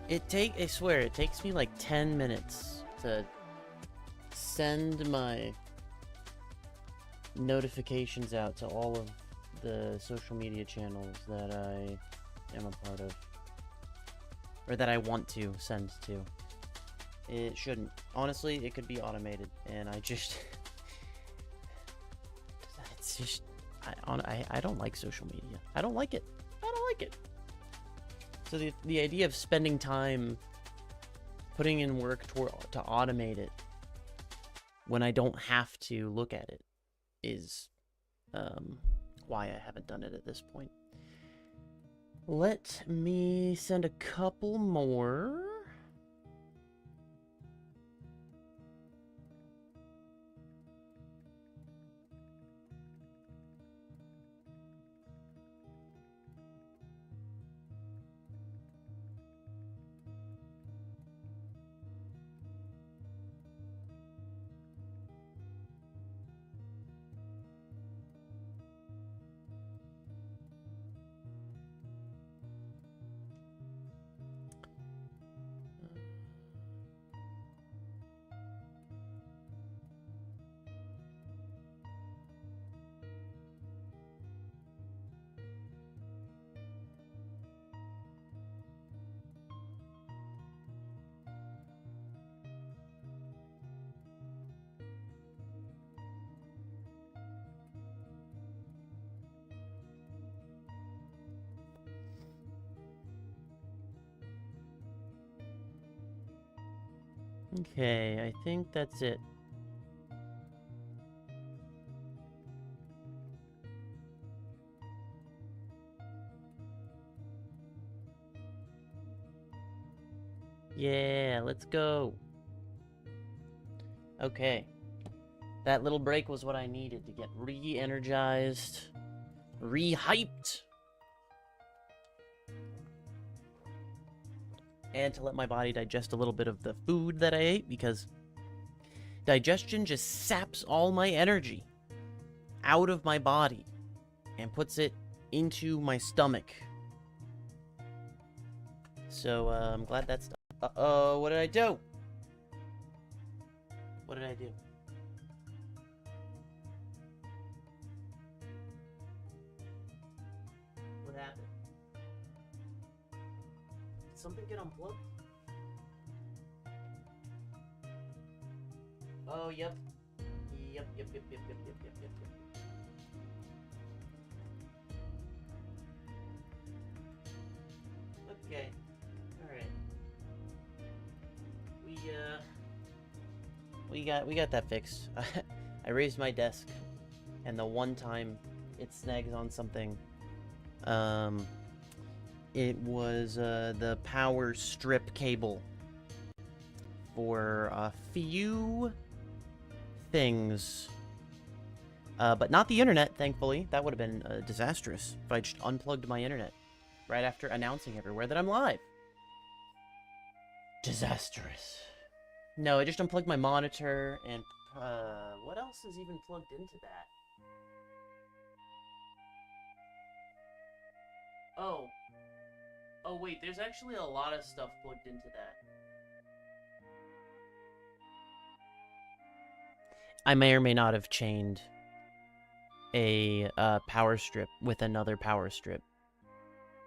I swear, it takes me like 10 minutes to send my notifications out to all of the social media channels that I am a part of. Or that I want to send to. It shouldn't. Honestly, it could be automated, and I just... it's just... I don't like social media. I don't like it. I don't like it. So the idea of spending time putting in work to automate it when I don't have to look at it is why I haven't done it at this point. Let me send a couple more. Okay, I think that's it. Yeah, let's go. Okay. That little break was what I needed to get re-energized, re-hyped, and to let my body digest a little bit of the food that I ate, because digestion just saps all my energy out of my body and puts it into my stomach. So, I'm glad that's done. Uh-oh, what did I do? What did I do? What happened? Did something get unplugged? Oh, yep. Yep. Okay. Alright. We got that fixed. I raised my desk, and the one time it snags on something, it was the power strip cable for a few things, but not the internet, thankfully. That would have been disastrous if I just unplugged my internet right after announcing everywhere that I'm live. Disastrous. No, I just unplugged my monitor, and what else is even plugged into that? Oh. Oh, wait, there's actually a lot of stuff plugged into that. I may or may not have chained a power strip with another power strip.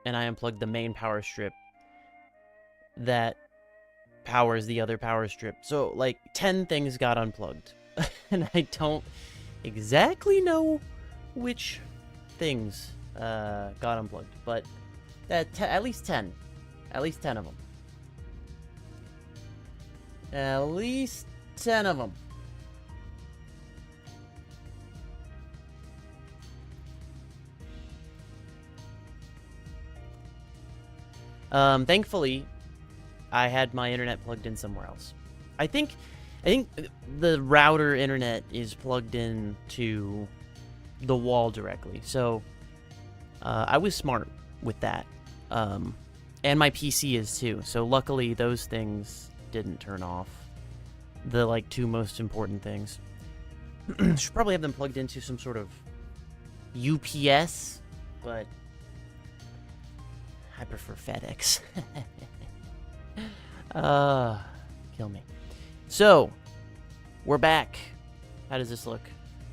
And I unplugged the main power strip that powers the other power strip. So, like, 10 things got unplugged. And I don't exactly know which things got unplugged. But at least 10. At least 10 of them. At least 10 of them. Thankfully, I had my internet plugged in somewhere else. I think the router internet is plugged in to the wall directly. So, I was smart with that. And my PC is too. So luckily those things didn't turn off. The, like, two most important things. Should probably have them plugged into some sort of UPS, but I prefer FedEx. Kill me. So, we're back. How does this look?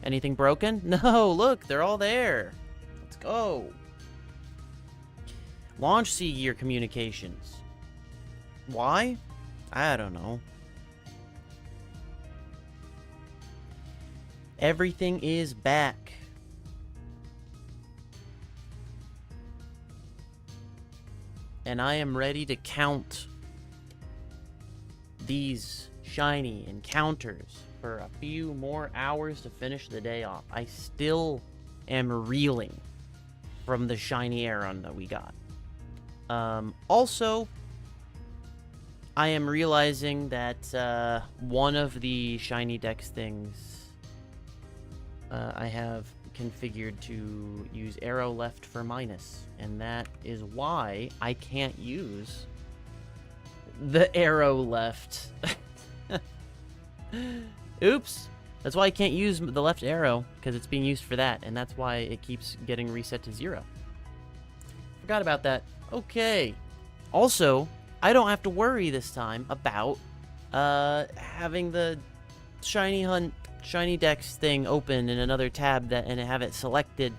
Anything broken? No, look, they're all there. Let's go. Launch sea gear communications. Why? I don't know. Everything is back. And I am ready to count these shiny encounters for a few more hours to finish the day off. I still am reeling from the shiny Aeron that we got. Also, I am realizing that one of the shiny dex things I have configured to use arrow left for minus, and that is why I can't use the arrow left. Oops. That's why I can't use the left arrow, because it's being used for that, and that's why it keeps getting reset to 0. Forgot about that. Okay. Also, I don't have to worry this time about having the shiny hunt, shiny dex thing open in another tab and have it selected.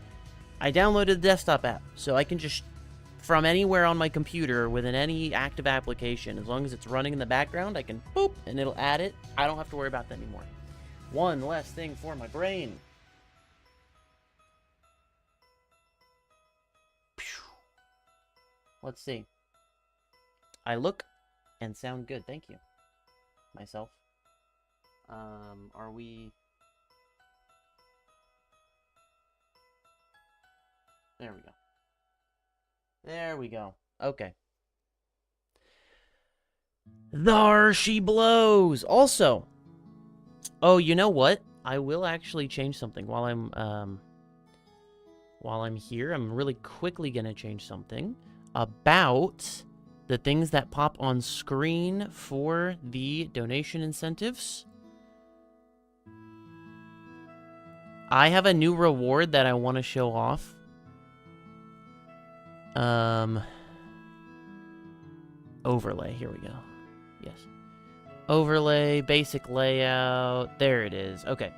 I downloaded the desktop app, so I can just, from anywhere on my computer within any active application, as long as it's running in the background, I can boop and it'll add it. I don't have to worry about that anymore. One less thing for my brain. Let's see. I look and sound good. Thank you. Myself. Are we... There we go. There we go. Okay. There she blows. Also, oh, you know what? I will actually change something while I'm here. I'm really quickly gonna change something about the things that pop on screen for the donation incentives. I have a new reward that I want to show off. Overlay, here we go. Yes. Overlay, basic layout, there it is. Okay.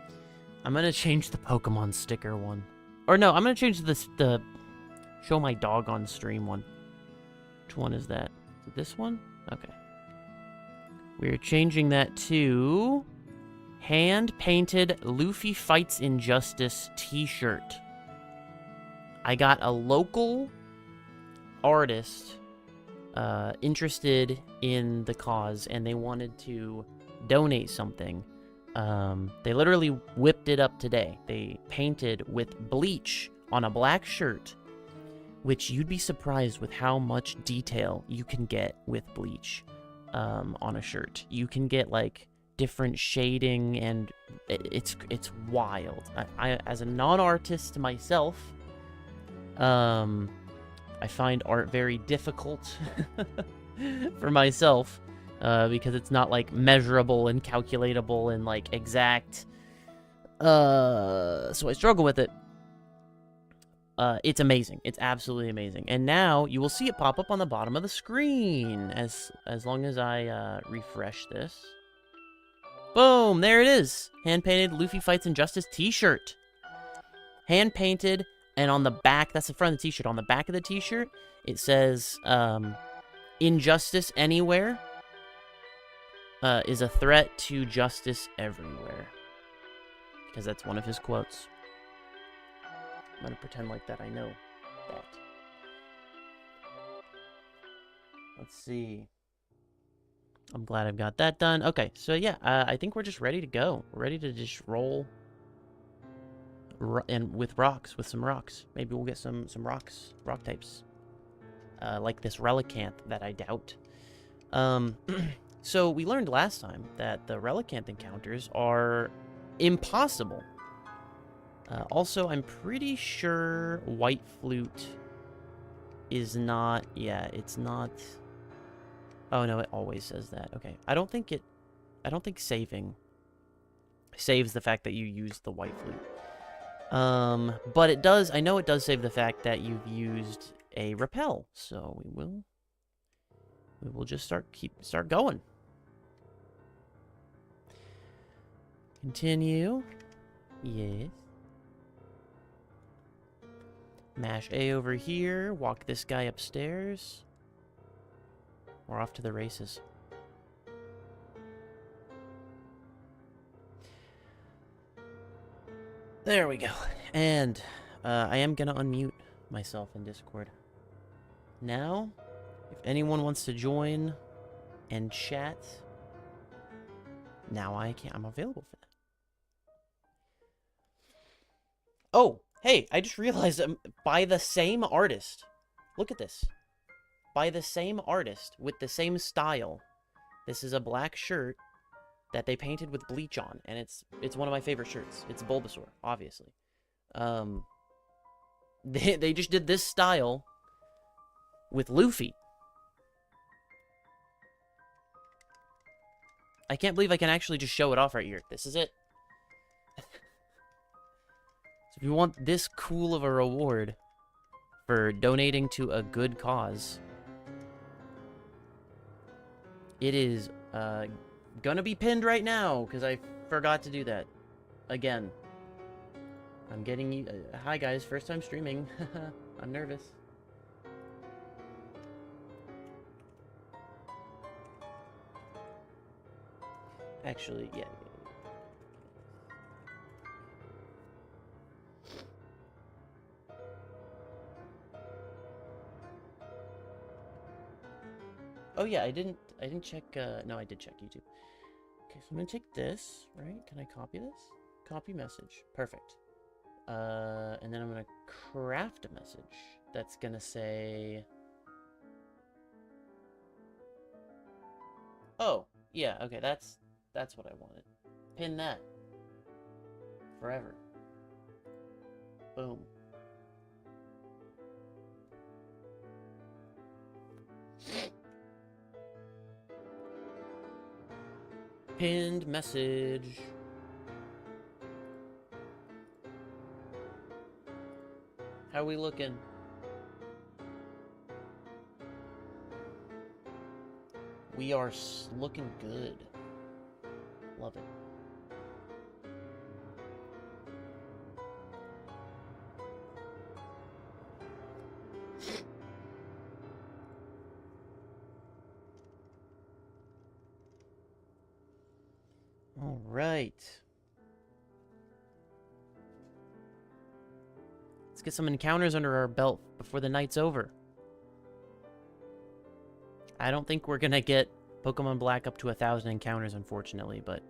I'm gonna change the Pokemon sticker one. Or no, I'm gonna change the show my dog on stream one. Which one is that? Is it this one? Okay. We're changing that to hand-painted Luffy Fights Injustice t-shirt. I got a local artist interested in the cause, and they wanted to donate something. They literally whipped it up today. They painted with bleach on a black shirt, which you'd be surprised with how much detail you can get with bleach on a shirt. You can get like different shading, and it's wild. I as a non-artist myself, I find art very difficult for myself because it's not like measurable and calculatable and like exact. So I struggle with it. It's amazing. It's absolutely amazing. And now you will see it pop up on the bottom of the screen as long as I refresh this. Boom! There it is. Hand-painted Luffy Fights Injustice t-shirt. Hand-painted. And on the back, that's the front of the t-shirt. On the back of the t-shirt, it says, injustice anywhere is a threat to justice everywhere. Because that's one of his quotes. I'm going to pretend like that I know that. Let's see. I'm glad I've got that done. Okay, so yeah, I think we're just ready to go. We're ready to just roll. And with some rocks. Maybe we'll get some rocks, rock types. Like this Relicanth that I doubt. So we learned last time that the Relicanth encounters are impossible. Also, I'm pretty sure White Flute is not... Yeah, it's not... Oh, no, it always says that. Okay, I don't think saving saves the fact that you use the White Flute. But it does, I know it does save the fact that you've used a repel, so we will we will just start going. Continue. Yes. Mash A over here. Walk this guy upstairs. We're off to the races. There we go. And I am gonna unmute myself in Discord. Now, if anyone wants to join and chat, now I'm available for that. Oh, hey, I just realized by the same artist. Look at this. By the same artist with the same style. This is a black shirt that they painted with bleach on, and it's one of my favorite shirts. It's Bulbasaur, obviously. They just did this style with Luffy. I can't believe I can actually just show it off right here. This is it. So if you want this cool of a reward for donating to a good cause, it is gonna be pinned right now, because I forgot to do that. Again. I'm getting you... hi guys, first time streaming. I'm nervous. Actually, yeah. Oh yeah, I didn't check, no, I did check YouTube. Okay, so I'm gonna take this, right? Can I copy this? Copy message. Perfect. And then I'm gonna craft a message that's gonna say... oh, yeah, okay, that's what I wanted. Pin that. Forever. Boom. Pinned message. How we looking? We are looking good. Love it. All right. Let's get some encounters under our belt before the night's over. I don't think we're gonna get Pokemon Black up to 1,000 encounters, unfortunately, but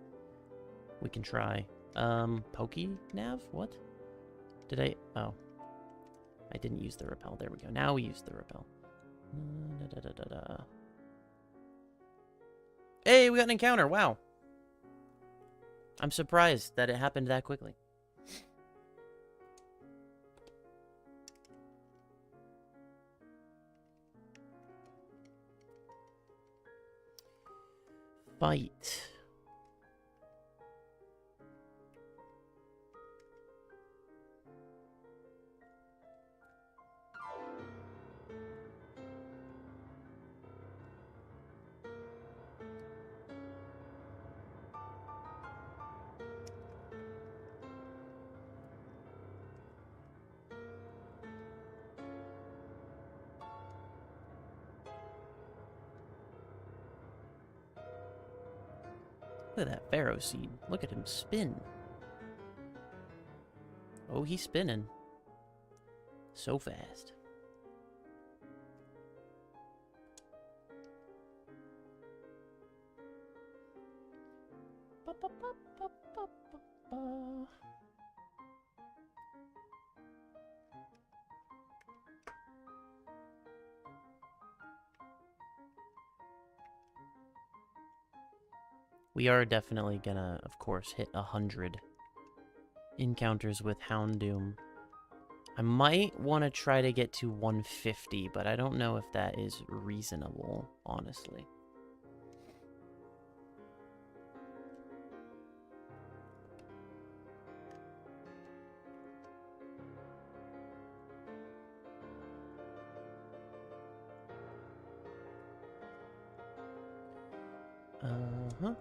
we can try. Pokenav? What? Did I... oh. I didn't use the repel. There we go. Now we use the repel. Hey, we got an encounter. Wow. I'm surprised that it happened that quickly. Fight. Look at that Pharaoh seed. Look at him spin. Oh, he's spinning. So fast. We are definitely gonna, of course, hit 100 encounters with Houndoom. I might want to try to get to 150, but I don't know if that is reasonable, honestly. Uh-huh.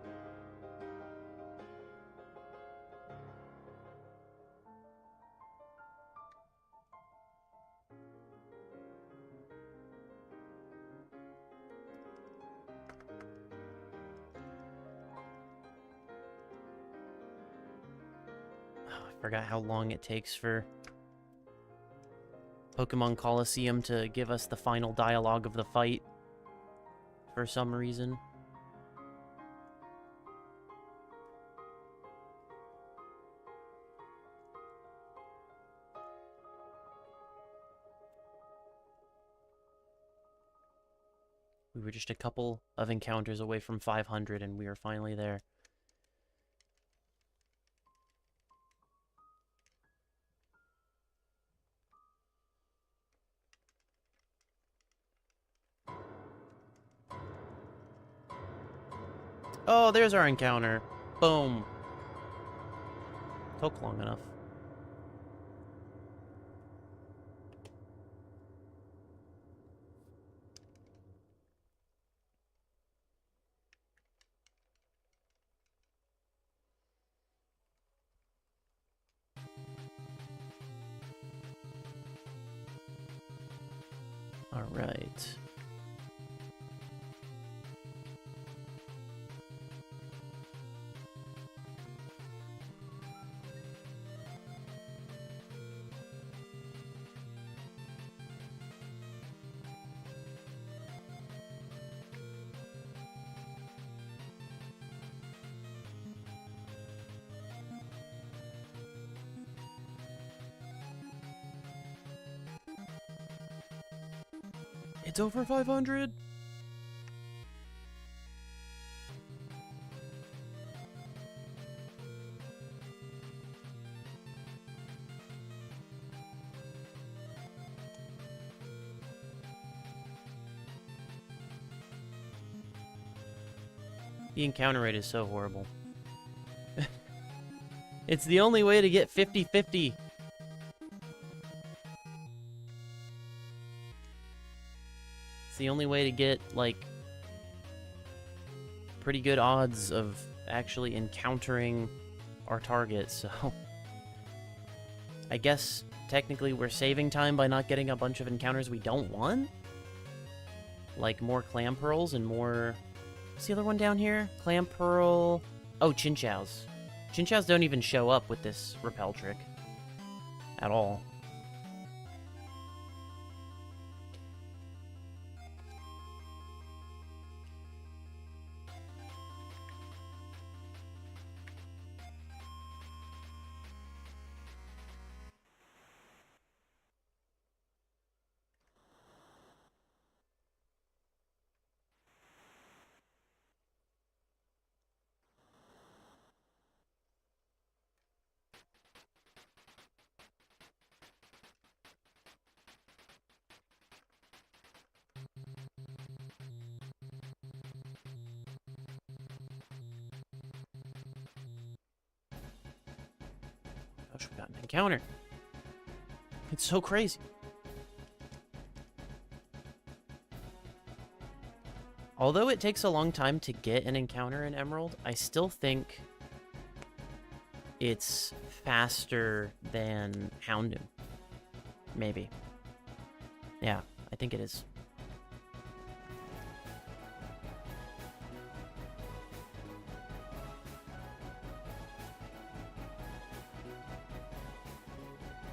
I forgot how long it takes for Pokemon Coliseum to give us the final dialogue of the fight for some reason. We were just a couple of encounters away from 500 and we are finally there. Oh, there's our encounter. Boom. Took long enough. All right. It's over 500. The encounter rate is so horrible. It's the only way to get 50-50. It's the only way to get, like, pretty good odds of actually encountering our target, so... I guess, technically, we're saving time by not getting a bunch of encounters we don't want? Like, more Clam Pearls and more... What's the other one down here? Clam Pearl... Oh, Chinchows. Chinchows don't even show up with this repel trick. At all. Gosh, we got an encounter. It's so crazy. Although it takes a long time to get an encounter in Emerald, I still think it's faster than Houndoom. Maybe. Yeah, I think it is.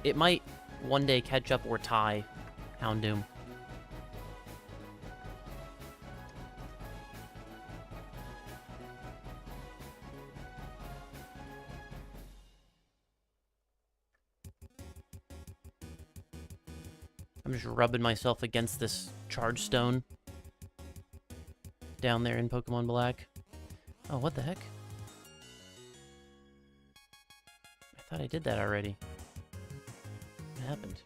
It might one day catch up or tie Houndoom. I'm just rubbing myself against this charge stone down there in Pokemon Black. Oh, what the heck? I thought I did that already. What happened?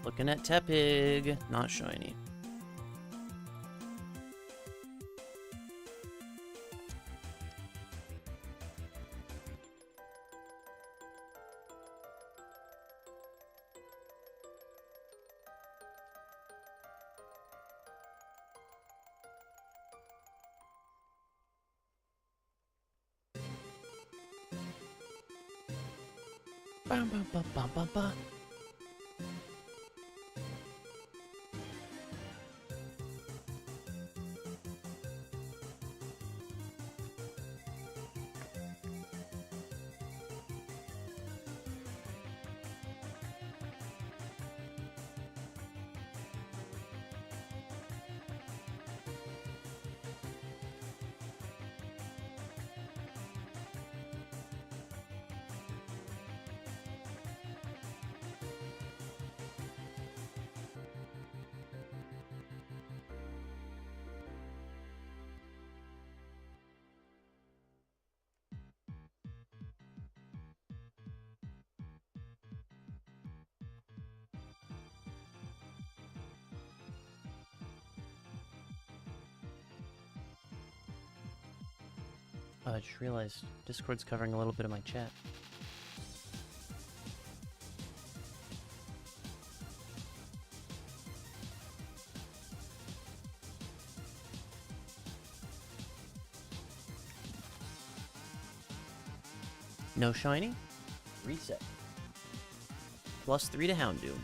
Looking at Tepig, not shiny. Bum, bum, bum, bum, bum, bum. I just realized Discord's covering a little bit of my chat. No shiny? Reset. +3 to Houndoom.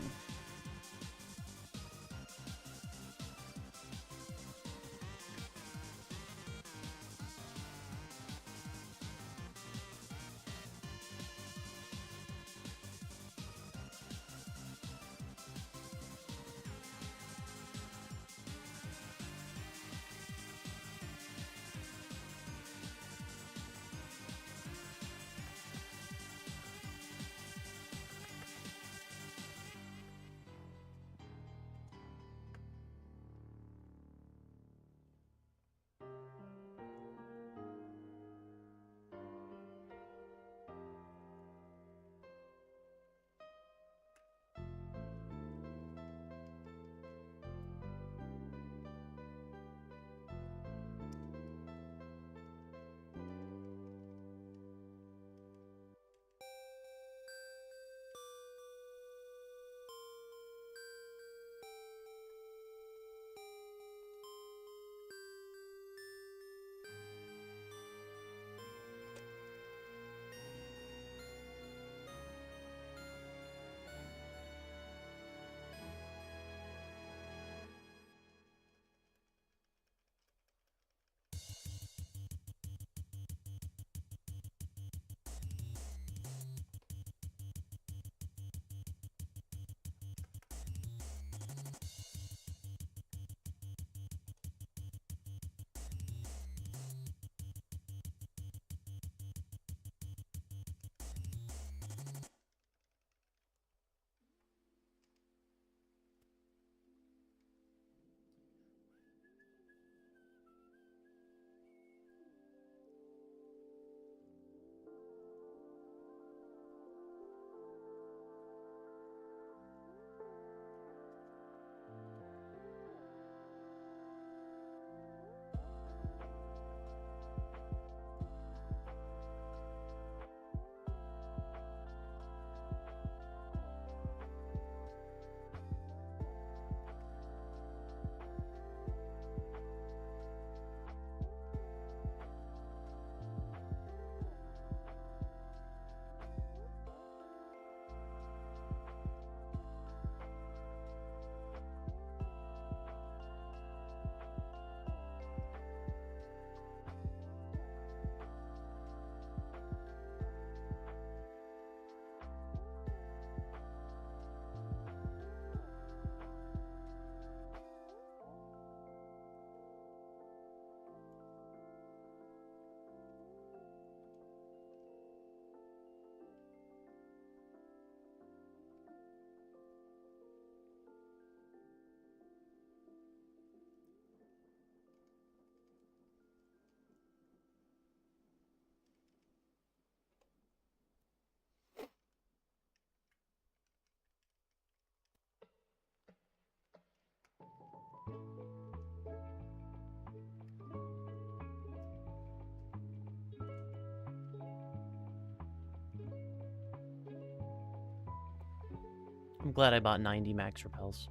I'm glad I bought 90 max repels.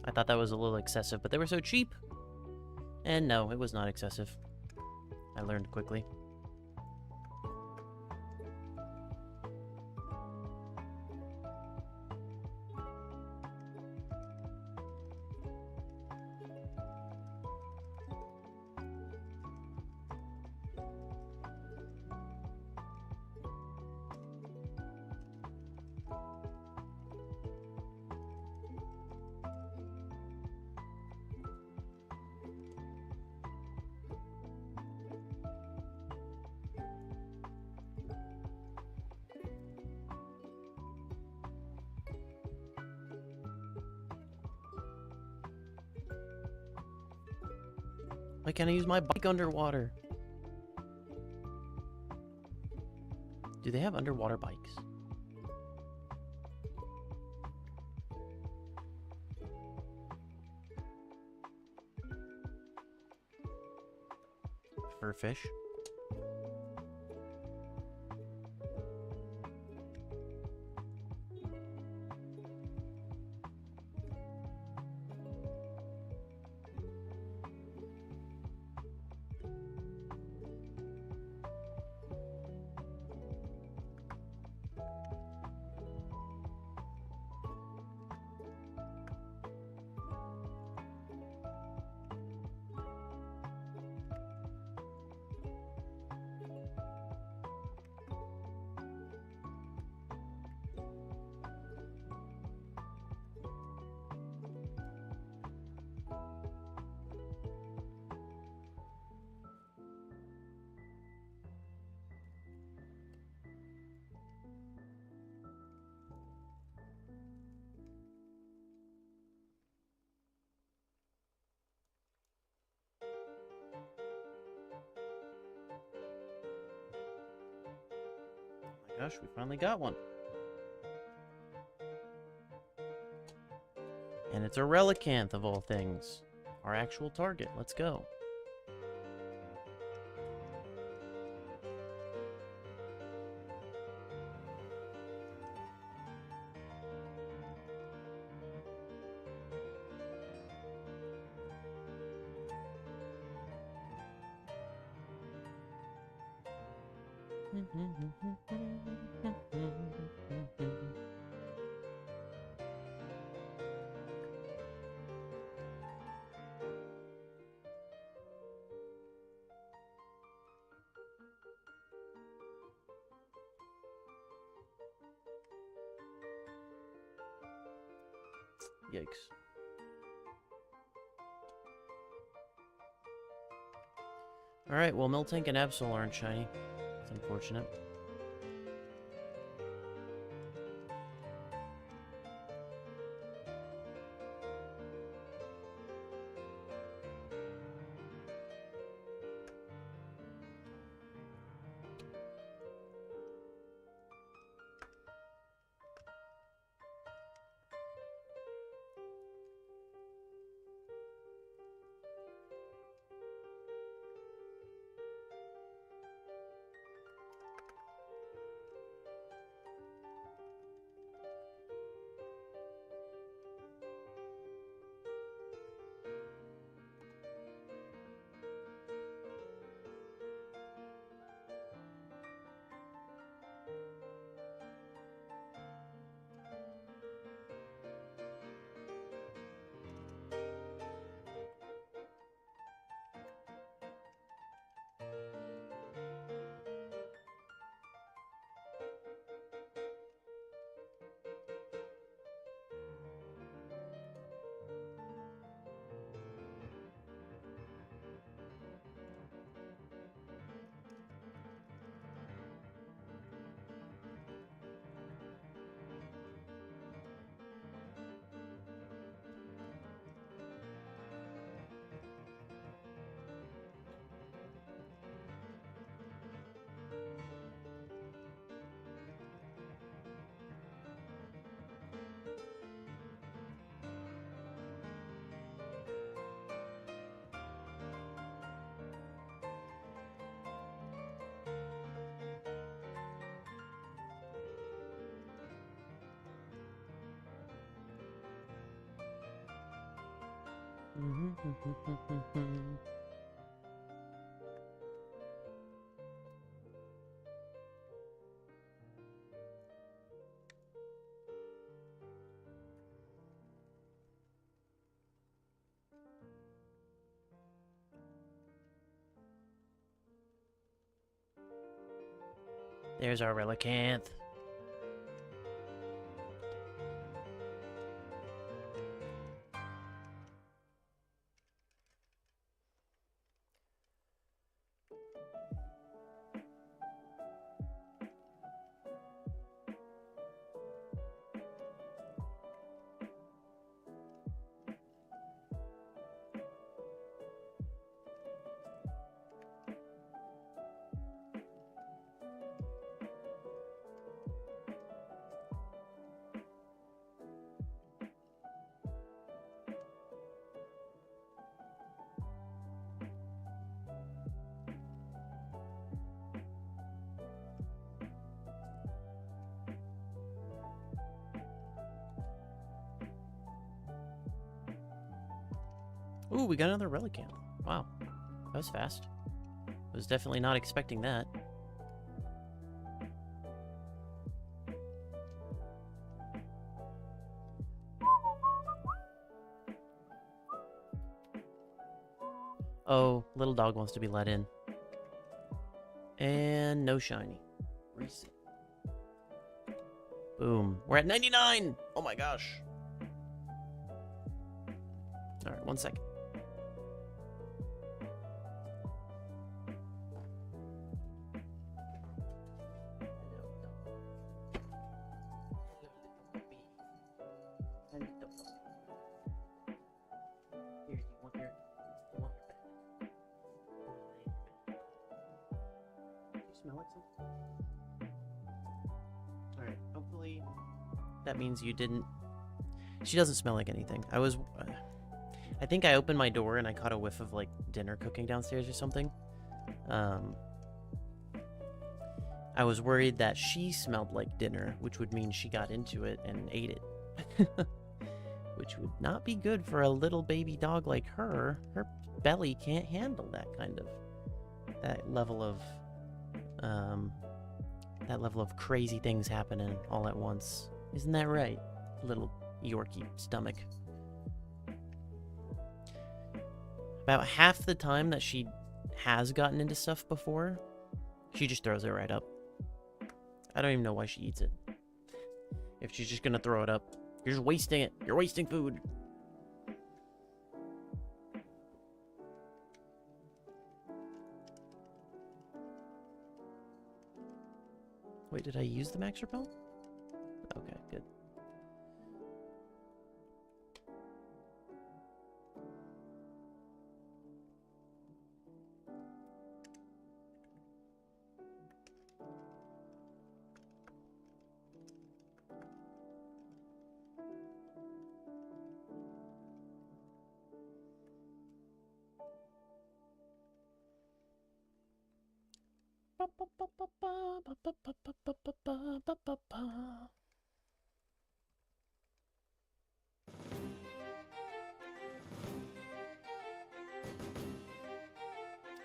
I thought that was a little excessive, but they were so cheap. And no, it was not excessive. I learned quickly. Why can't I use my bike underwater? Do they have underwater bikes? For fish? Gosh, we finally got one. And it's a relicanth of all things. Our actual target. Let's go. Yikes. Alright, well, Miltank and Absol aren't shiny. It's unfortunate. There's our relicanth. Ooh, we got another relicanth. Wow, that was fast. Was definitely not expecting that. Oh, little dog wants to be let in. And no shiny. Reset. Boom. We're at 99! Oh my gosh. Alright, 1 second. Alright, hopefully that means you didn't... She doesn't smell like anything. I think I opened my door and I caught a whiff of, like, dinner cooking downstairs or something. I was worried that she smelled like dinner, which would mean she got into it and ate it. Which would not be good for a little baby dog like her. Her belly can't handle that kind of... That level of crazy things happening all at once. Isn't that right, little Yorkie stomach? About half the time that she has gotten into stuff before, she just throws it right up. I don't even know why she eats it. If she's just gonna throw it up. You're just wasting it. You're wasting food. Wait, did I use the max repel? Okay, good.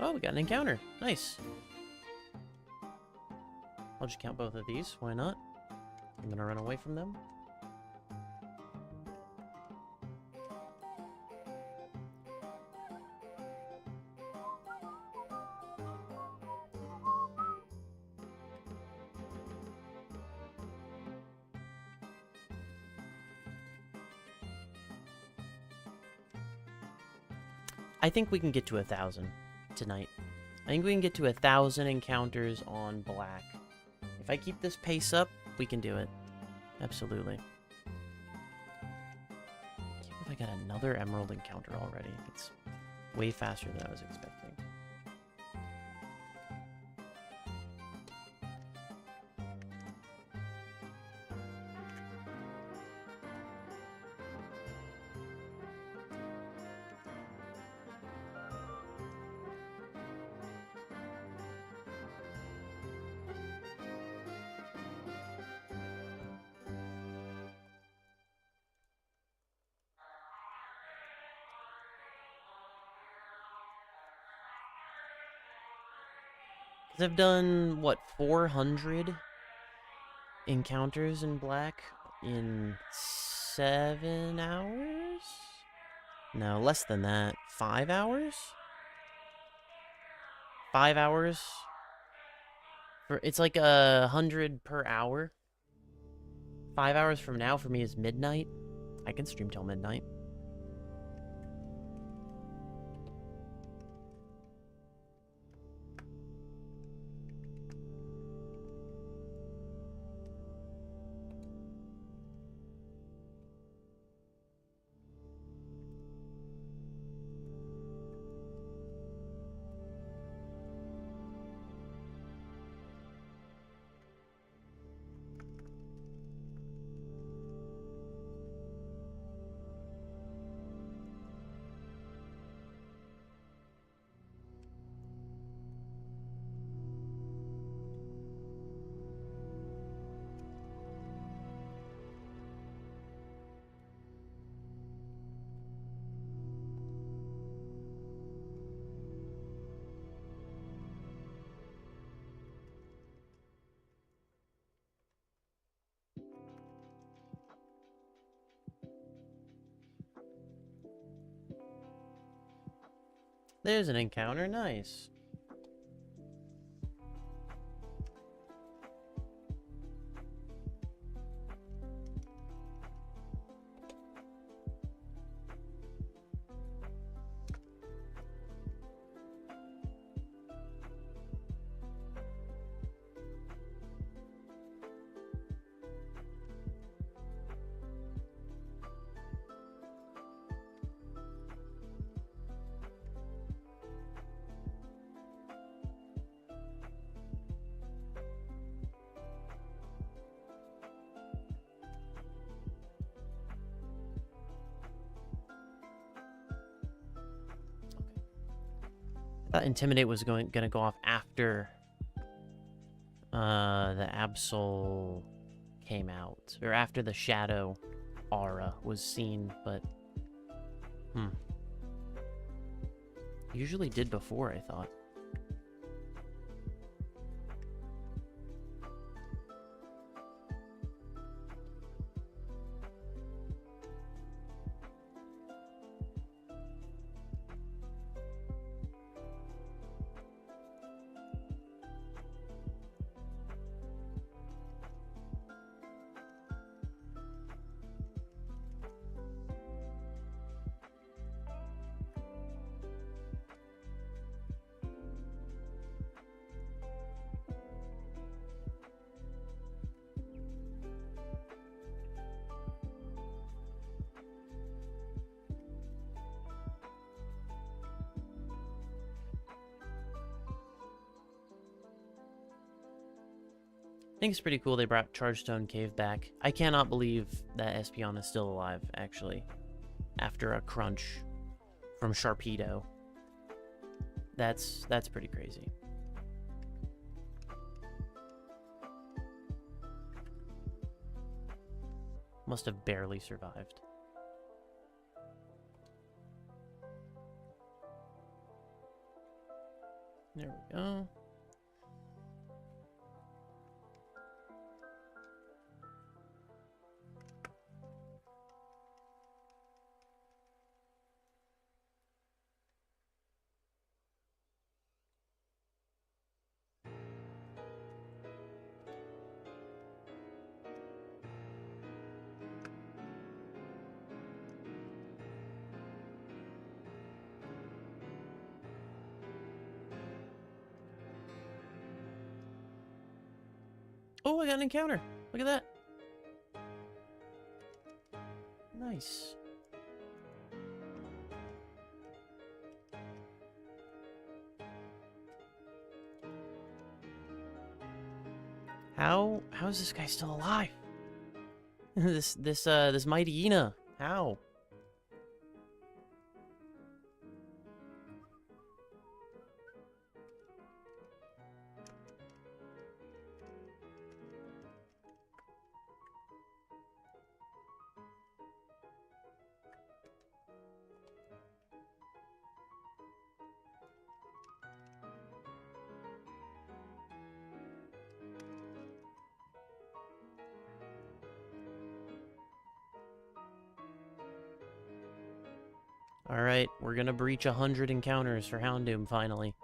Oh, we got an encounter. Nice. I'll just count both of these. Why not? I'm gonna run away from them. I think we can get to 1,000 tonight. I think we can get to 1,000 encounters on black. If I keep this pace up, we can do it. Absolutely. I can't believe I got another emerald encounter already. It's way faster than I was expecting. Because I've done, what, 400 encounters in black in 7 hours? No, less than that. 5 hours? 5 hours? It's like 100 per hour. 5 hours from now for me is midnight. I can stream till midnight. There's an encounter, nice. I thought Intimidate was gonna go off after the Absol came out, or after the Shadow aura was seen, but usually did before, I thought. I think it's pretty cool they brought Chargestone Cave back. I cannot believe that Espeon is still alive, actually, after a crunch from Sharpedo. That's pretty crazy. Must have barely survived. There we go. Oh, I got an encounter. Look at that. Nice. How is this guy still alive? this mighty Ina. How? Alright, we're gonna breach 100 encounters for Houndoom, finally.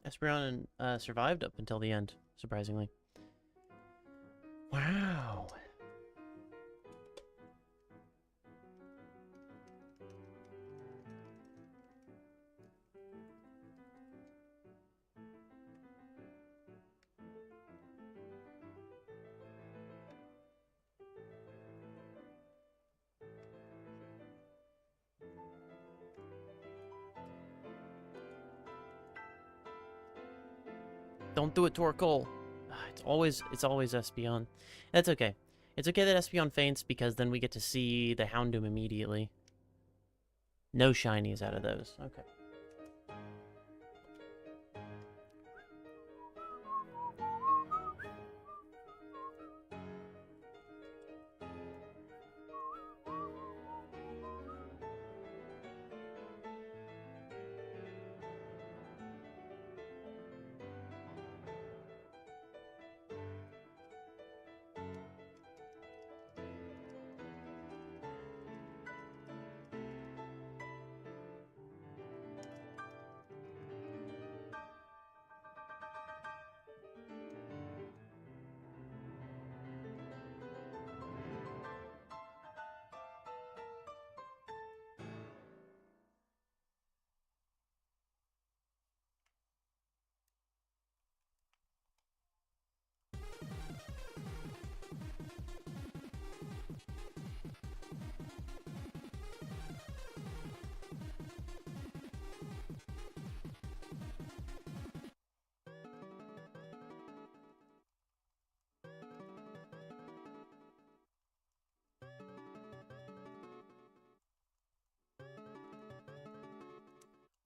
Espeon survived up until the end, surprisingly. Wow. Don't do it, Torkoal. It's always Espeon. That's okay. It's okay that Espeon faints because then we get to see the Houndoom immediately. No shinies out of those. Okay.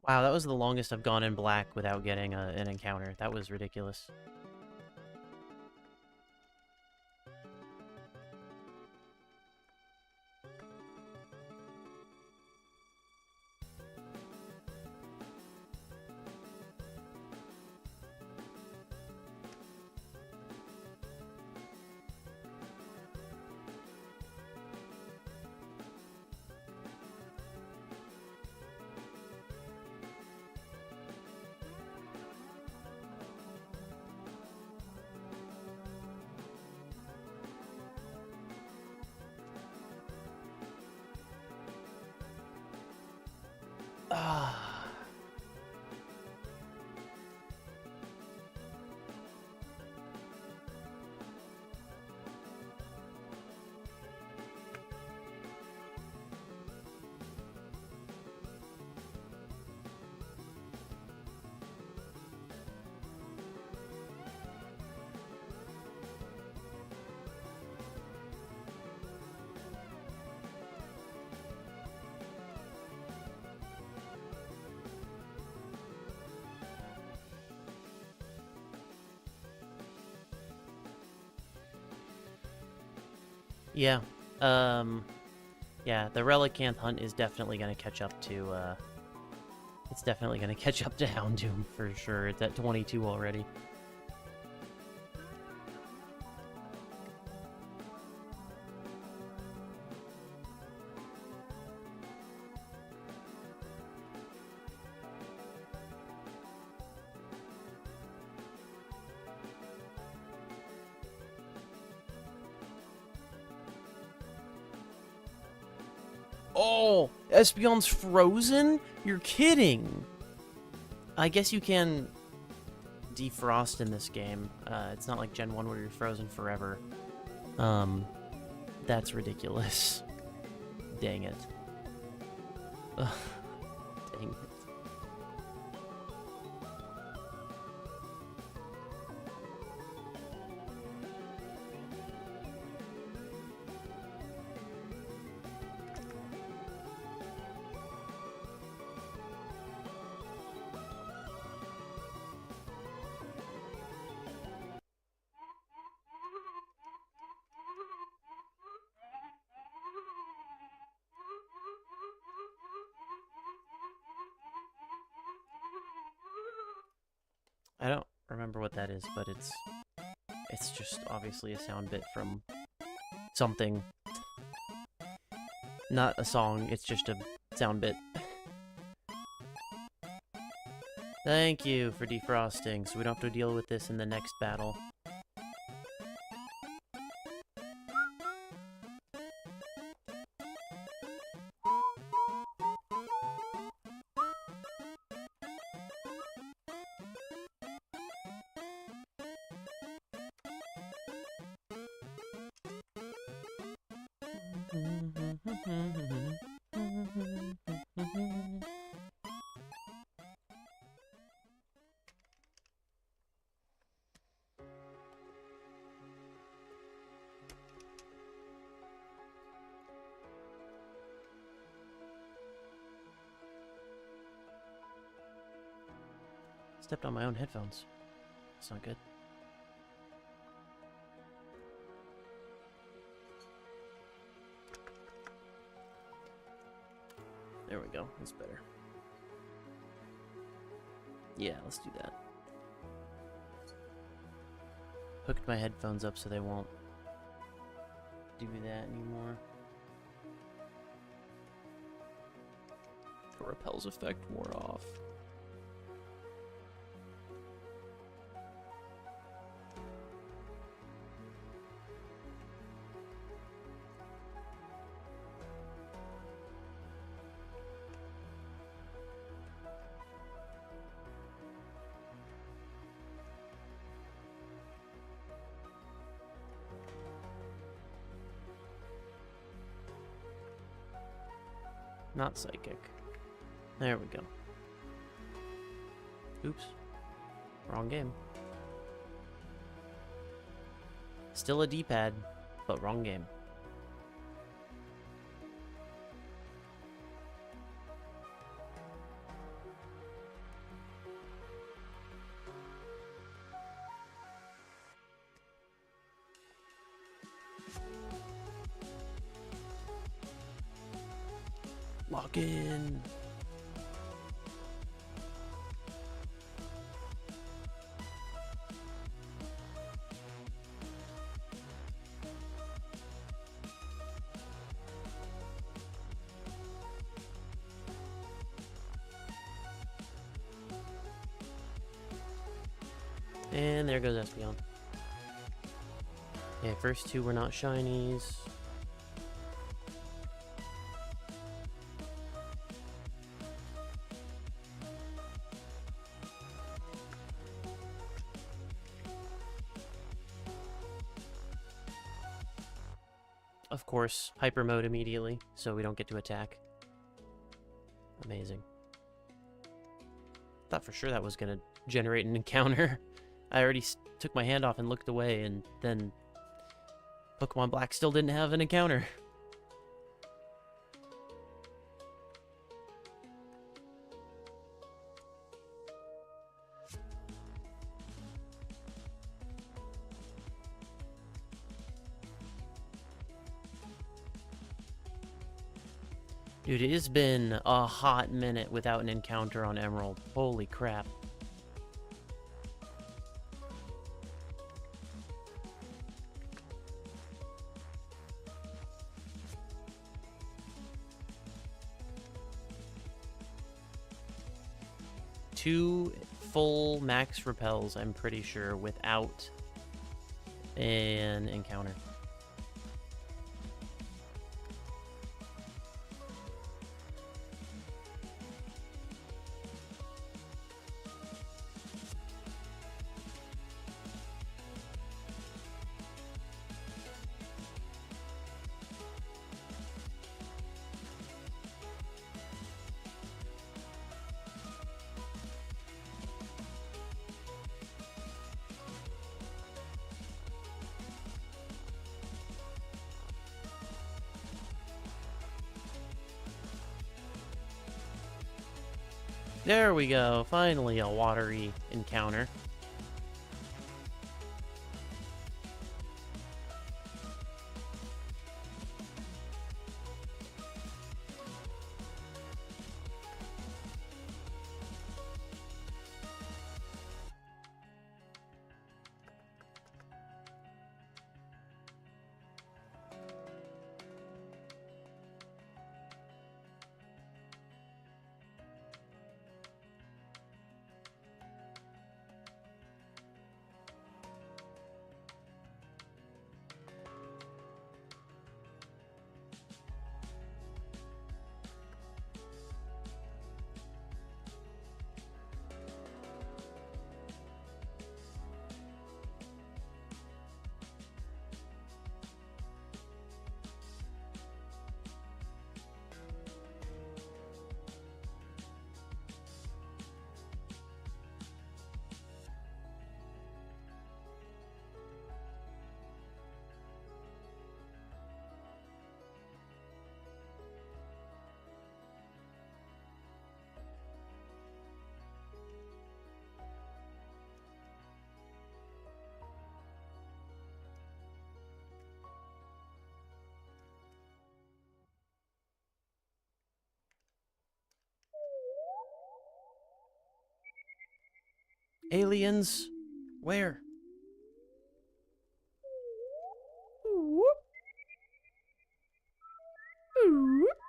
Wow, that was the longest I've gone in black without getting an encounter. That was ridiculous. Ah. Yeah. Yeah, the Relicanth hunt is definitely going to catch up to, it's definitely going to catch up to Houndoom for sure. It's at 22 already. Oh, Espeon's frozen? You're kidding. I guess you can defrost in this game. It's not like Gen 1 where you're frozen forever. That's ridiculous. Dang it. Ugh. Dang it. I don't remember what that is, but it's just obviously a sound bit from something. Not a song, it's just a sound bit. Thank you for defrosting, so we don't have to deal with this in the next battle. Stepped on my own headphones. That's not good. There we go. That's better. Yeah, let's do that. Hooked my headphones up so they won't do that anymore. The repels effect wore off. Not psychic. There we go. Oops. Wrong game. Still a D-pad, but wrong game. Lock in. And there goes Espeon. Okay, first two were not shinies. Of course, hyper mode immediately, so we don't get to attack. Amazing. Thought for sure that was gonna generate an encounter. I already took my hand off and looked away, and then Pokemon Black still didn't have an encounter. Dude, it has been a hot minute without an encounter on Emerald. Holy crap. Two full max repels, I'm pretty sure, without an encounter. There we go. Finally a watery encounter. Aliens? Where?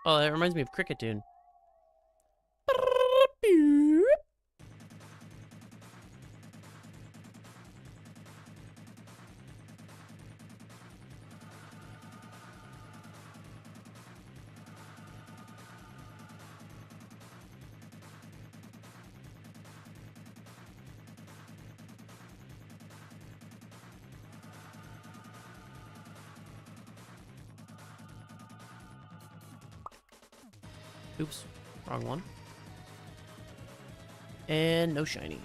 Oh, that reminds me of Cricket Tune. Oops, wrong one. And no shiny.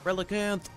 Relicanth!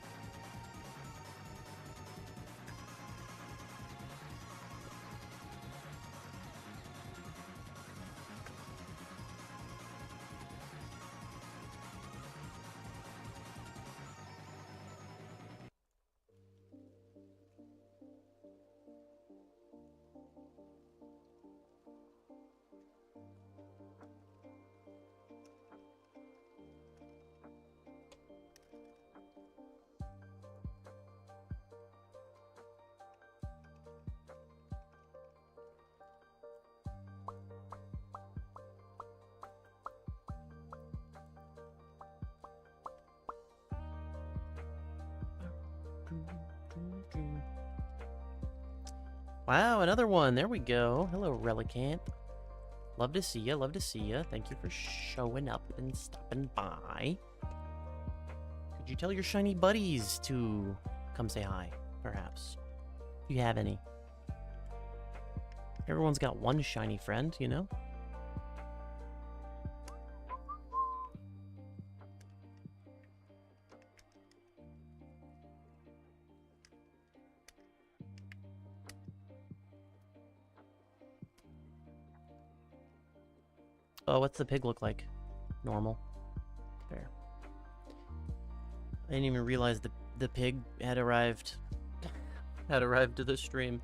Wow, another one. There we go. Hello, Relicanth. Love to see you. Love to see you. Thank you for showing up and stopping by. Could you tell your shiny buddies to come say hi, perhaps? If you have any. Everyone's got one shiny friend, you know? Oh, what's the pig look like? Normal. Fair. I didn't even realize the pig had arrived. had arrived to the stream.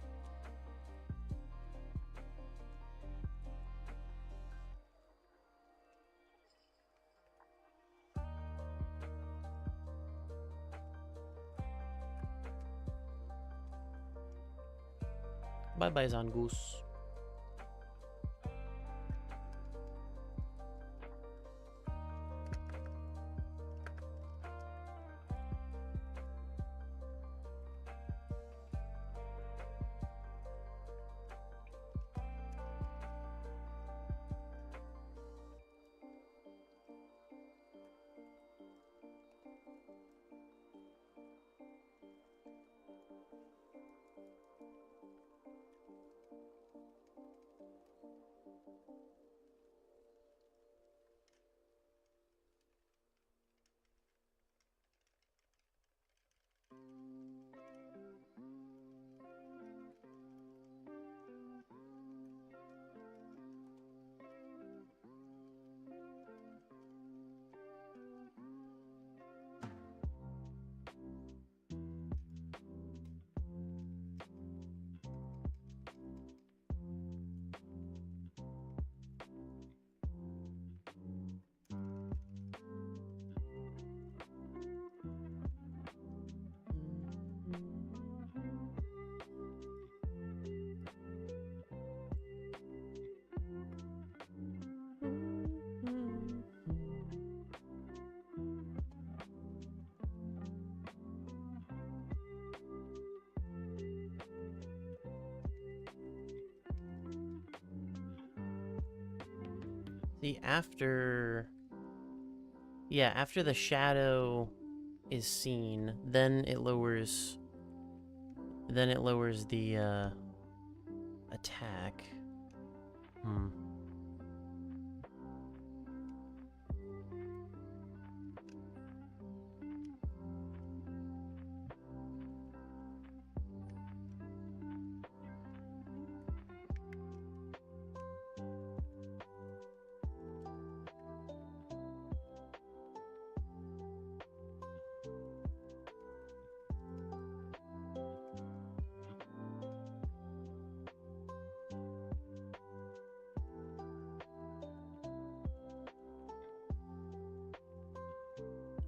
Bye-bye, Zangoose. See, after the shadow is seen, then it lowers the attack.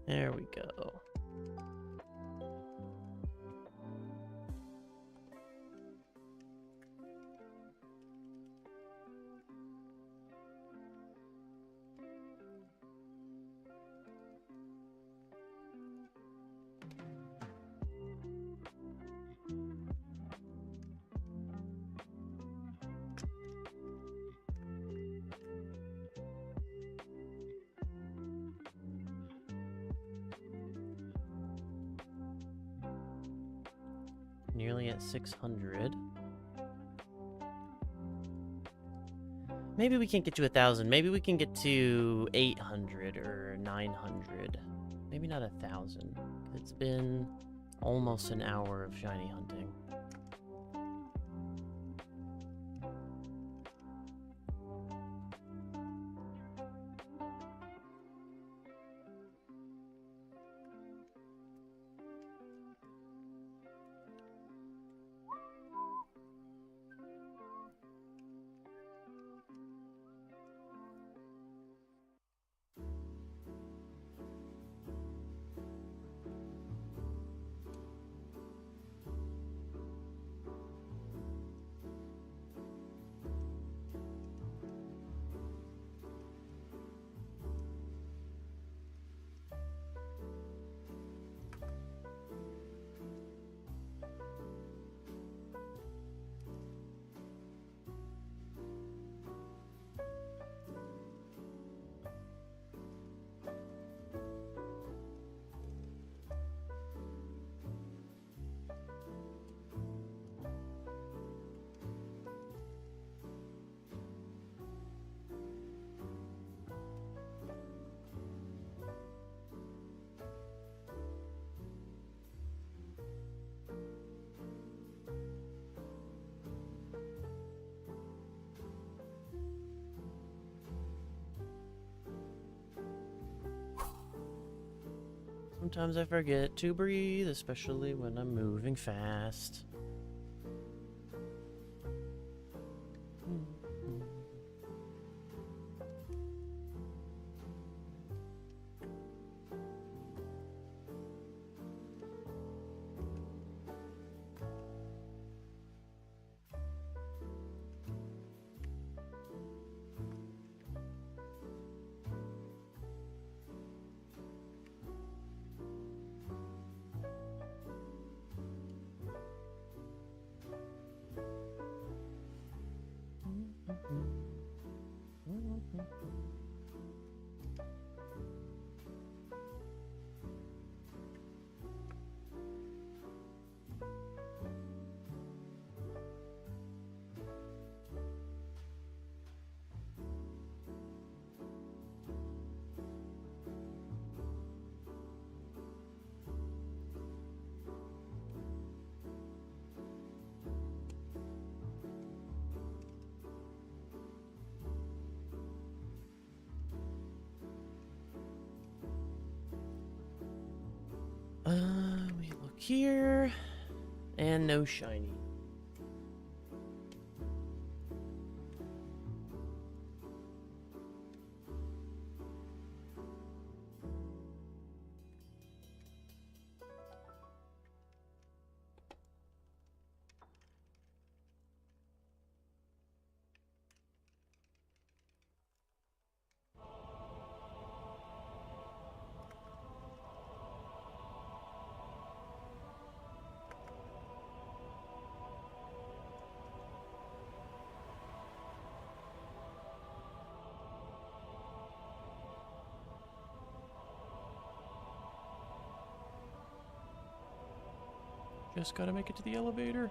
There we go. Nearly at 600. Maybe we can't get to 1,000. Maybe we can get to 800 or 900. Maybe not 1,000. It's been almost an hour of shiny hunting. Sometimes I forget to breathe, especially when I'm moving fast. We look here, and no shiny. Just gotta make it to the elevator.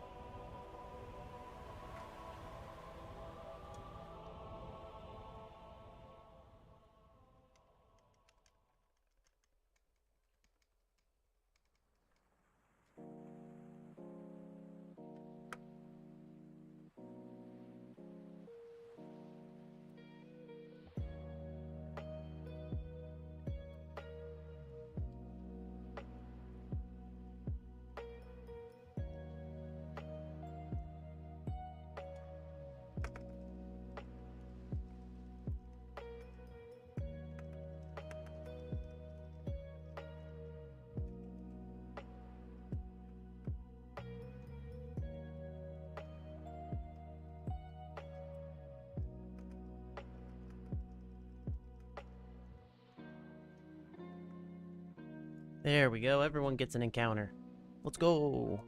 There we go. Everyone gets an encounter. Let's go.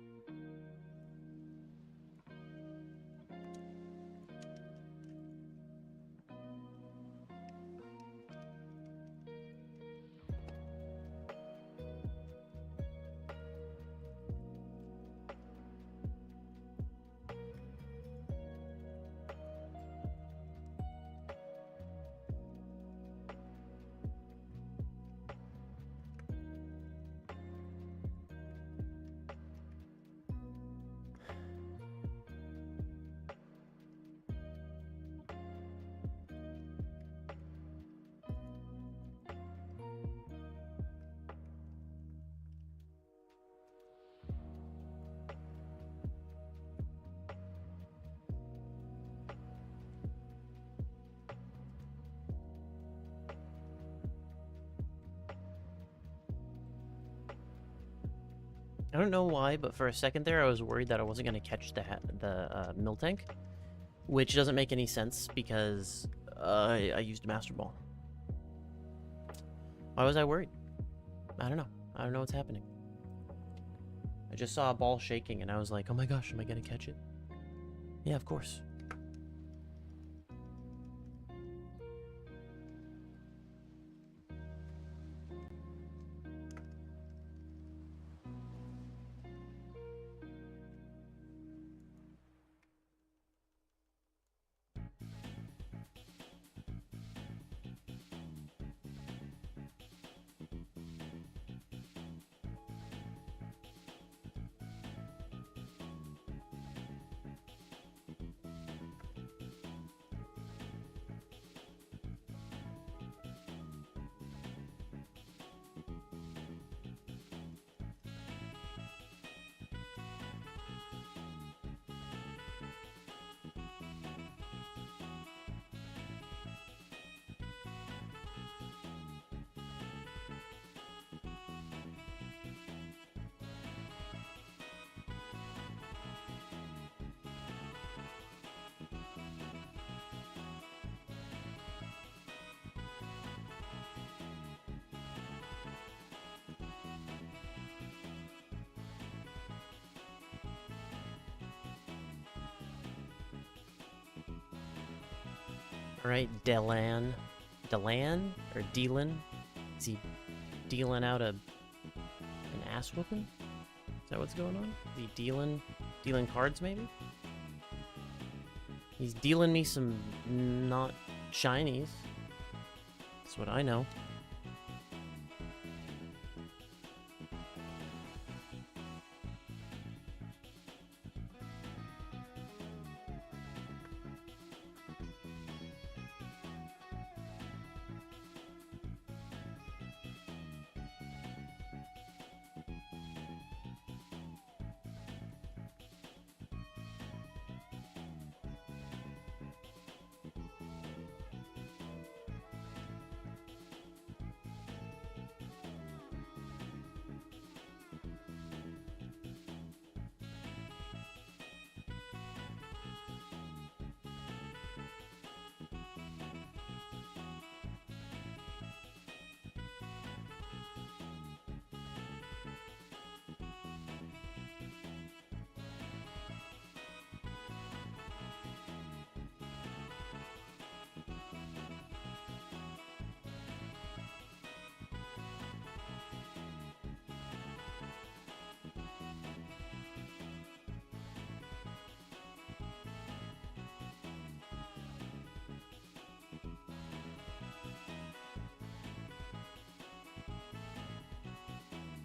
I don't know why, but for a second there, I was worried that I wasn't going to catch the mill tank, which doesn't make any sense because I used a Master Ball. Why was I worried? I don't know. I don't know what's happening. I just saw a ball shaking, and I was like, oh my gosh, am I going to catch it? Yeah, of course. Alright, Delan. Delan? Or Delan? Is he dealing out an ass whooping? Is that what's going on? Is he dealing cards maybe? He's dealing me some not shinies. That's what I know.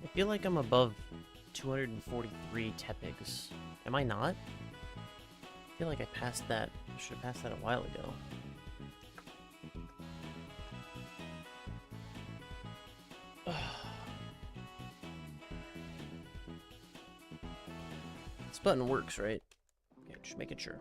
I feel like I'm above 243 Tepigs. Am I not? I feel like I passed that. I should have passed that a while ago. This button works, right? Okay, just making sure.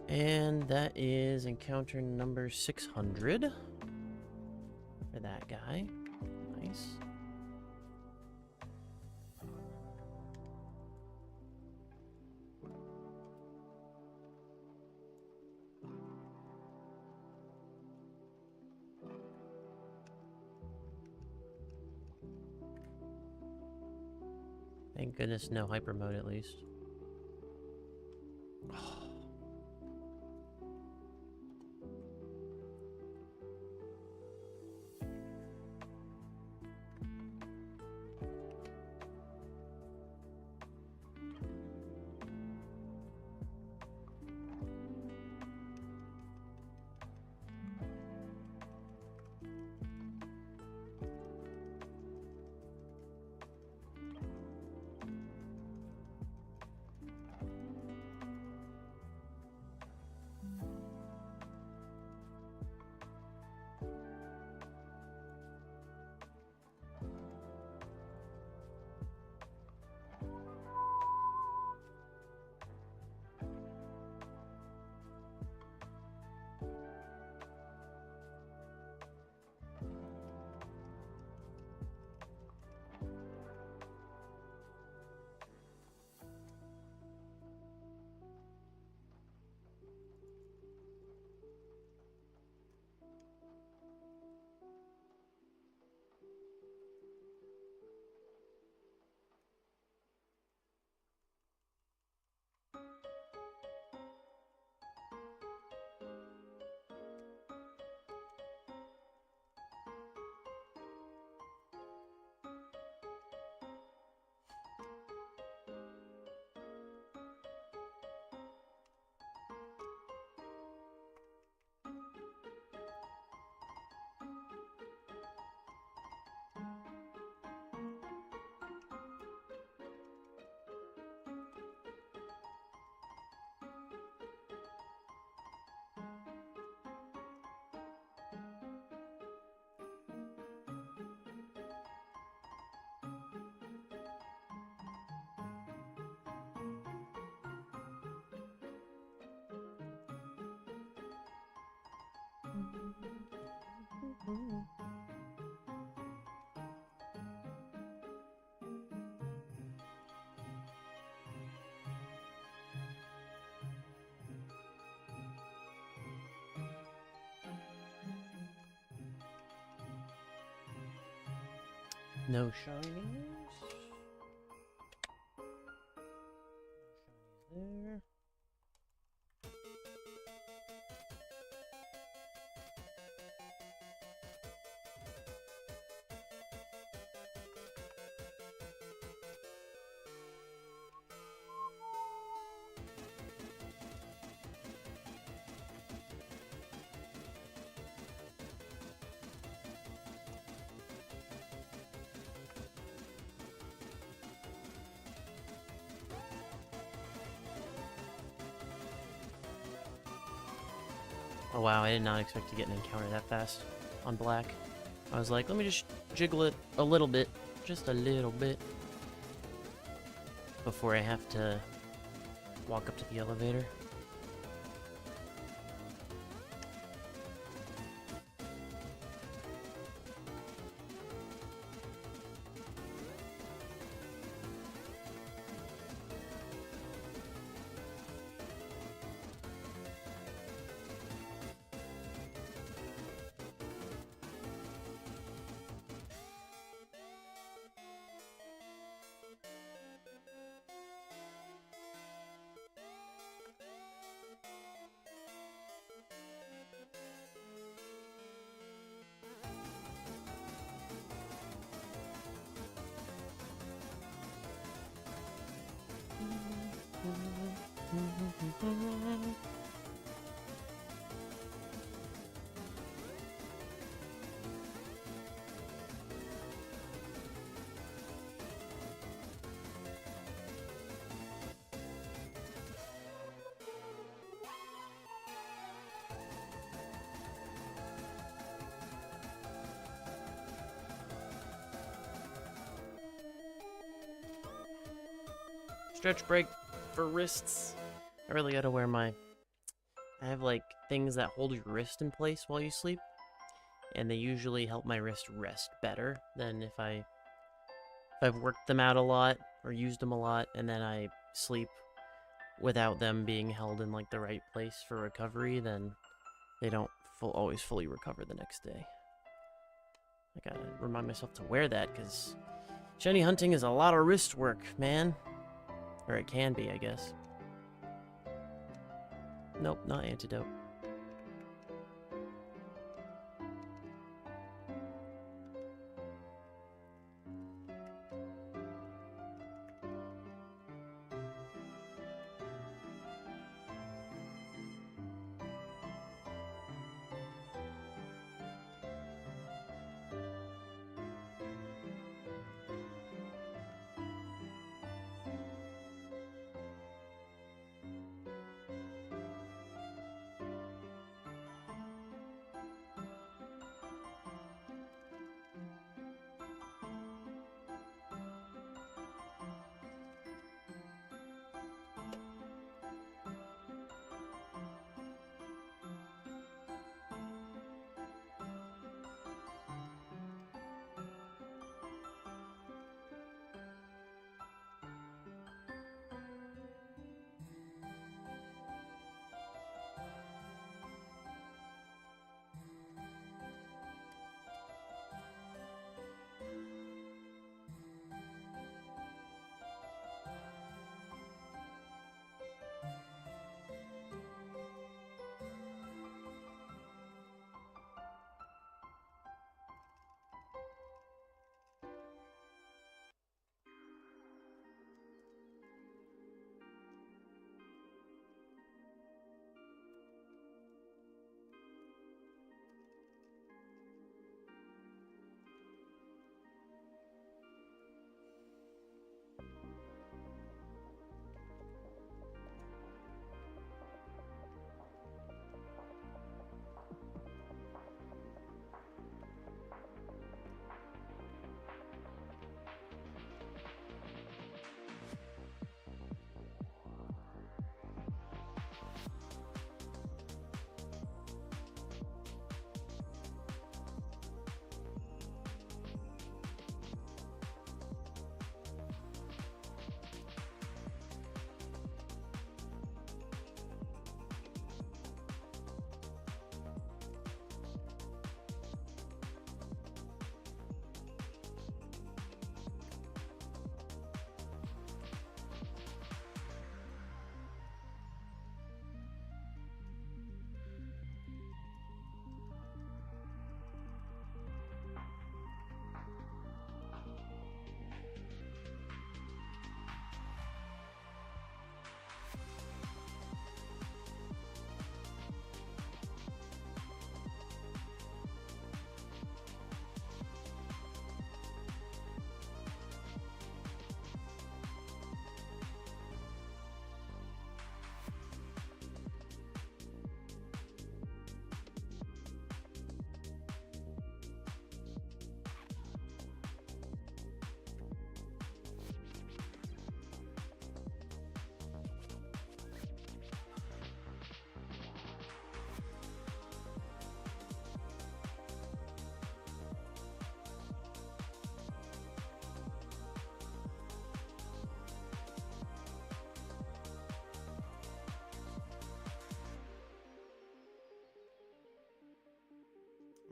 And that is encounter number 600 for that guy. Nice. Thank goodness no hyper mode at least. No shinies. There. Oh wow, I did not expect to get an encounter that fast on black. I was like, let me just jiggle it a little bit, just a little bit, before I have to walk up to the elevator. Stretch break for wrists. I really gotta wear my... I have like things that hold your wrist in place while you sleep, and they usually help my wrist rest better than if I've worked them out a lot or used them a lot and then I sleep without them being held in like the right place for recovery. Then they don't always fully recover the next day. I gotta remind myself to wear that because shiny hunting is a lot of wrist work, man. Or it can be, I guess. Nope, not antidote.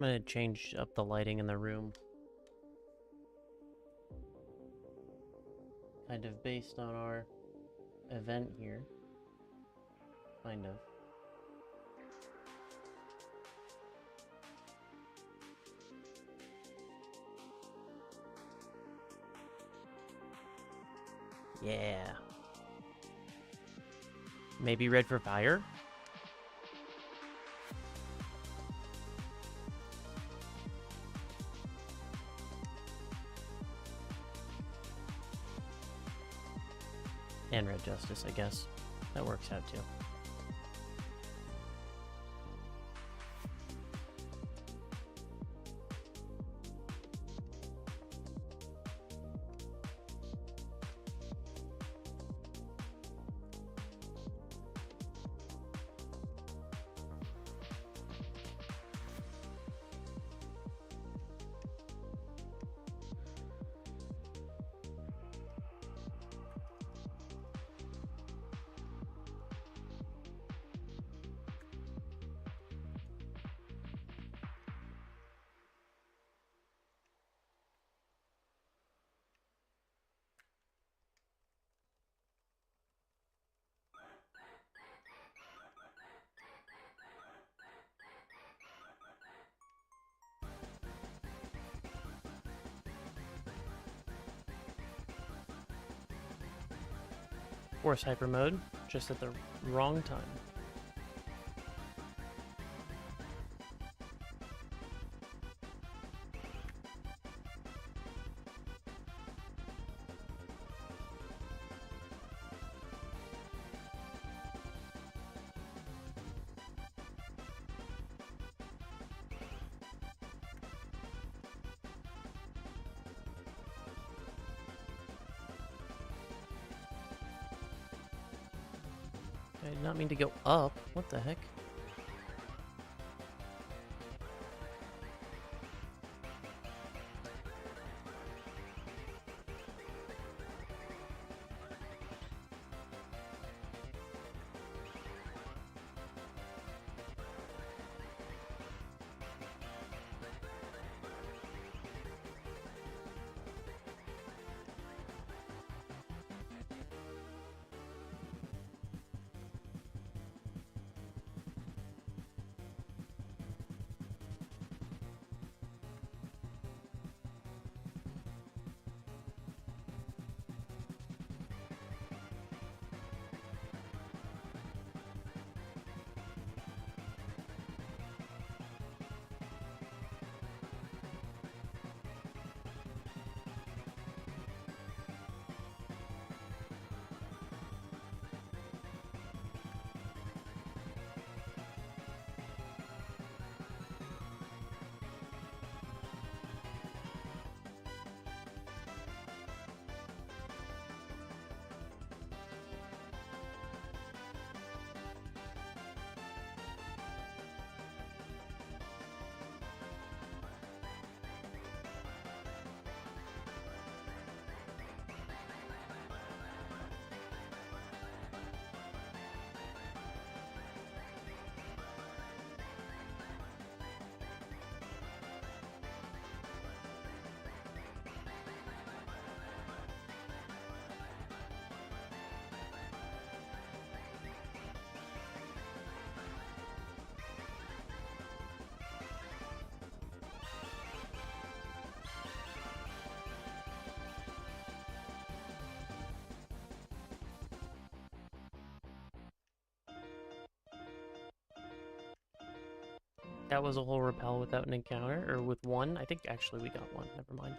I'm gonna change up the lighting in the room. Kind of based on our event here. Kind of. Yeah. Maybe red for fire? And red justice, I guess. That works out too. Force hyper mode, just at the wrong time. I did not mean to go up. What the heck? That was a whole repel without an encounter, or with one. I think actually we got one. Never mind.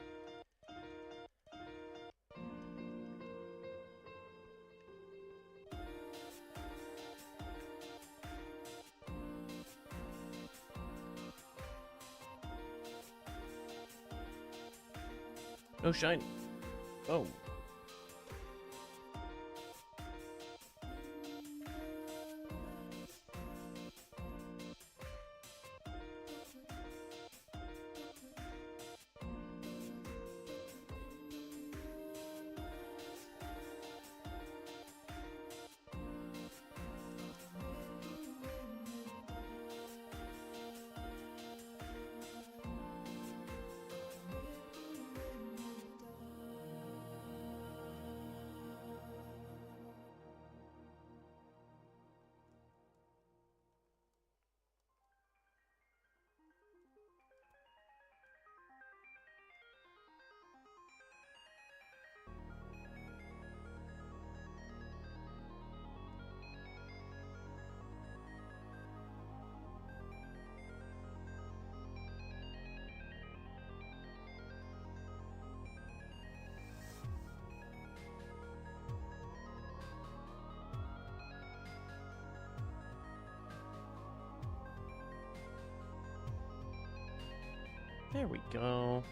No shine. Oh. There we go.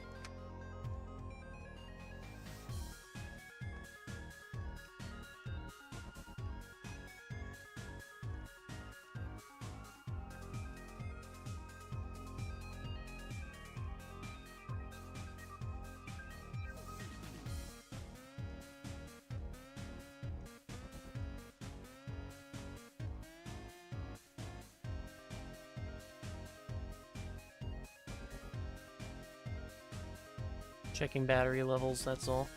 Checking battery levels, that's all.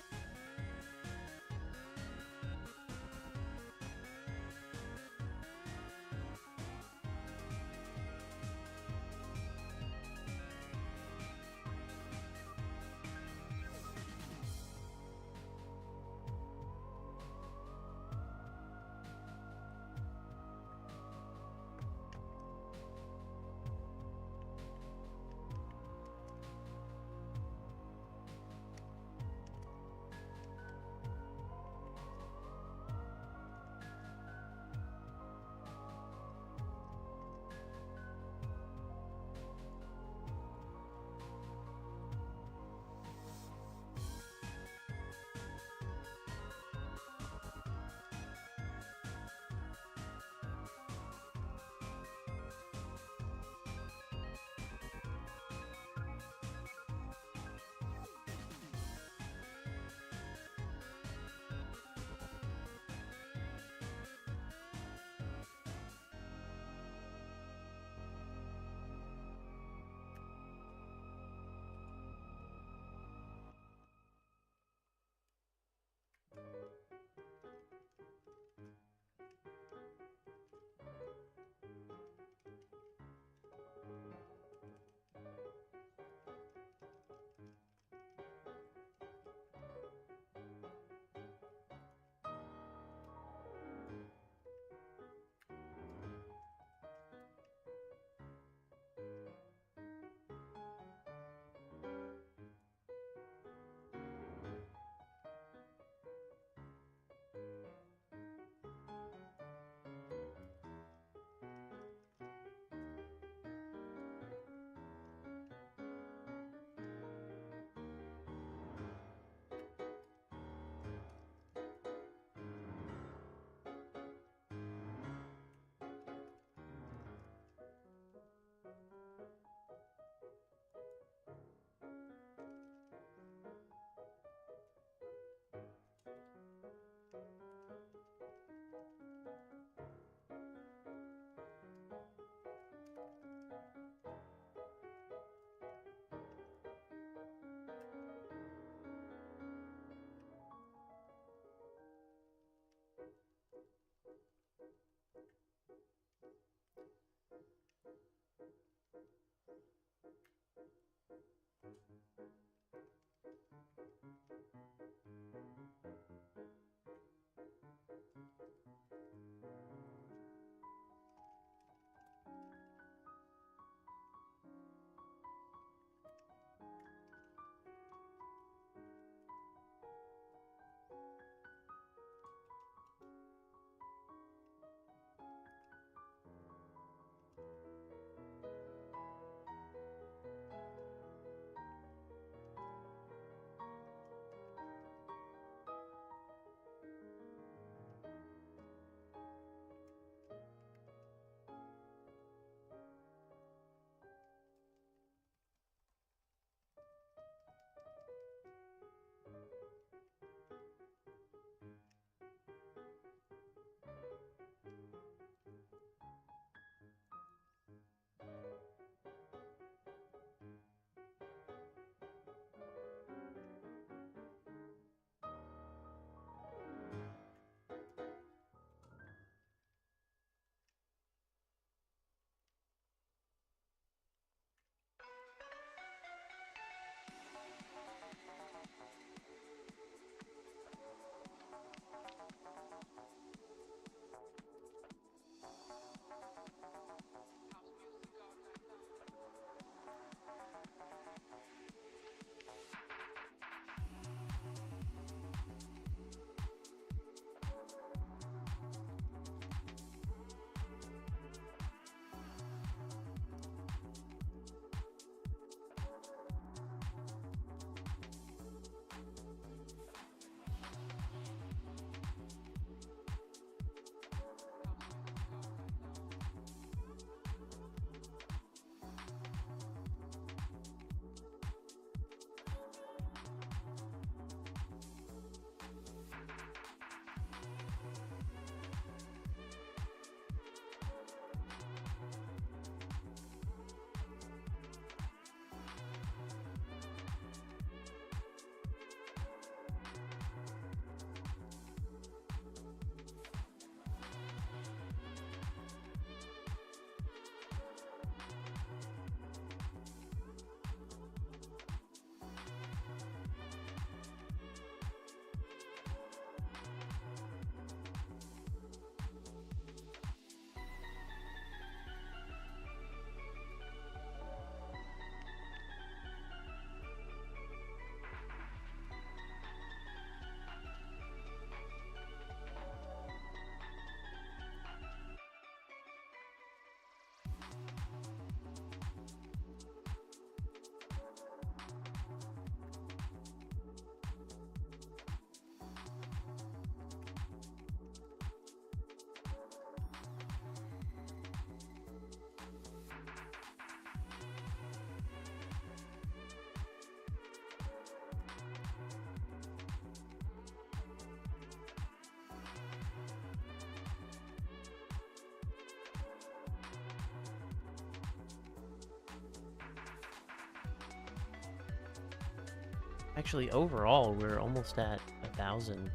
Actually, overall, we're almost at 1,000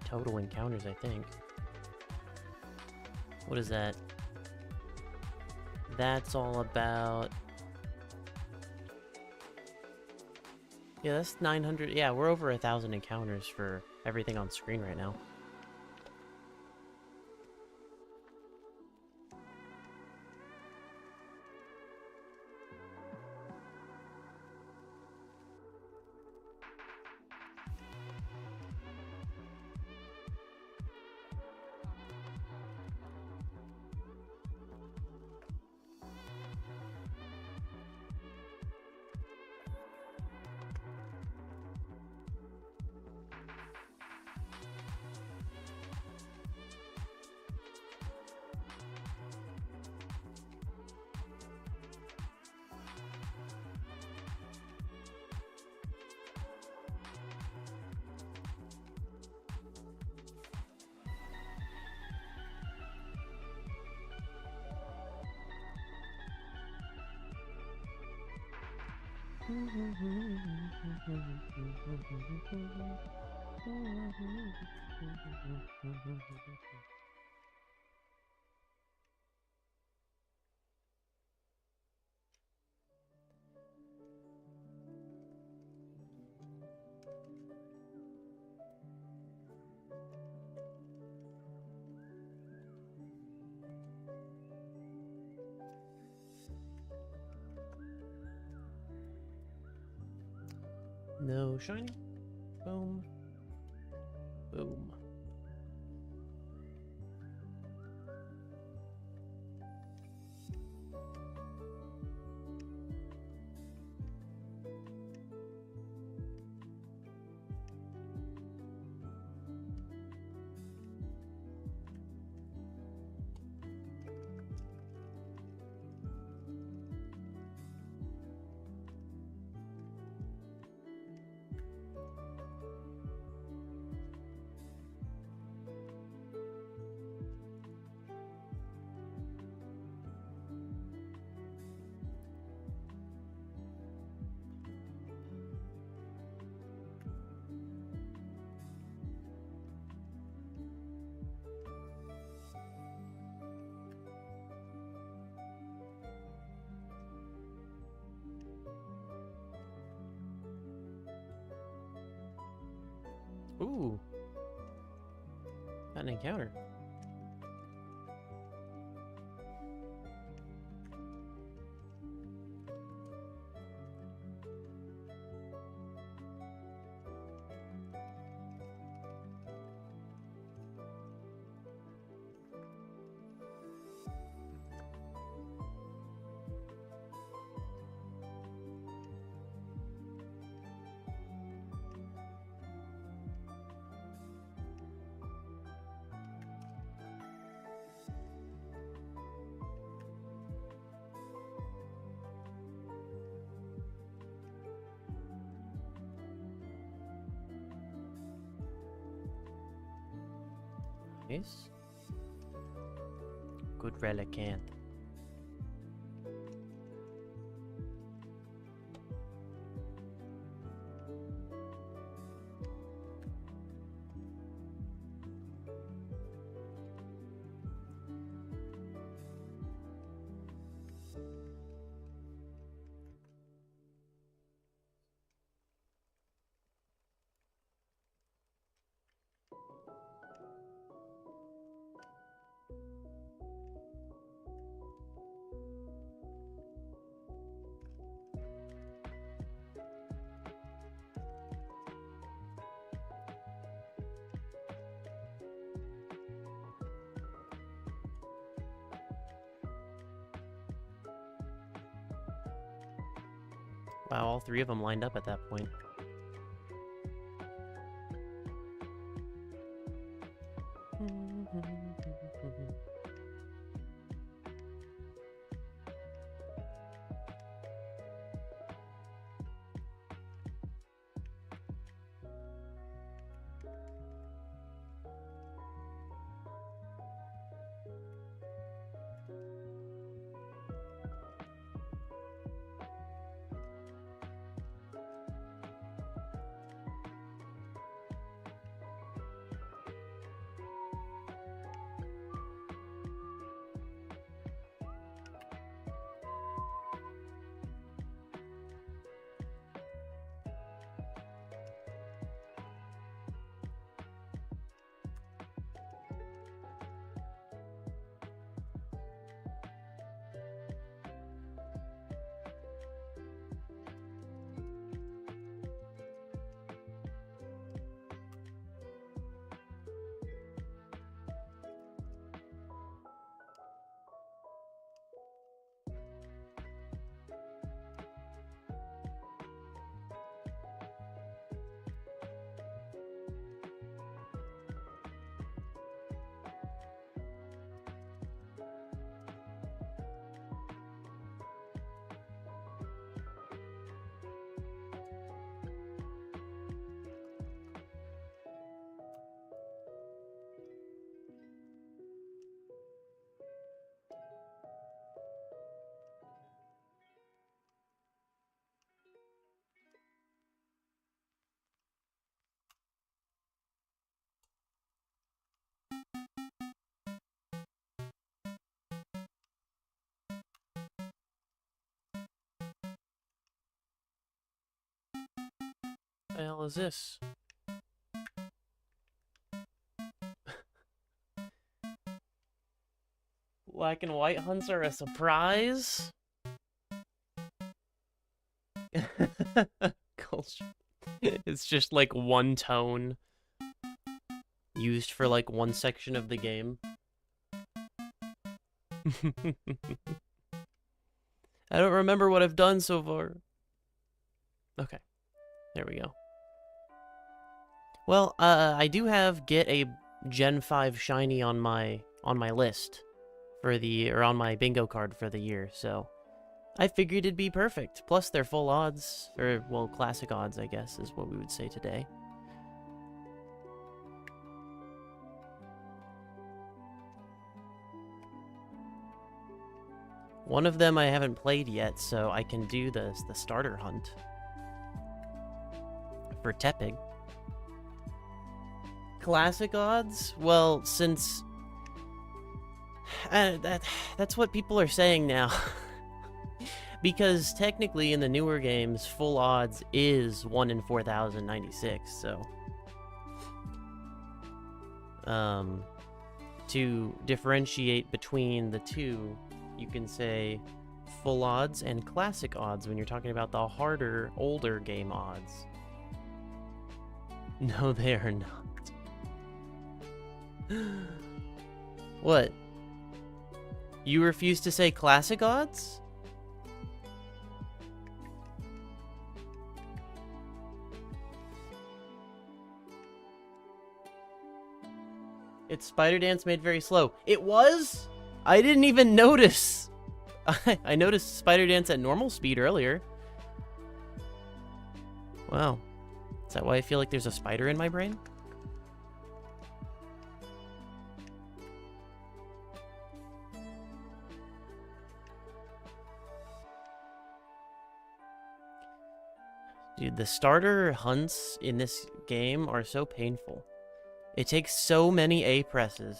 total encounters, I think. What is that? That's all about... Yeah, that's 900. Yeah, we're over 1,000 encounters for everything on screen right now. No shiny. Boom. Boom. Ooh. Got an encounter. Nice. Good relicanth. Wow, all three of them lined up at that point. What the hell is this? Black and white hunts are a surprise? Culture. It's just like one tone used for like one section of the game. I don't remember what I've done so far. Okay, there we go. Well, I do have get a Gen 5 shiny on my list for the, or on my bingo card for the year, so I figured it'd be perfect. Plus they're full odds, or well, classic odds, I guess is what we would say today. One of them I haven't played yet, so I can do the starter hunt for Tepig. Classic odds? Well, since that's what people are saying now. Because technically in the newer games, full odds is 1 in 4,096, so to differentiate between the two, you can say full odds and classic odds when you're talking about the harder, older game odds. No, they are not. What? You refuse to say classic odds? It's Spider Dance made very slow. It was? I didn't even notice. I noticed Spider Dance at normal speed earlier. Wow. Is that why I feel like there's a spider in my brain? Dude, the starter hunts in this game are so painful. It takes so many A presses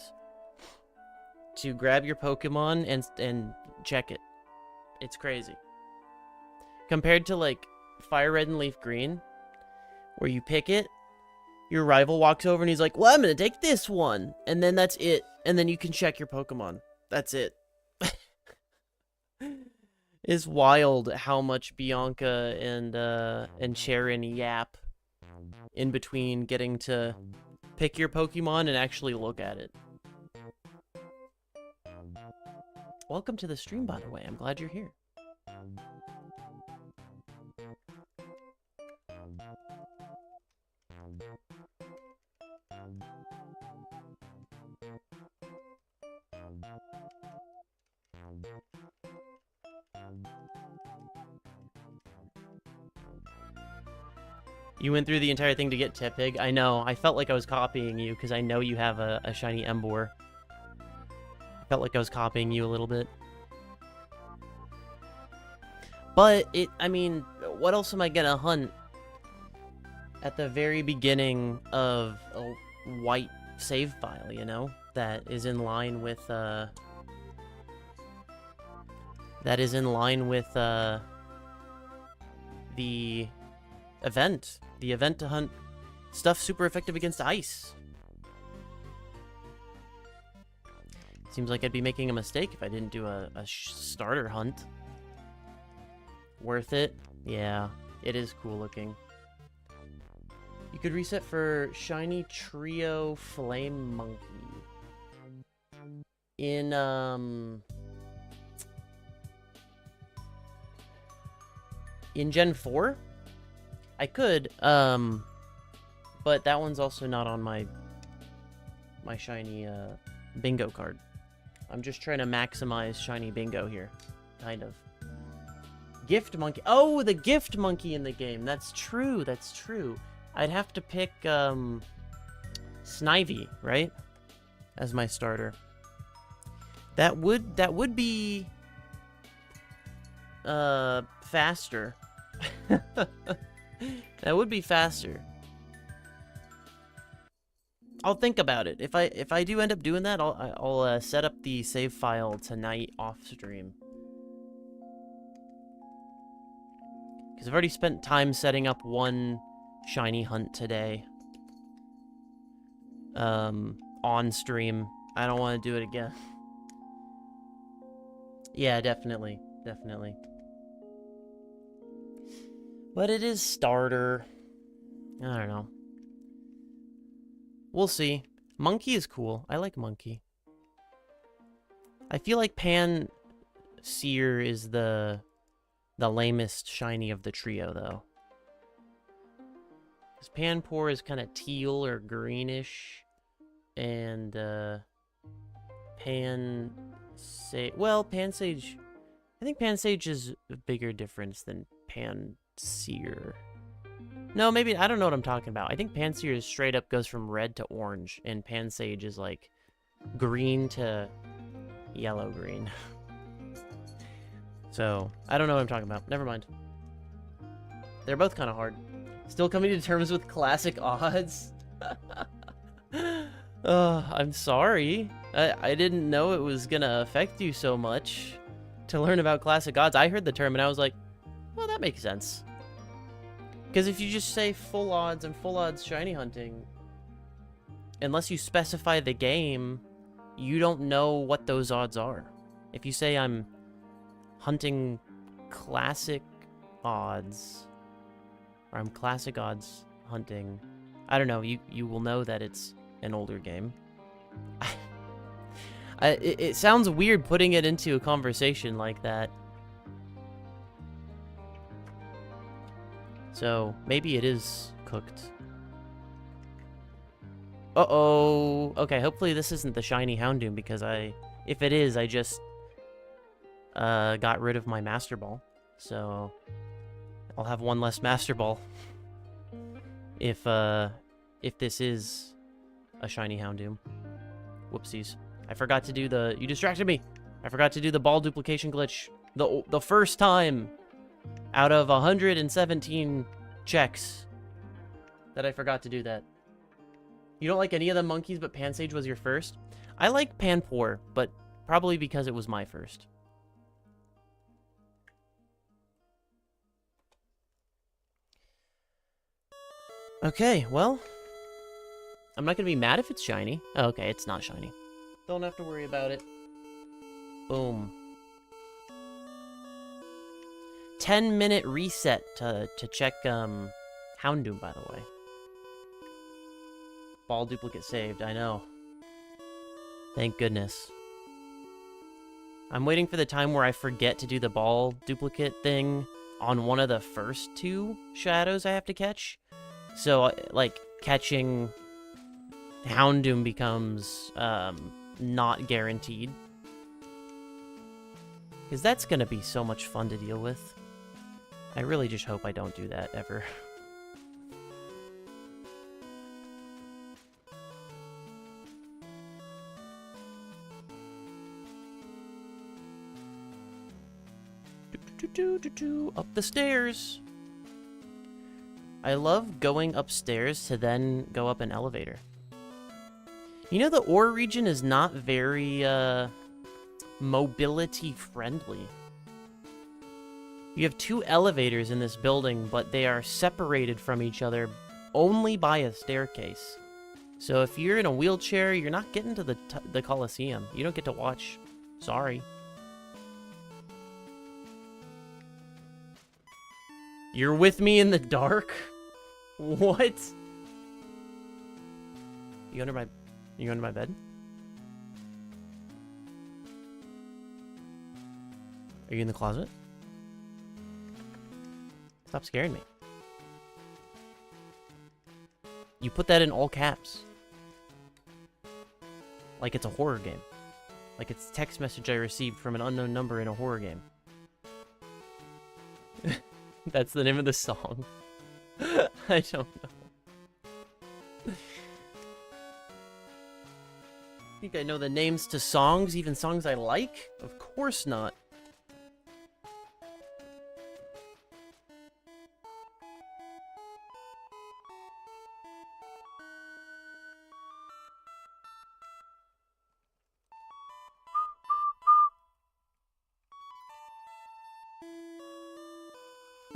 to grab your Pokemon and check it. It's crazy. Compared to like Fire Red and Leaf Green, where you pick it, your rival walks over and he's like, well, I'm gonna take this one, and then that's it, and then you can check your Pokemon. That's it. It's wild how much Bianca and Sharon yap in between getting to pick your Pokemon and actually look at it. Welcome to the stream, by the way. I'm glad you're here. You went through the entire thing to get Tepig? I know. I felt like I was copying you because I know you have a shiny Emboar. I felt like I was copying you a little bit. But, I mean, what else am I gonna hunt at the very beginning of a white save file, you know? That is in line with, the event. The event to hunt stuff super effective against ice. Seems like I'd be making a mistake if I didn't do a starter hunt. Worth it? Yeah, it is cool looking. You could reset for Shiny Trio Flame Monkey. In Gen 4? I could, but that one's also not on my shiny bingo card. I'm just trying to maximize shiny bingo here, kind of. Gift monkey. Oh, the gift monkey in the game. That's true. That's true. I'd have to pick Snivy, right, as my starter. That would be faster. That would be faster. I'll think about it. If I do end up doing that, I'll set up the save file tonight off stream. Because I've already spent time setting up one shiny hunt today. On stream. I don't want to do it again. Yeah, definitely. Definitely. But it is starter. I don't know. We'll see. Monkey is cool. I like Monkey. I feel like Pan Seer is the lamest shiny of the trio, though. Because Panpour is kind of teal or greenish. And, well, Pansage... I think Pansage is a bigger difference than Panseer. No, maybe... I don't know what I'm talking about. I think Panseer is straight up goes from red to orange. And Pansage is, like, green to yellow-green. So, I don't know what I'm talking about. Never mind. They're both kind of hard. Still coming to terms with classic odds? I'm sorry. I didn't know it was gonna affect you so much to learn about classic odds. I heard the term and I was like, well, that makes sense. Because if you just say full odds and full odds shiny hunting, unless you specify the game, you don't know what those odds are. If you say I'm hunting classic odds, or I'm classic odds hunting, I don't know, you will know that it's an older game. It sounds weird putting it into a conversation like that. So, maybe it is cooked. Uh-oh. Okay, hopefully this isn't the shiny Houndoom, because if it is, I just got rid of my Master Ball. So, I'll have one less Master Ball. If this is a shiny Houndoom. Whoopsies. I forgot to do the... You distracted me! I forgot to do the ball duplication glitch. The first time out of 117 checks that I forgot to do that. You don't like any of the monkeys, but Pansage was your first? I like Panpour, but probably because it was my first. Okay, well... I'm not gonna be mad if it's shiny. Oh, okay, it's not shiny. Don't have to worry about it. Boom. 10-minute reset to check Houndoom, by the way. Ball duplicate saved, I know. Thank goodness. I'm waiting for the time where I forget to do the ball duplicate thing on one of the first two shadows I have to catch. So, like, catching Houndoom becomes not guaranteed. Because that's going to be so much fun to deal with. I really just hope I don't do that ever. Up the stairs. I love going upstairs to then go up an elevator. You know, the ore region is not very mobility friendly. You have two elevators in this building, but they are separated from each other only by a staircase. So if you're in a wheelchair, you're not getting to the Coliseum. You don't get to watch. Sorry. You're with me in the dark? What? You under my bed? Are you in the closet? Stop scaring me. You put that in all caps. Like it's a horror game. Like it's a text message I received from an unknown number in a horror game. That's the name of the song. I don't know. Think I know the names to songs, even songs I like? Of course not.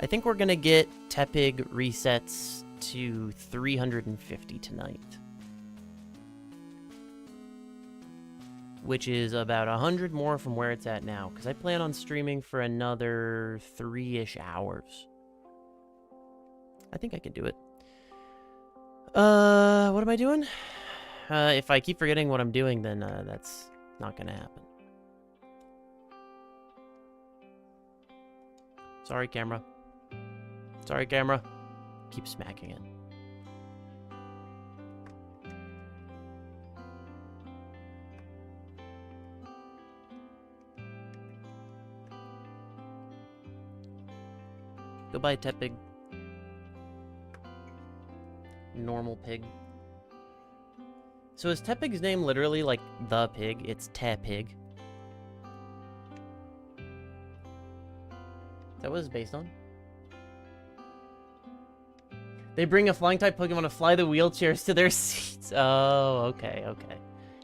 I think we're gonna get Tepig resets to 350 tonight. Which is about 100 more from where it's at now, because I plan on streaming for another 3-ish hours. I think I can do it. What am I doing? If I keep forgetting what I'm doing, then that's not gonna happen. Sorry, camera. Sorry, camera. Keep smacking it. Goodbye, Tepig. Normal pig. So is Tepig's name literally like the pig? It's Tepig. Is that what it's based on? They bring a flying type Pokemon to fly the wheelchairs to their seats. Oh, okay, okay.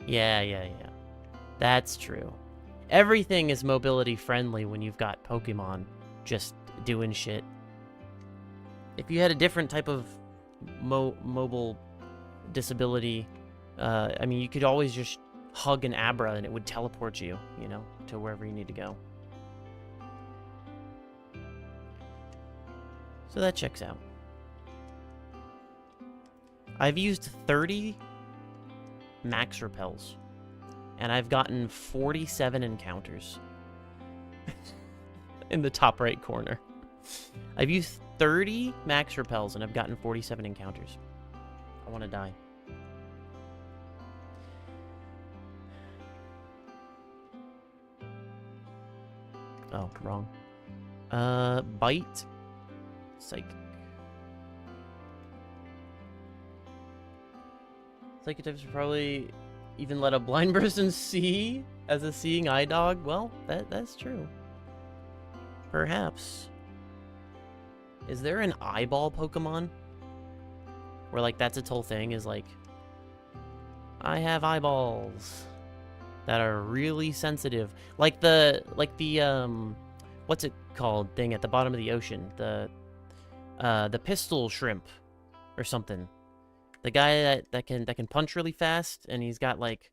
Yeah. That's true. Everything is mobility friendly when you've got Pokemon just doing shit. If you had a different type of mobile disability, I mean, you could always just hug an Abra and it would teleport you, you know, to wherever you need to go. So that checks out. I've used 30 max repels, and I've gotten 47 encounters in the top right corner. I've used 30 max repels, and I've gotten 47 encounters. I want to die. Oh, wrong. Bite. Psychic. Psychic types would probably even let a blind person see as a seeing eye dog. Well, that's true. Perhaps. Is there an eyeball Pokemon? Where, like, that's its whole thing is, like, I have eyeballs that are really sensitive. Like the what's it called thing at the bottom of the ocean? The pistol shrimp or something. The guy that can punch really fast, and he's got, like,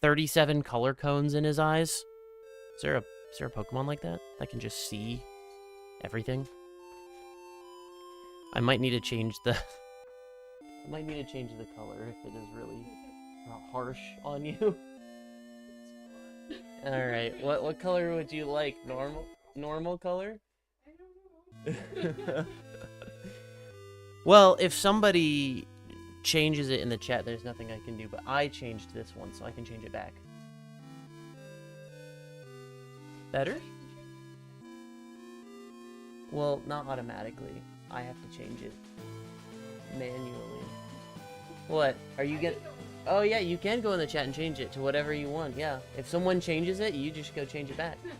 37 color cones in his eyes. Is there a Pokemon like that can just see everything? I might need to change the color if it is really harsh on you. All right, what color would you like? Normal color? I don't know. Well, if somebody changes it in the chat, there's nothing I can do, but I changed this one, so I can change it back. Better? Well, not automatically. I have to change it manually. What? Are you get? Oh yeah, you can go in the chat and change it to whatever you want. Yeah, if someone changes it, you just go change it back. You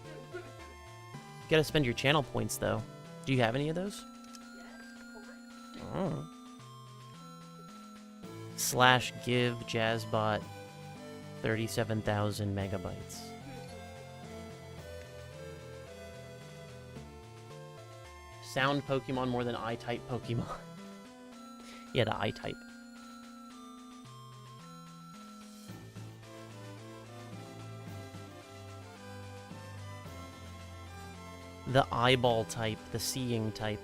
gotta spend your channel points though. Do you have any of those? Oh. / give Jazzbot 37,000 megabytes. Sound Pokemon more than I-type Pokemon. Yeah, the I-type. The eyeball type, the seeing type.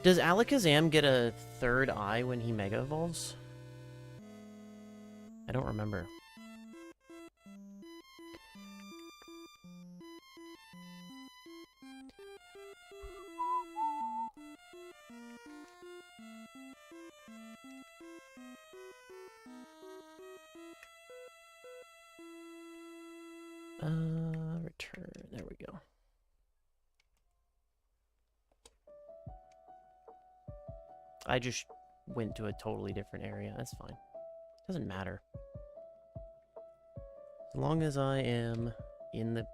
Does Alakazam get a third eye when he Mega Evolves? I don't remember. Return. There we go. I just went to a totally different area. That's fine. Doesn't matter. As long as I am in the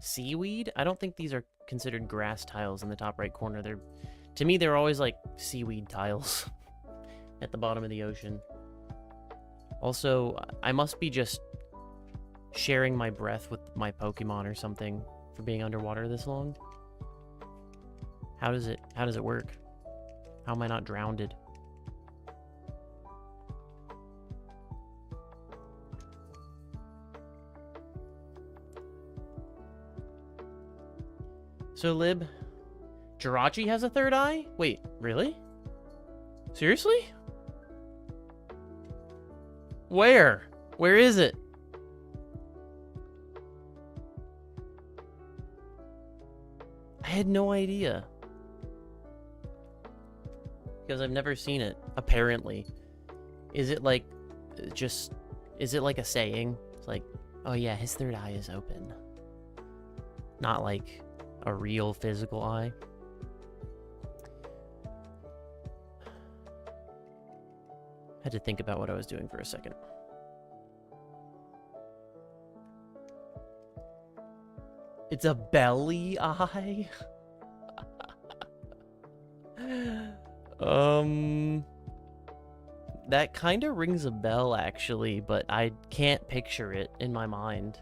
seaweed. I don't think these are considered grass tiles in the top right corner. To me, they're always like seaweed tiles at the bottom of the ocean. Also, I must be just sharing my breath with my Pokemon or something for being underwater this long. How does it work? How am I not drowned? So, Lib, Jirachi has a third eye? Wait, really? Seriously? Where? Where is it? I had no idea. Because I've never seen it, apparently. Is it like, is it like a saying? It's like, oh yeah, his third eye is open. Not like a real physical eye. Had to think about what I was doing for a second. It's a belly eye? That kind of rings a bell, actually, but I can't picture it in my mind.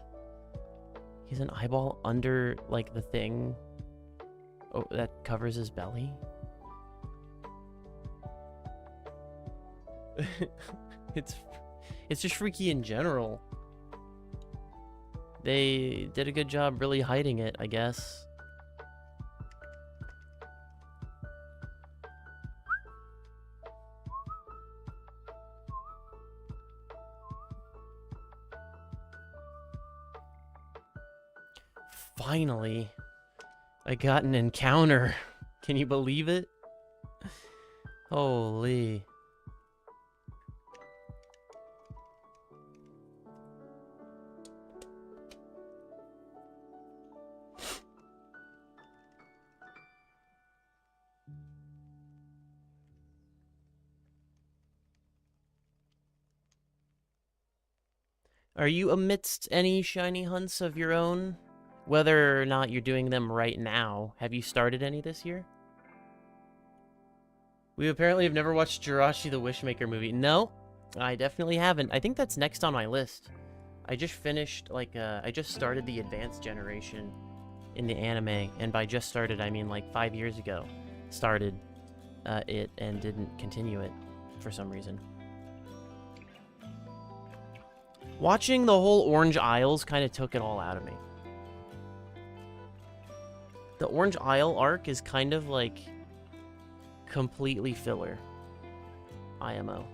He's an eyeball under, like, the thing that covers his belly? It's just freaky in general. They did a good job really hiding it, I guess. Finally, I got an encounter. Can you believe it? Holy. Are you amidst any shiny hunts of your own? Whether or not you're doing them right now, have you started any this year? We apparently have never watched Jirachi the Wishmaker movie. No, I definitely haven't. I think that's next on my list. I just finished, like, I just started the advanced generation in the anime, and by just started, I mean like 5 years ago. Started it and didn't continue it for some reason. Watching the whole Orange Isles kind of took it all out of me. The Orange Isle arc is kind of like completely filler. IMO.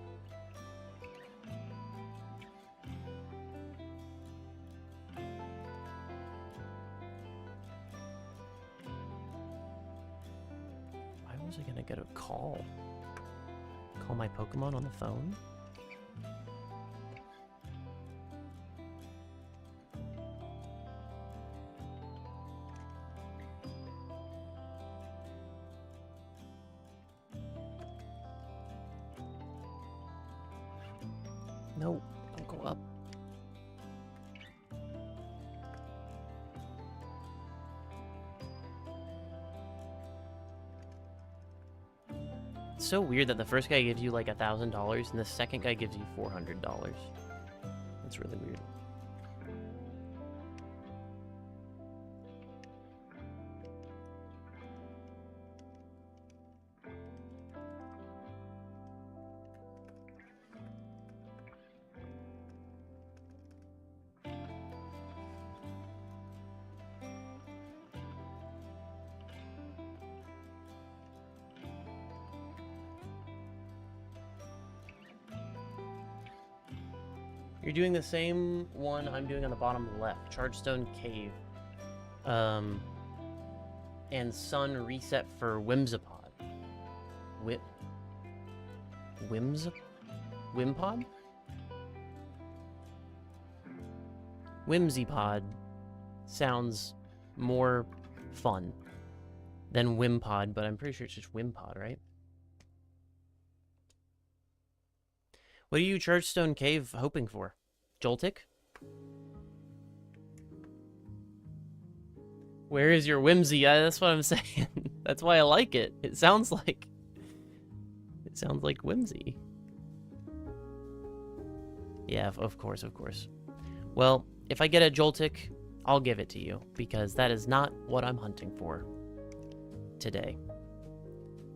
Why was I gonna get a call? Call my Pokemon on the phone? No, don't go up. It's so weird that the first guy gives you like $1,000 and the second guy gives you $400. That's really weird. You're doing the same one I'm doing on the bottom left. Chargestone Cave. And Sun Reset for Whimsipod. Wimpod? Whimsipod sounds more fun than Wimpod, but I'm pretty sure it's just Wimpod, right? What are you, Chargestone Cave, hoping for? Joltik? Where is your whimsy? That's what I'm saying. That's why I like it. It sounds like whimsy. Yeah, of course, of course. Well, if I get a Joltik, I'll give it to you, because that is not what I'm hunting for today.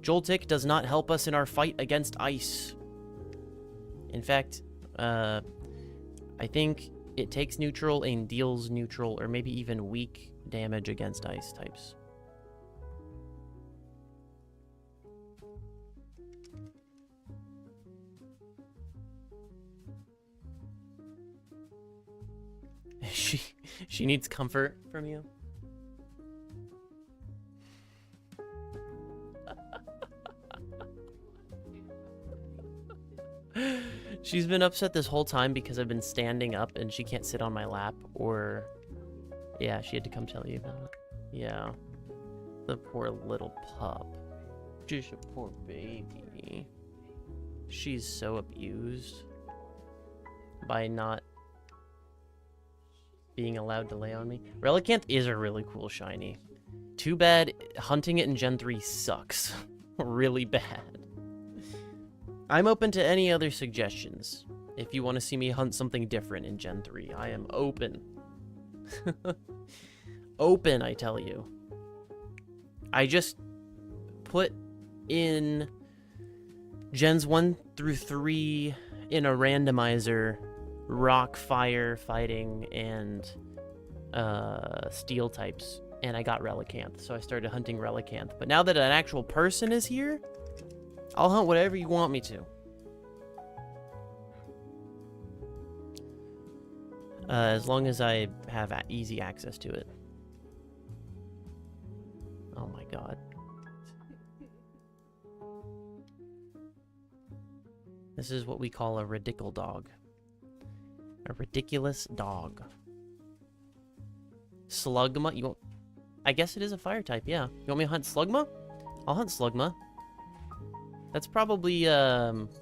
Joltik does not help us in our fight against ice. In fact, I think it takes neutral and deals neutral or maybe even weak damage against ice types. She needs comfort from you. She's been upset this whole time because I've been standing up and she can't sit on my lap, or... Yeah, she had to come tell you about it. Yeah. The poor little pup. Just a poor baby. She's so abused by not being allowed to lay on me. Relicanth is a really cool shiny. Too bad hunting it in Gen 3 sucks. Really bad. I'm open to any other suggestions. If you want to see me hunt something different in Gen 3, I am open. Open, I tell you. I just put in Gens 1 through 3 in a randomizer rock, fire, fighting, and steel types, and I got Relicanth, so I started hunting Relicanth. But now that an actual person is here, I'll hunt whatever you want me to. As long as I have easy access to it. Oh my god. This is what we call a ridicule dog. A ridiculous dog. Slugma? You want... I guess it is a fire type, yeah. You want me to hunt Slugma? I'll hunt Slugma. That's probably,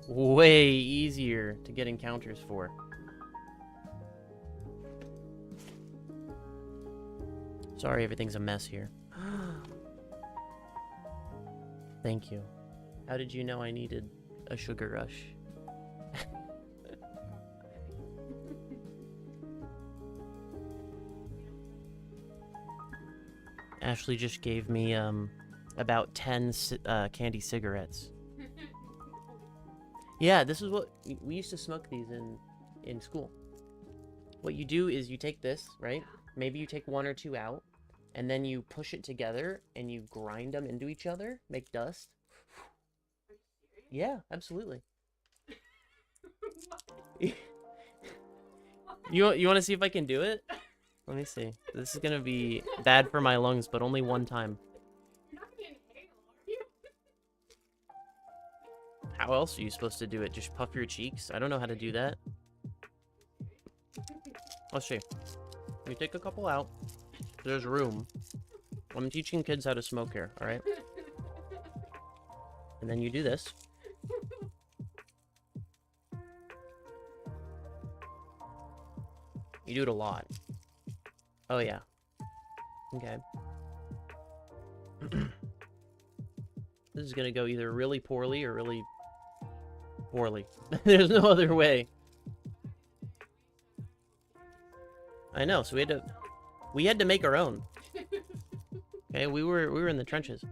way easier to get encounters for. Sorry, everything's a mess here. Thank you. How did you know I needed a sugar rush? Ashley just gave me, about 10 candy cigarettes. Yeah, this is what... We used to smoke these in school. What you do is you take this, right? Maybe you take one or two out, and then you push it together, and you grind them into each other, make dust. Yeah, absolutely. You want to see if I can do it? Let me see. This is gonna be bad for my lungs, but only one time. How else are you supposed to do it? Just puff your cheeks? I don't know how to do that. Let's see. You take a couple out. There's room. I'm teaching kids how to smoke here, alright? And then you do this. You do it a lot. Oh, yeah. Okay. This is gonna go either really poorly or really poorly. There's no other way. I know, so we had to make our own. Okay, we were in the trenches.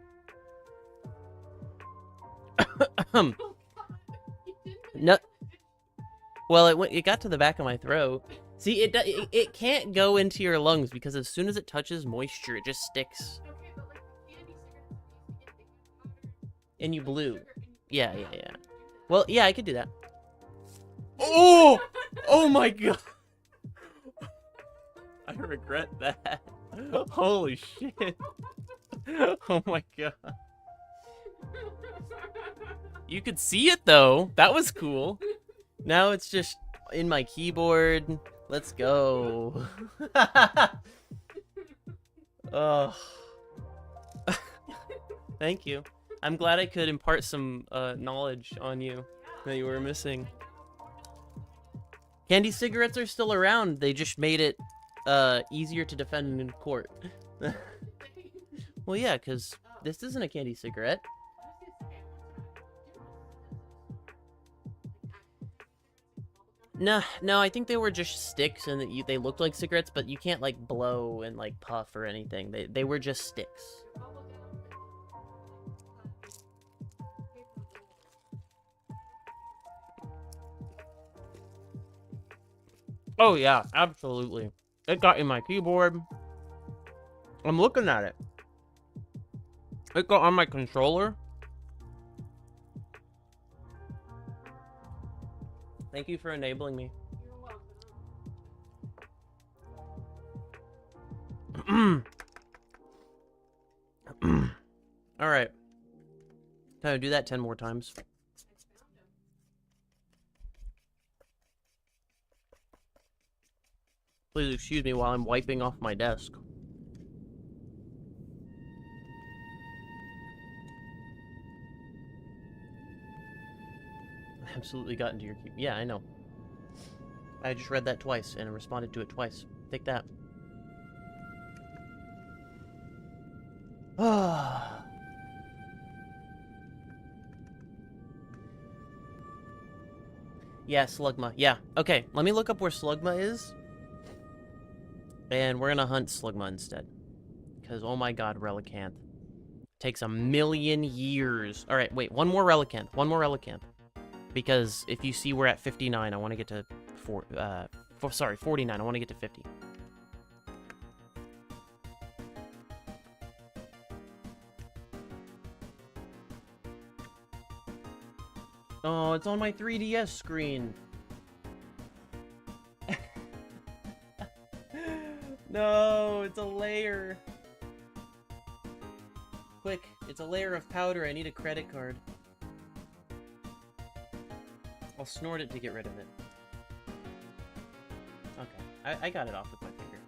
No. Well, it got to the back of my throat. See, it can't go into your lungs because as soon as it touches moisture, it just sticks. And you blew. Yeah. Well, yeah, I could do that. Oh! Oh my god! I regret that. Holy shit. Oh my god. You could see it though. That was cool. Now it's just in my keyboard. Let's go. Oh. Thank you. I'm glad I could impart some knowledge on you that you were missing. Candy cigarettes are still around. They just made it easier to defend in court. Well, yeah, because this isn't a candy cigarette. No, I think they were just sticks and that they looked like cigarettes, but you can't, like, blow and, like, puff or anything. They were just sticks. Oh, yeah, absolutely. It got in my keyboard. I'm looking at it. It got on my controller. Thank you for enabling me. All right. Can I do that 10 more times? Please excuse me while I'm wiping off my desk. I absolutely got into your key. Yeah, I know. I just read that twice and responded to it twice. Take that. Ah. Yeah, Slugma. Yeah. Okay, let me look up where Slugma is. And we're gonna hunt Slugma instead. Because, oh my god, Relicanth. Takes 1,000,000 years. Alright, wait, one more Relicanth. One more Relicanth. Because if you see we're at 59, I want to get to 49. I want to get to 50. Oh, it's on my 3DS screen. No, it's a layer. Quick, it's a layer of powder. I need a credit card. I'll snort it to get rid of it. Okay, I got it off with my finger.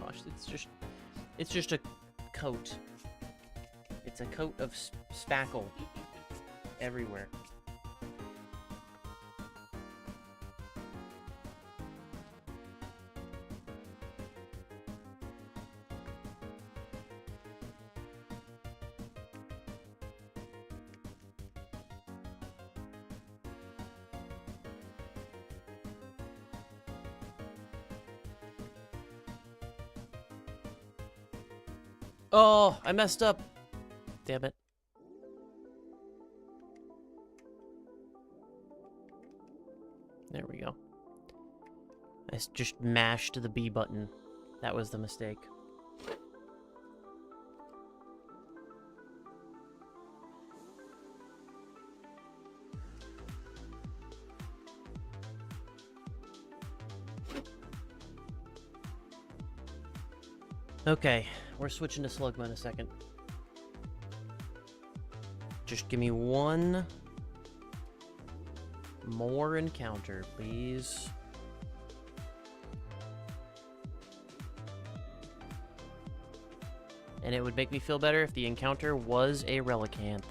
Gosh, it's just a coat. It's a coat of spackle everywhere. Oh, I messed up. Damn it. There we go. I just mashed the B button. That was the mistake. Okay, we're switching to Slugma in a second. Just give me one more encounter, please. And it would make me feel better if the encounter was a Relicanth.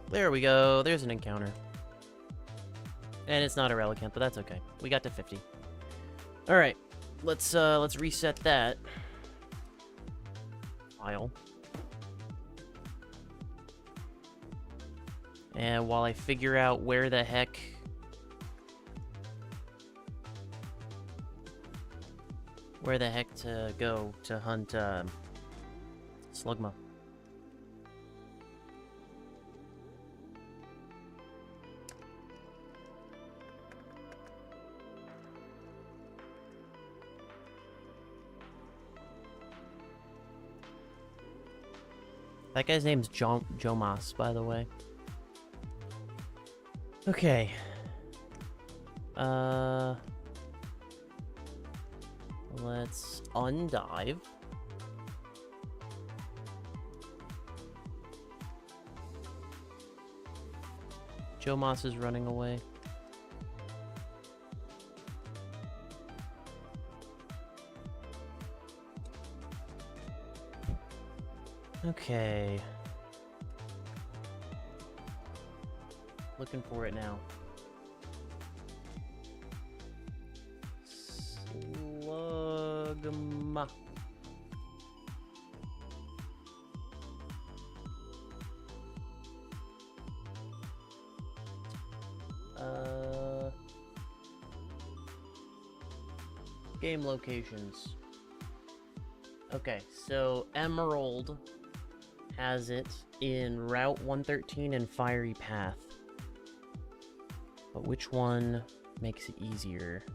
There we go. There's an encounter. And it's not a Relicanth, but that's okay. We got to 50. All right. Let's reset that file. And while I figure out where the heck to go to hunt Slugma. That guy's name's Jomas, by the way. Okay. Let's undive. Jomas is running away. Okay. Looking for it now. Slugma. Game locations. Okay, so Emerald has it in Route 113 and Fiery Path. But which one makes it easier?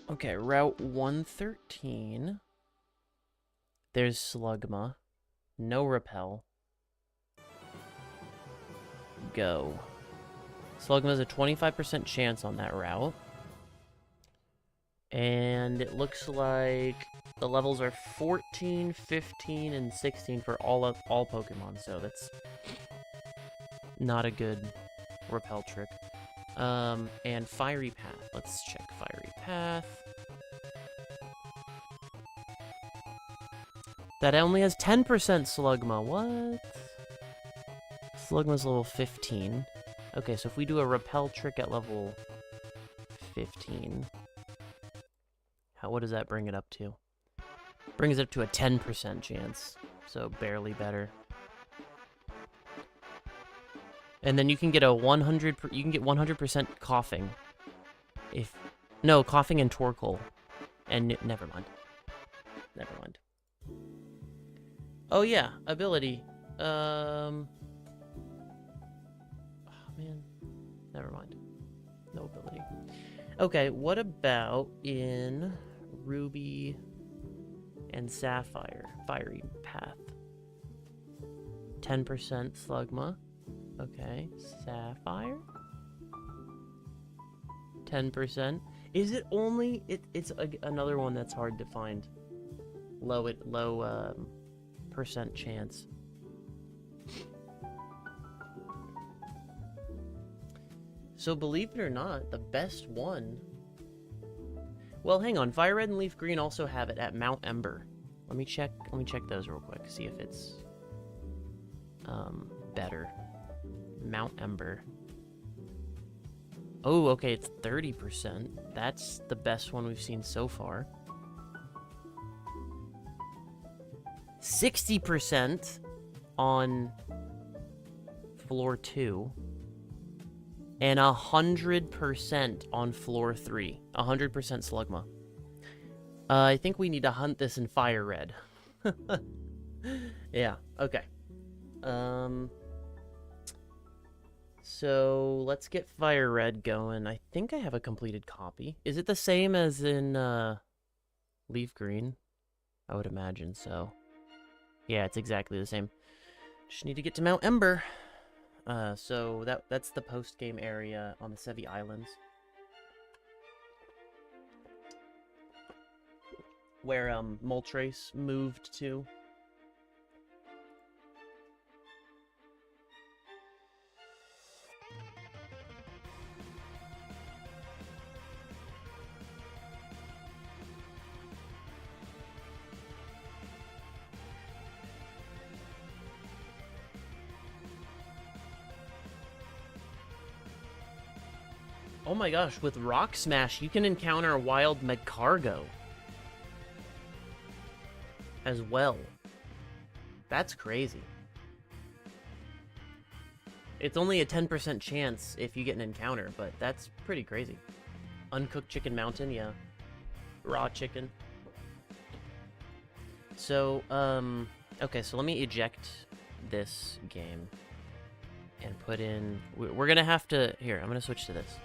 Okay, Route 113. There's Slugma. No Repel. Go. Slugma's a 25% chance on that route. And it looks like the levels are 14, 15, and 16 for all Pokemon, so that's not a good repel trick. And Fiery Path. Let's check Fiery Path. That only has 10% Slugma. What? Slugma's level 15. Okay, so if we do a repel trick at level 15, what does that bring it up to? Brings it up to a 10% chance, so barely better. And then you can get a 100% coughing. No, coughing and Torkoal. And never mind. Never mind. Oh yeah, ability. Oh man. Never mind. No ability. Okay, what about in Ruby and Sapphire? Fiery Path. 10% Slugma. Okay, Sapphire. 10%. Is it only... It's another one that's hard to find. Low percent chance. So believe it or not, the best one... Well, hang on. Fire Red and Leaf Green also have it at Mount Ember. Let me check those real quick. See if it's better. Mount Ember. Oh, okay, it's 30%. That's the best one we've seen so far. 60% on floor 2. And 100% on floor 3. 100% Slugma. I think we need to hunt this in Fire Red. Yeah, okay. So, let's get Fire Red going. I think I have a completed copy. Is it the same as in Leaf Green? I would imagine so. Yeah, it's exactly the same. Just need to get to Mount Ember. So that's the post-game area on the Sevi Islands. Where Moltres moved to. Oh my gosh, with Rock Smash, you can encounter a wild Magcargo as well. That's crazy. It's only a 10% chance if you get an encounter, but that's pretty crazy. Uncooked Chicken Mountain, yeah. Raw chicken. So, okay, so let me eject this game and put in... We're gonna have to... Here, I'm gonna switch to this.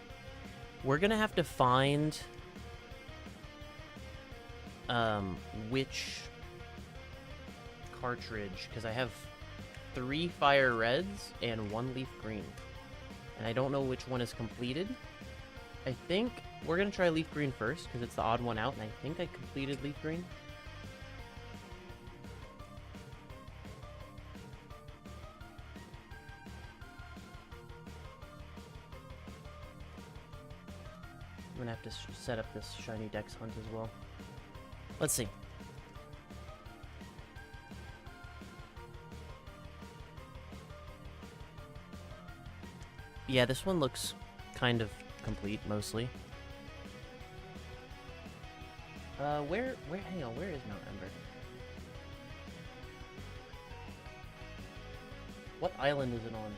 We're gonna have to find which cartridge, because I have 3 Fire Reds and 1 Leaf Green, and I don't know which one is completed. I think we're gonna try Leaf Green first because it's the odd one out, and I think I completed Leaf Green. I'm gonna have to set up this Shiny Dex hunt as well. Let's see. Yeah, this one looks kind of complete, mostly. Hang on, where is Mount Ember? What island is it on?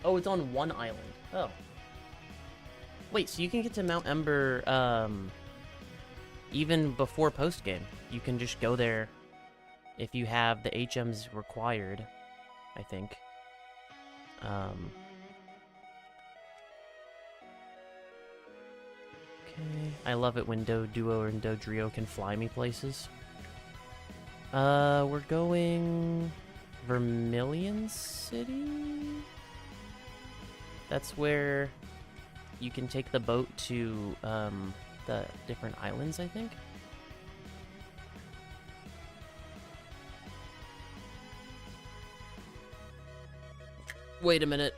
Oh, it's on one island. Oh. Wait, so you can get to Mount Ember, even before post-game. You can just go there if you have the HMs required, I think. Okay. I love it when Duo and Dodrio can fly me places. We're going Vermilion City? That's where you can take the boat to, the different islands, I think. Wait a minute.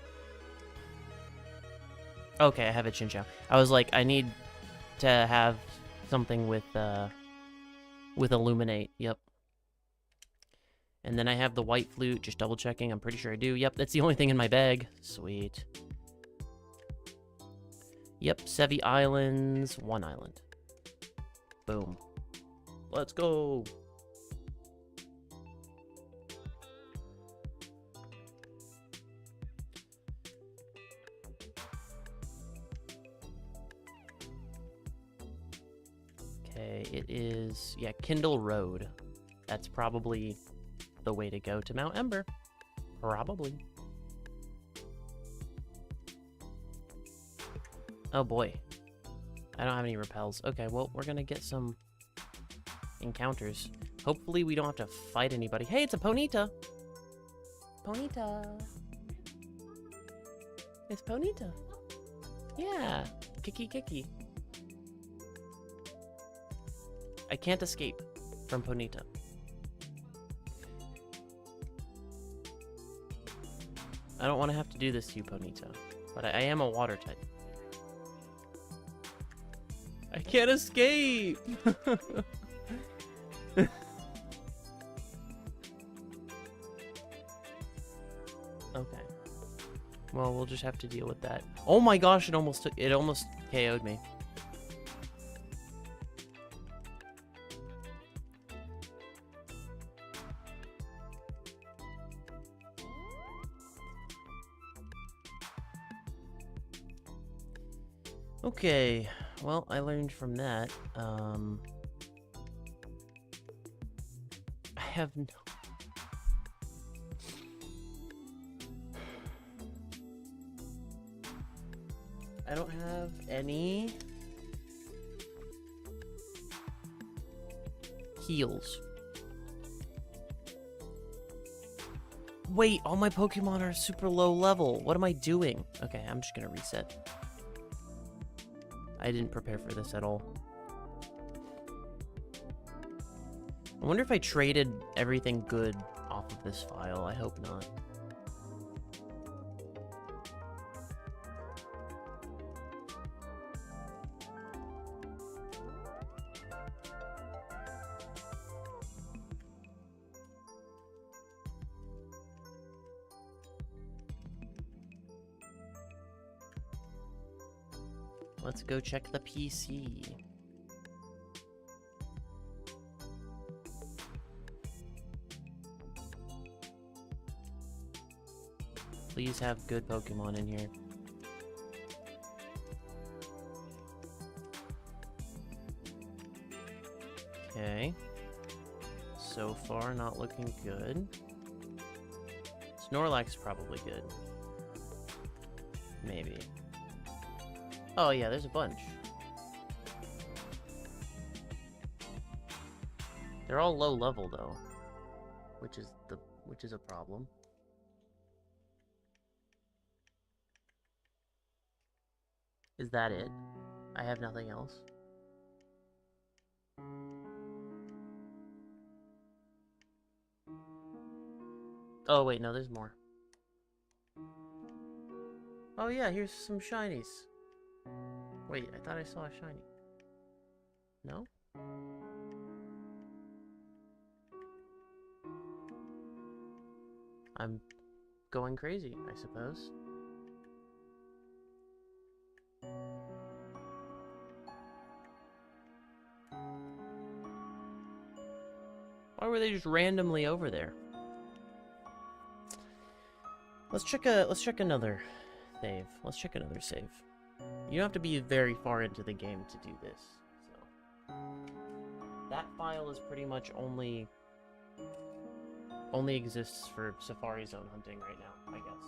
Okay, I have a Chinchou. I was like, I need to have something with Illuminate. Yep. And then I have the White Flute, just double checking. I'm pretty sure I do. Yep, that's the only thing in my bag. Sweet. Yep, Sevi Islands, one island. Boom. Let's go. Okay, it is, yeah, Kindle Road. That's probably the way to go to Mount Ember. Probably. Oh boy. I don't have any repels. Okay, well, we're gonna get some encounters. Hopefully we don't have to fight anybody. Hey, it's a Ponyta! Ponyta! It's Ponyta! Yeah! Kiki. I can't escape from Ponyta. I don't want to have to do this to you, Ponyta. But I am a water type. I can't escape! Okay. Well, we'll just have to deal with that. Oh my gosh, it almost KO'd me. Okay, well, I learned from that. I have no... I don't have any heals. Wait, all my Pokemon are super low level. What am I doing? Okay, I'm just gonna reset. I didn't prepare for this at all. I wonder if I traded everything good off of this file. I hope not. Let's go check the PC. Please have good Pokemon in here. Okay. So far, not looking good. Snorlax probably good. Maybe. Oh yeah, there's a bunch. They're all low level though, which is a problem. Is that it? I have nothing else. Oh wait, no, there's more. Oh yeah, here's some shinies. Wait, I thought I saw a shiny. No? I'm going crazy, I suppose. Why were they just randomly over there? Let's check another save. Let's check another save. You don't have to be very far into the game to do this. So that file is pretty much only exists for Safari Zone hunting right now, I guess.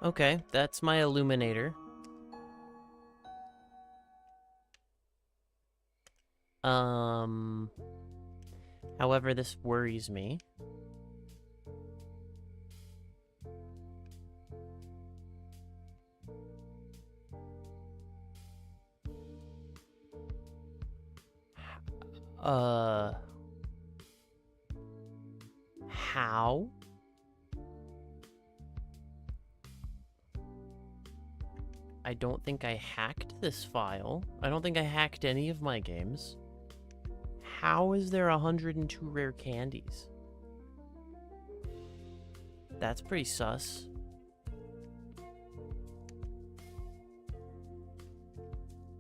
Okay, that's my illuminator. However, this worries me. How? I don't think I hacked this file. I don't think I hacked any of my games. How is there 102 rare candies? That's pretty sus.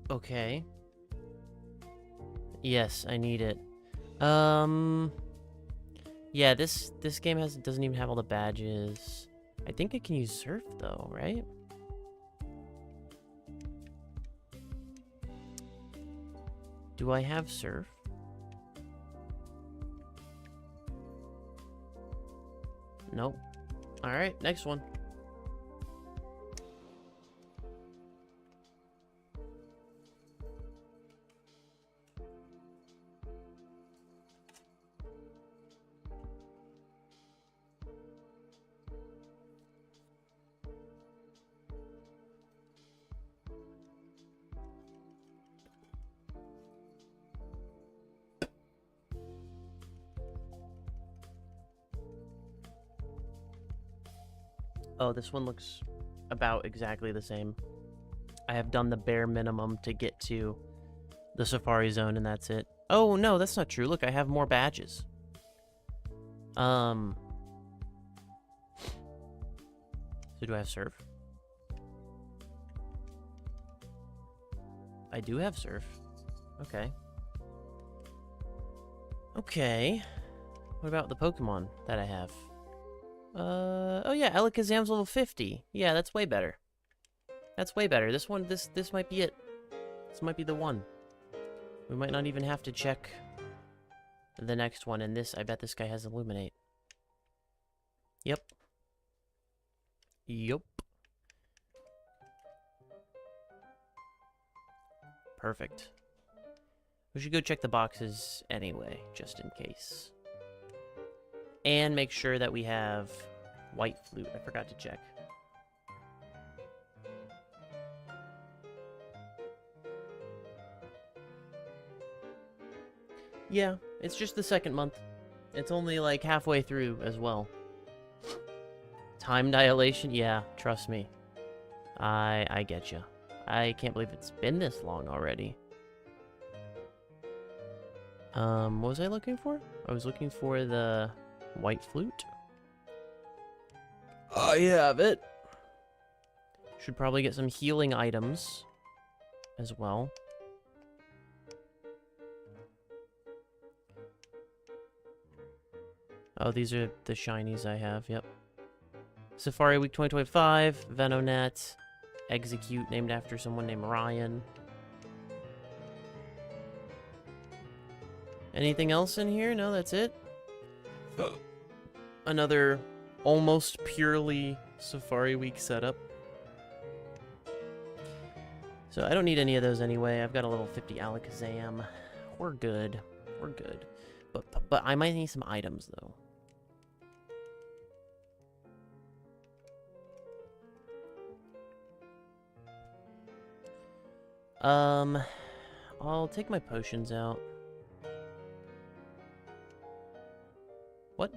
Okay. Yes, I need it. Yeah, this game doesn't even have all the badges. I think I can use surf though, right? Do I have surf? Nope. Alright, next one. Oh, this one looks about exactly the same. I have done the bare minimum to get to the Safari Zone, and that's it. Oh, no, that's not true. Look, I have more badges. So do I have surf? I do have surf. Okay. Okay. What about the Pokemon that I have? Oh yeah, Alakazam's level 50. Yeah, that's way better. That's way better. This one, this might be it. This might be the one. We might not even have to check the next one. And this, I bet this guy has Illuminate. Yep. Yup. Perfect. We should go check the boxes anyway, just in case. And make sure that we have white flute. I forgot to check. Yeah, it's just the second month. It's only like halfway through as well. Time dilation? Yeah, trust me. I get you. I can't believe it's been this long already. What was I looking for? I was looking for the white flute. I have it. Should probably get some healing items as well. Oh, these are the shinies I have, yep. Safari Week 2025, Venonet, Execute, named after someone named Ryan. Anything else in here? No, that's it. Another almost purely Safari Week setup. So I don't need any of those anyway. I've got a level 50 Alakazam. We're good. We're good. But I might need some items though. I'll take my potions out. What?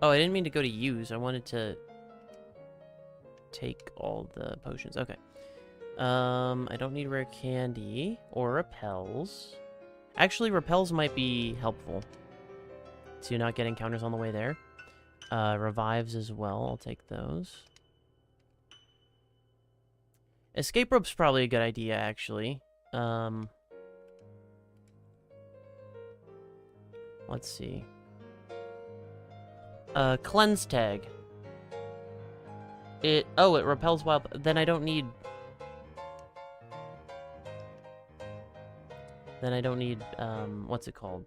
Oh, I didn't mean to go to use. I wanted to take all the potions. Okay. I don't need rare candy or repels. Actually, repels might be helpful. So you're not getting counters on the way there. Revives as well. I'll take those. Escape rope's probably a good idea, actually. Let's see. Cleanse tag. It repels wild. Then I don't need. What's it called?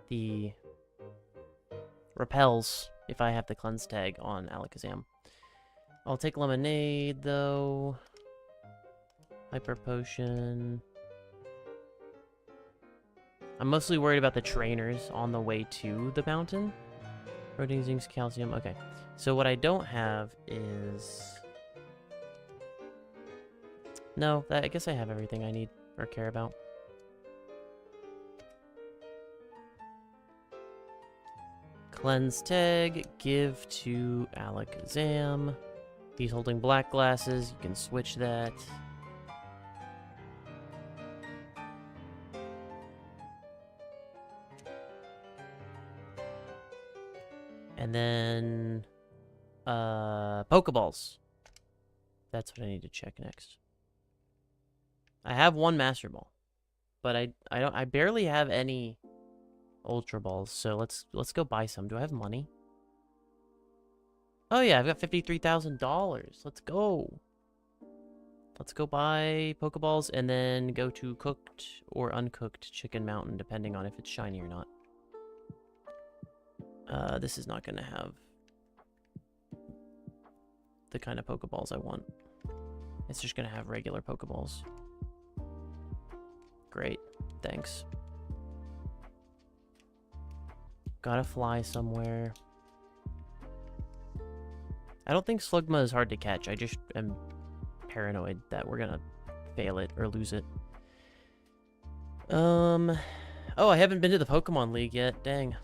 The repels if I have the cleanse tag on Alakazam. I'll take lemonade though. Hyper potion. I'm mostly worried about the trainers on the way to the mountain. Protein, zinc, calcium. Okay. So what I don't have is... No, I guess I have everything I need or care about. Cleanse tag. Give to Alakazam. He's holding black glasses. You can switch that. And then, Pokeballs. That's what I need to check next. I have one Master Ball, but I barely have any Ultra Balls. So let's go buy some. Do I have money? Oh yeah, I've got $53,000. Let's go. Let's go buy Pokeballs and then go to cooked or uncooked Chicken Mountain, depending on if it's shiny or not. This is not going to have the kind of Pokeballs I want. It's just going to have regular Pokeballs. Great. Thanks. Gotta fly somewhere. I don't think Slugma is hard to catch. I just am paranoid that we're going to fail it or lose it. Oh, I haven't been to the Pokemon League yet. Dang.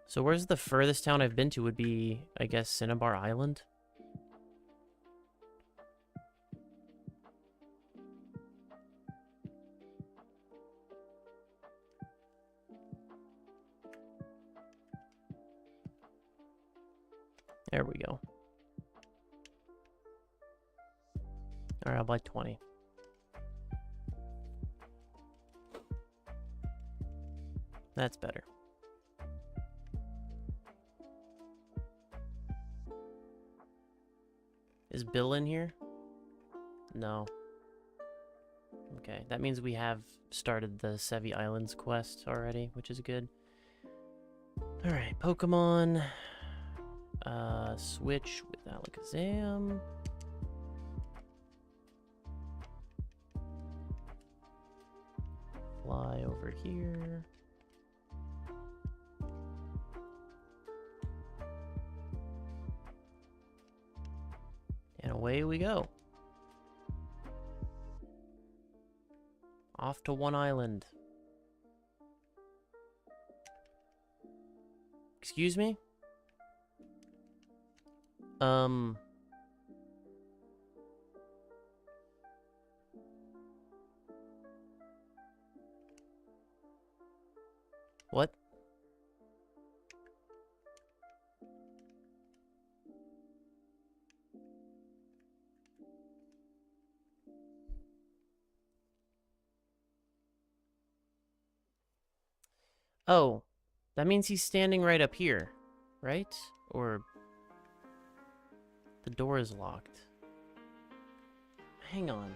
So where's the furthest town I've been to would be, I guess, Cinnabar Island? There we go. Alright, I'll buy 20. That's better. Is Bill in here? No. Okay, that means we have started the Sevi Islands quest already, which is good. Alright, Pokemon. Switch with Alakazam. Fly over here. And away we go. Off to one island. Excuse me? What? Oh, that means he's standing right up here, right? Or the door is locked. Hang on.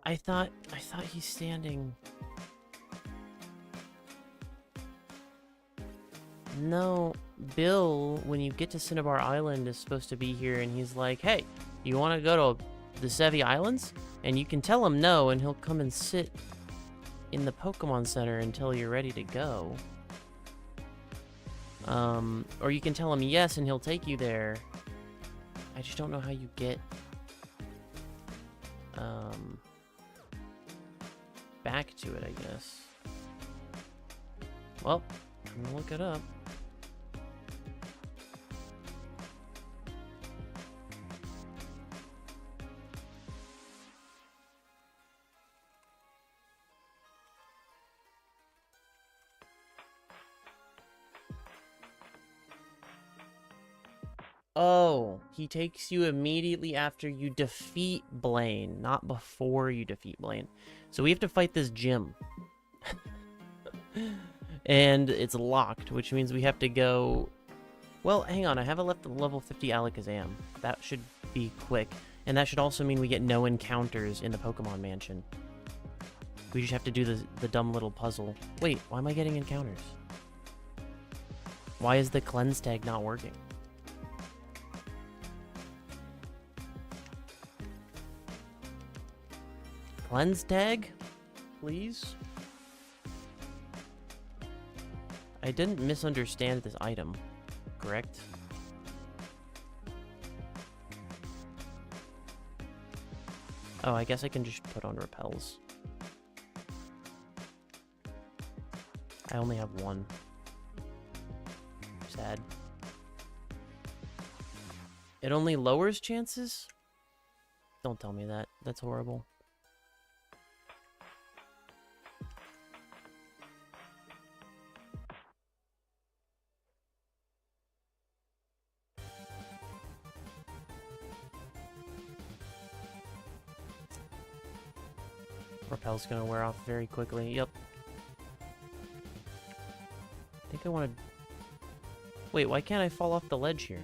I thought he's standing. No, Bill, when you get to Cinnabar Island, is supposed to be here, and he's like, hey, you want to go to the Sevi Islands? And you can tell him no, and he'll come and sit in the Pokemon Center until you're ready to go. Or you can tell him yes, and he'll take you there. I just don't know how you get, back to it, I guess. Well, I'm gonna look it up. Oh, he takes you immediately after you defeat Blaine, not before you defeat Blaine. So we have to fight this gym. And it's locked, which means we have to go... Well, hang on, I have a level 50 Alakazam. That should be quick. And that should also mean we get no encounters in the Pokemon Mansion. We just have to do the dumb little puzzle. Wait, why am I getting encounters? Why is the cleanse tag not working? Cleanse tag? Please? I didn't misunderstand this item, correct? Oh, I guess I can just put on repels. I only have one. Sad. It only lowers chances? Don't tell me that. That's horrible. Repel's gonna wear off very quickly. Yep. I think I want to... Wait, why can't I fall off the ledge here?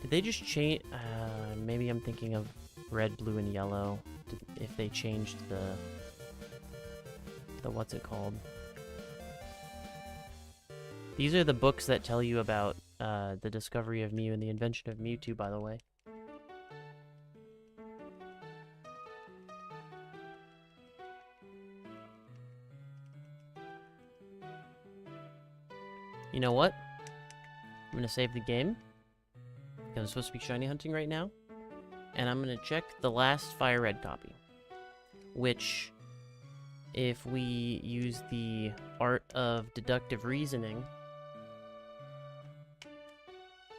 Did they just change... maybe I'm thinking of red, blue, and yellow. If they changed the what's it called? These are the books that tell you about the discovery of Mew and the invention of Mewtwo, by the way. You know what? I'm gonna save the game. I'm supposed to be shiny hunting right now. And I'm gonna check the last Fire Red copy. Which, if we use the art of deductive reasoning,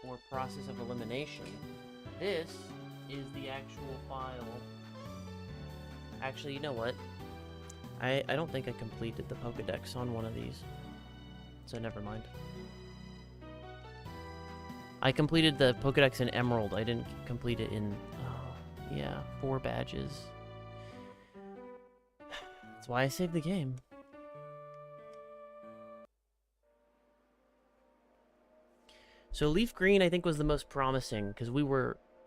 or process of elimination, this is the actual file. Actually, you know what? I don't think I completed the Pokedex on one of these. So never mind. I completed the Pokedex in Emerald. I didn't complete it in... Oh, yeah, 4 badges. That's why I saved the game. So Leaf Green, I think, was the most promising, because we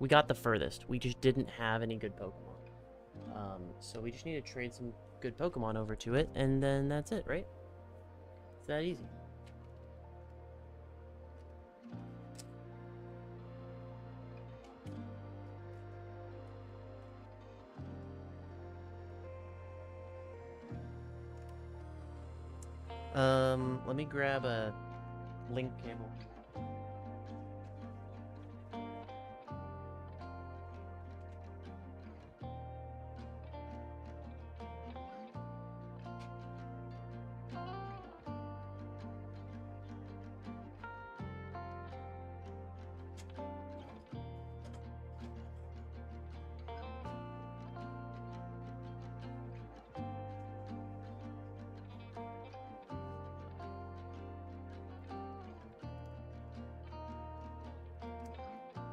got the furthest. We just didn't have any good Pokemon. So we just need to trade some good Pokemon over to it, and then that's it, right? It's that easy. Let me grab a Link Camel.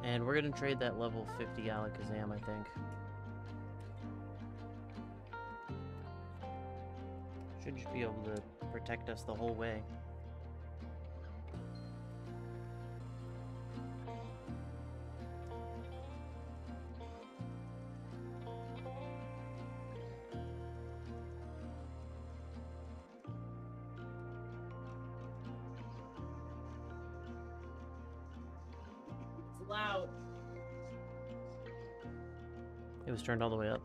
And we're gonna trade that level 50 Alakazam, I think. Should just be able to protect us the whole way. It's loud. It was turned all the way up.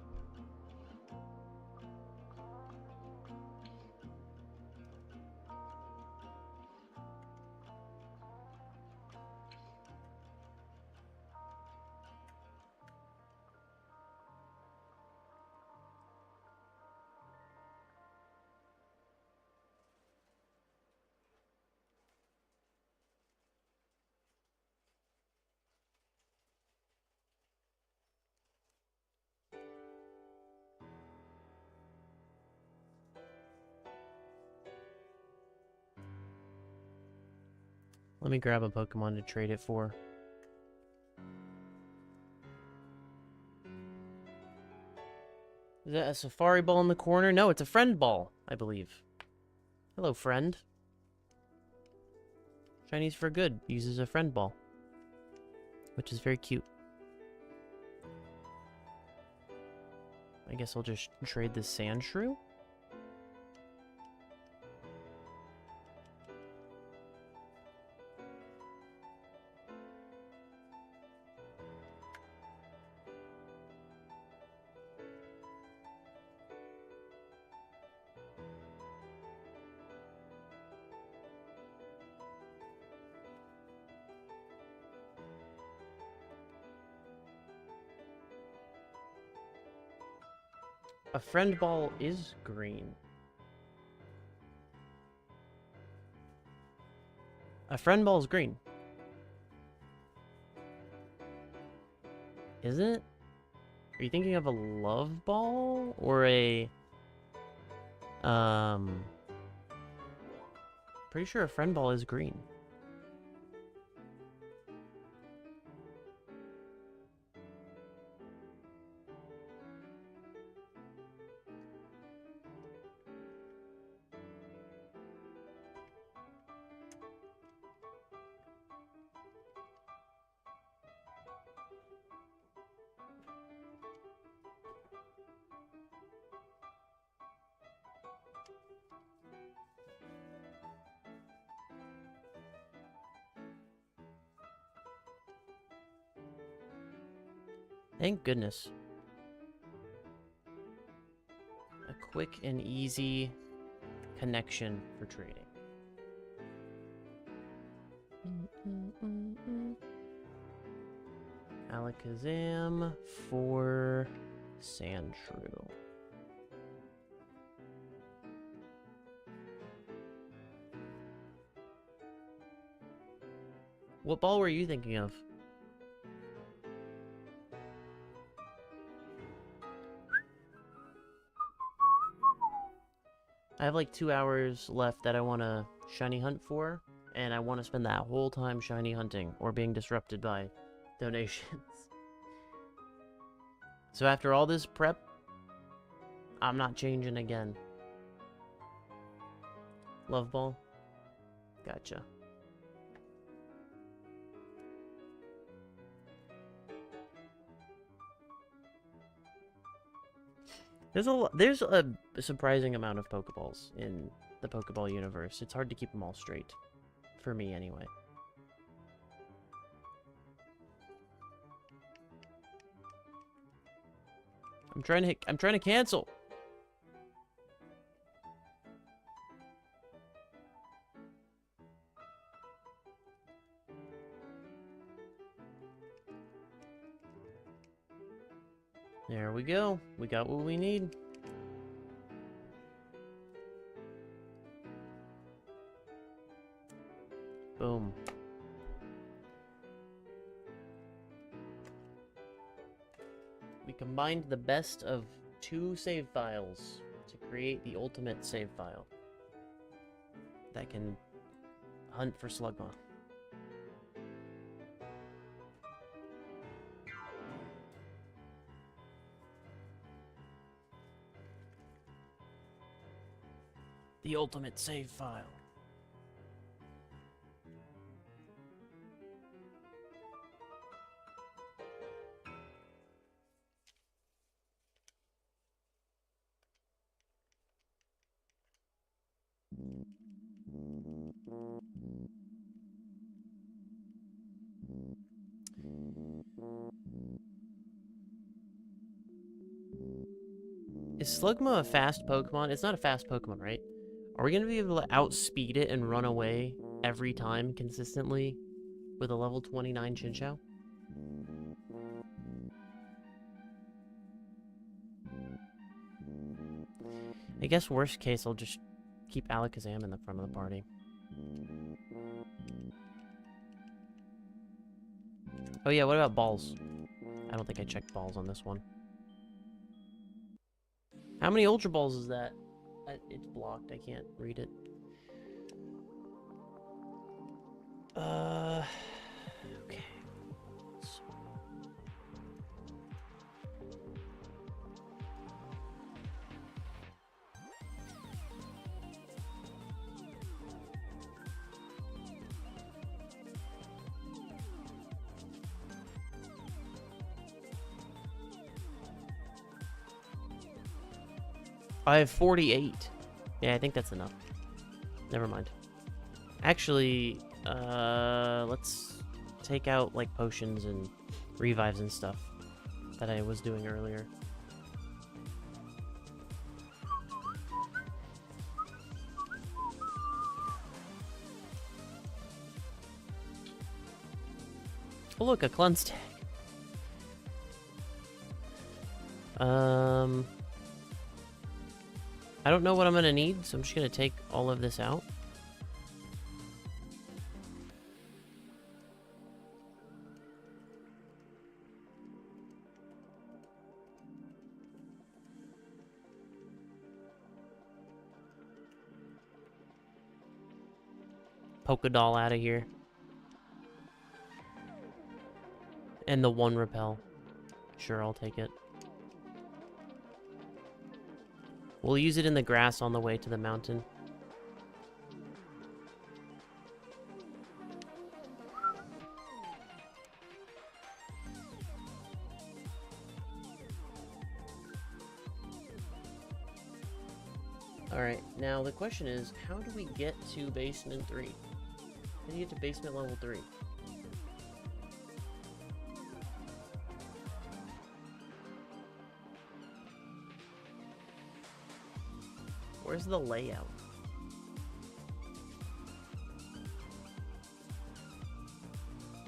Let me grab a Pokemon to trade it for. Is that a Safari Ball in the corner? No, it's a Friend Ball, I believe. Hello, friend. Chinese for good uses a Friend Ball, which is very cute. I guess I'll just trade this Sandshrew. A Friend Ball is green. A Friend Ball is green. Isn't it? Are you thinking of a Love Ball or a pretty sure a Friend Ball is green. Thank goodness. A quick and easy connection for trading. Alakazam for Sandshrew. What ball were you thinking of? I have like 2 hours left that I want to shiny hunt for, and I want to spend that whole time shiny hunting or being disrupted by donations. So after all this prep, I'm not changing again. Love Ball? Gotcha. There's a surprising amount of Pokeballs in the Pokeball universe. It's hard to keep them all straight. For me, anyway. I'm trying to cancel. There we go. We got what we need. Boom. We combined the best of 2 save files to create the ultimate save file that can hunt for Slugma. The ultimate save file. Is Slugma a fast Pokemon? It's not a fast Pokemon, right? Are we going to be able to outspeed it and run away every time consistently with a level 29 Chinchou? I guess worst case, I'll just keep Alakazam in the front of the party. Oh yeah, what about balls? I don't think I checked balls on this one. How many Ultra Balls is that? It's blocked. I can't read it. Okay. I have 48. Yeah, I think that's enough. Never mind. Actually, let's take out, like, potions and revives and stuff that I was doing earlier. Oh, look, a cleanse tag. I don't know what I'm gonna need, so I'm just gonna take all of this out. Polka doll out of here. And the one repel. Sure, I'll take it. We'll use it in the grass on the way to the mountain. Alright, now the question is, how do we get to basement 3? How do you get to basement level 3? Where's the layout?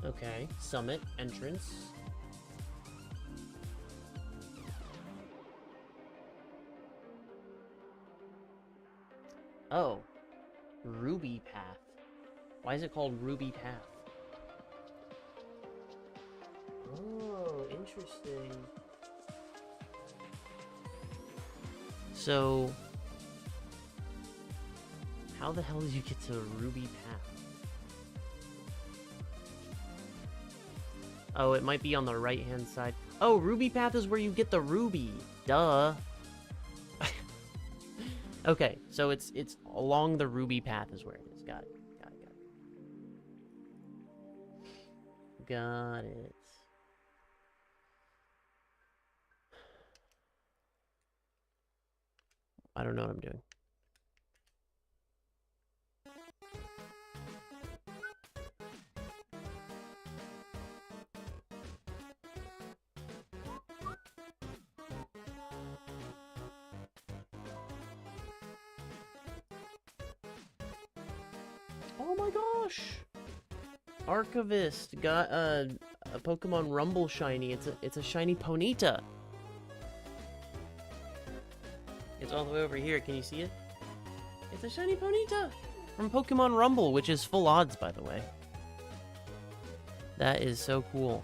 Okay, summit, entrance. Oh, Ruby Path. Why is it called Ruby Path? Oh, interesting. So, how the hell did you get to Ruby Path? Oh, it might be on the right-hand side. Oh, Ruby Path is where you get the ruby. Duh. Okay, so it's along the Ruby Path is where it is. Got it. Got it. I don't know what I'm doing. Oh my gosh! Archivist got a Pokemon Rumble shiny. It's a shiny Ponyta. It's all the way over here. Can you see it? It's a shiny Ponyta from Pokemon Rumble, which is full odds, by the way. That is so cool.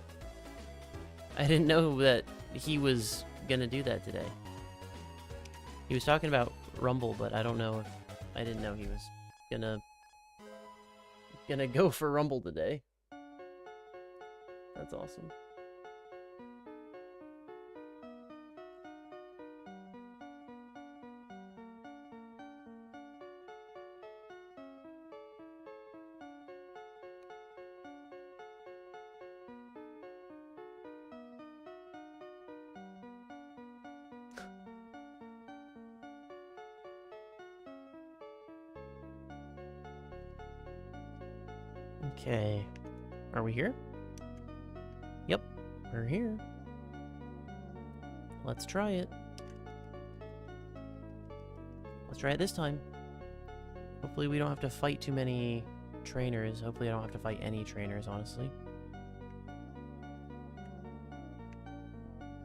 I didn't know that he was gonna do that today. He was talking about Rumble, but I don't know if I didn't know he was gonna go for Rumble today. That's awesome. Okay. Are we here? Yep, we're here. Let's try it. Let's try it this time. Hopefully we don't have to fight too many trainers. Hopefully I don't have to fight any trainers, honestly.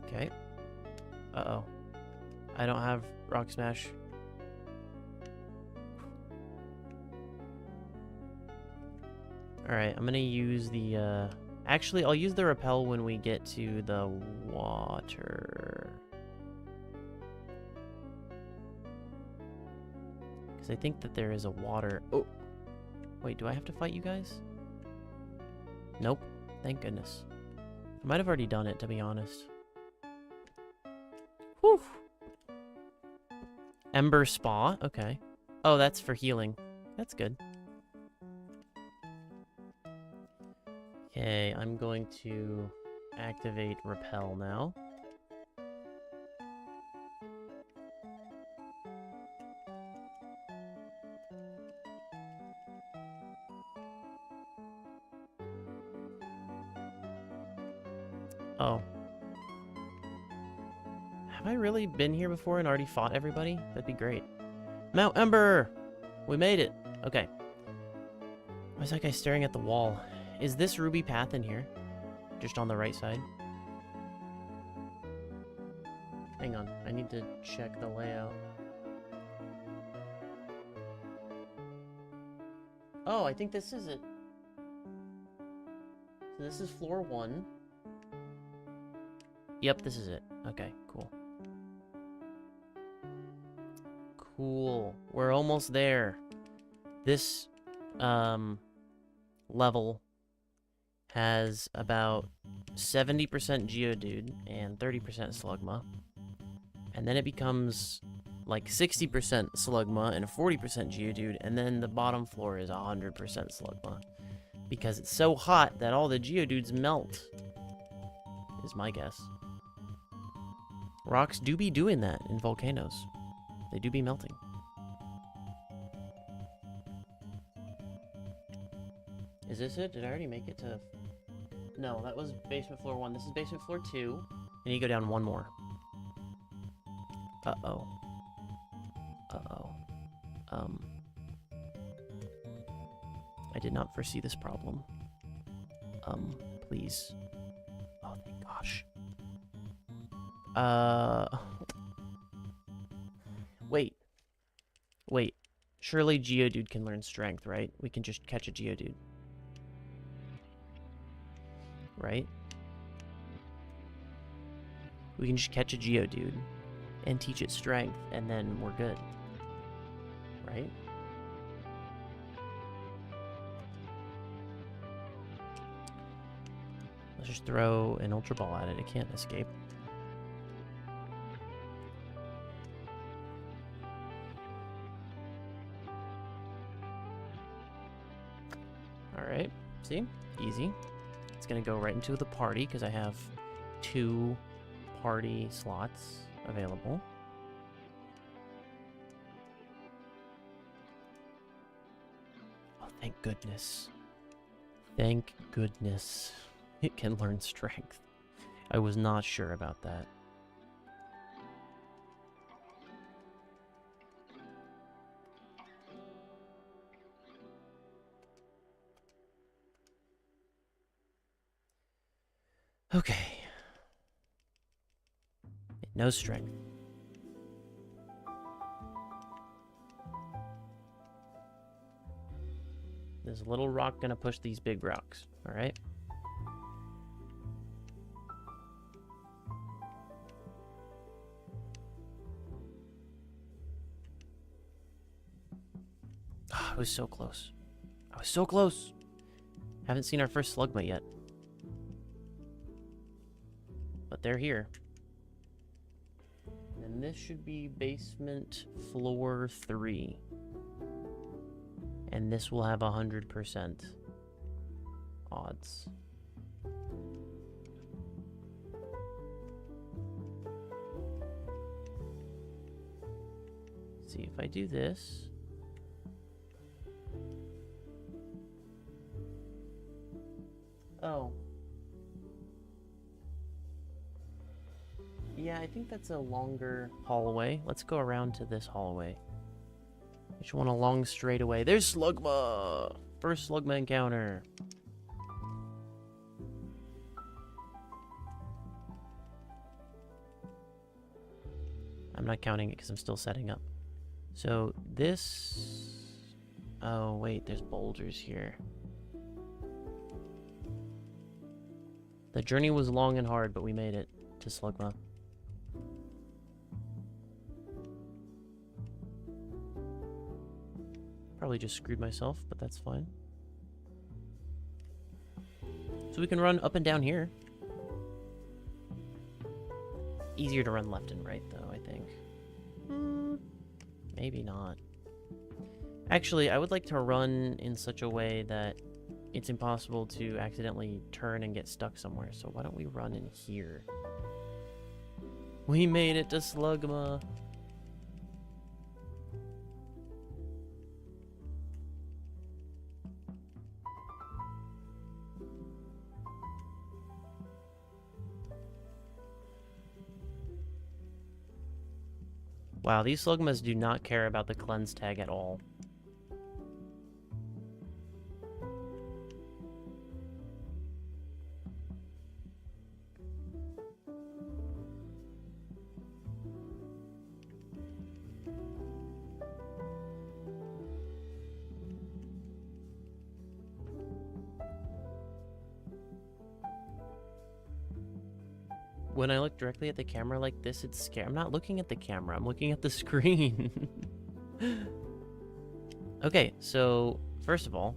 Okay. Uh-oh. I don't have Rock Smash. Alright, I'm gonna use the, Actually, I'll use the repel when we get to the water. Because I think that there is a water... Oh! Wait, do I have to fight you guys? Nope. Thank goodness. I might have already done it, to be honest. Whew. Ember Spa. Okay. Oh, that's for healing. That's good. Okay, I'm going to activate Repel now. Oh. Have I really been here before and already fought everybody? That'd be great. Mount Ember! We made it. Okay. Why is that guy staring at the wall? Is this ruby path in here? Just on the right side? Hang on. I need to check the layout. Oh, I think this is it. So this is floor 1. Yep, this is it. Okay, cool. Cool. We're almost there. This level has about 70% Geodude and 30% Slugma. And then it becomes like 60% Slugma and 40% Geodude, and then the bottom floor is 100% Slugma. Because it's so hot that all the Geodudes melt, is my guess. Rocks do be doing that in volcanoes. They do be melting. Is this it? Did I already make it to... No, that was basement floor 1. This is basement floor 2. And you go down 1 more. Uh-oh. Uh-oh. I did not foresee this problem. Please. Oh, thank gosh. Wait. Wait. Surely Geodude can learn strength, right? We can just catch a Geodude. Right? We can just catch a Geodude and teach it strength, and then we're good. Right? Let's just throw an Ultra Ball at it. It can't escape. Alright. See? Easy. It's gonna go right into the party, because I have 2 party slots available. Oh, thank goodness. Thank goodness. It can learn strength. I was not sure about that. Okay. No strength. This little rock gonna push these big rocks, alright? I was so close. I was so close. Haven't seen our first Slugma yet. But they're here. And this should be basement floor 3. And this will have 100% odds. Let's see if I do this. Oh. Yeah, I think that's a longer hallway. Let's go around to this hallway. I just want a long straightaway. There's Slugma! First Slugma encounter. I'm not counting it because I'm still setting up. So this... Oh, wait, there's boulders here. The journey was long and hard, but we made it to Slugma. Probably just screwed myself, but that's fine. So we can run up and down here. Easier to run left and right, though, I think. Maybe not. Actually, I would like to run in such a way that it's impossible to accidentally turn and get stuck somewhere. So why don't we run in here? We made it to Slugma. Wow, these Slugmas do not care about the cleanse tag at all. When I look directly at the camera like this, it's scary. I'm not looking at the camera. I'm looking at the screen. Okay, so first of all,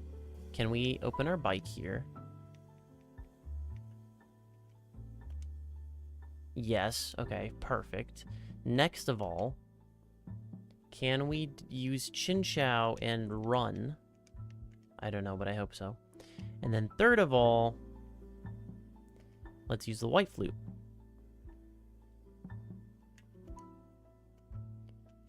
can we open our bike here? Yes. Okay, perfect. Next of all, can we use Chin Chow and run? I don't know, but I hope so. And then third of all, let's use the white flute.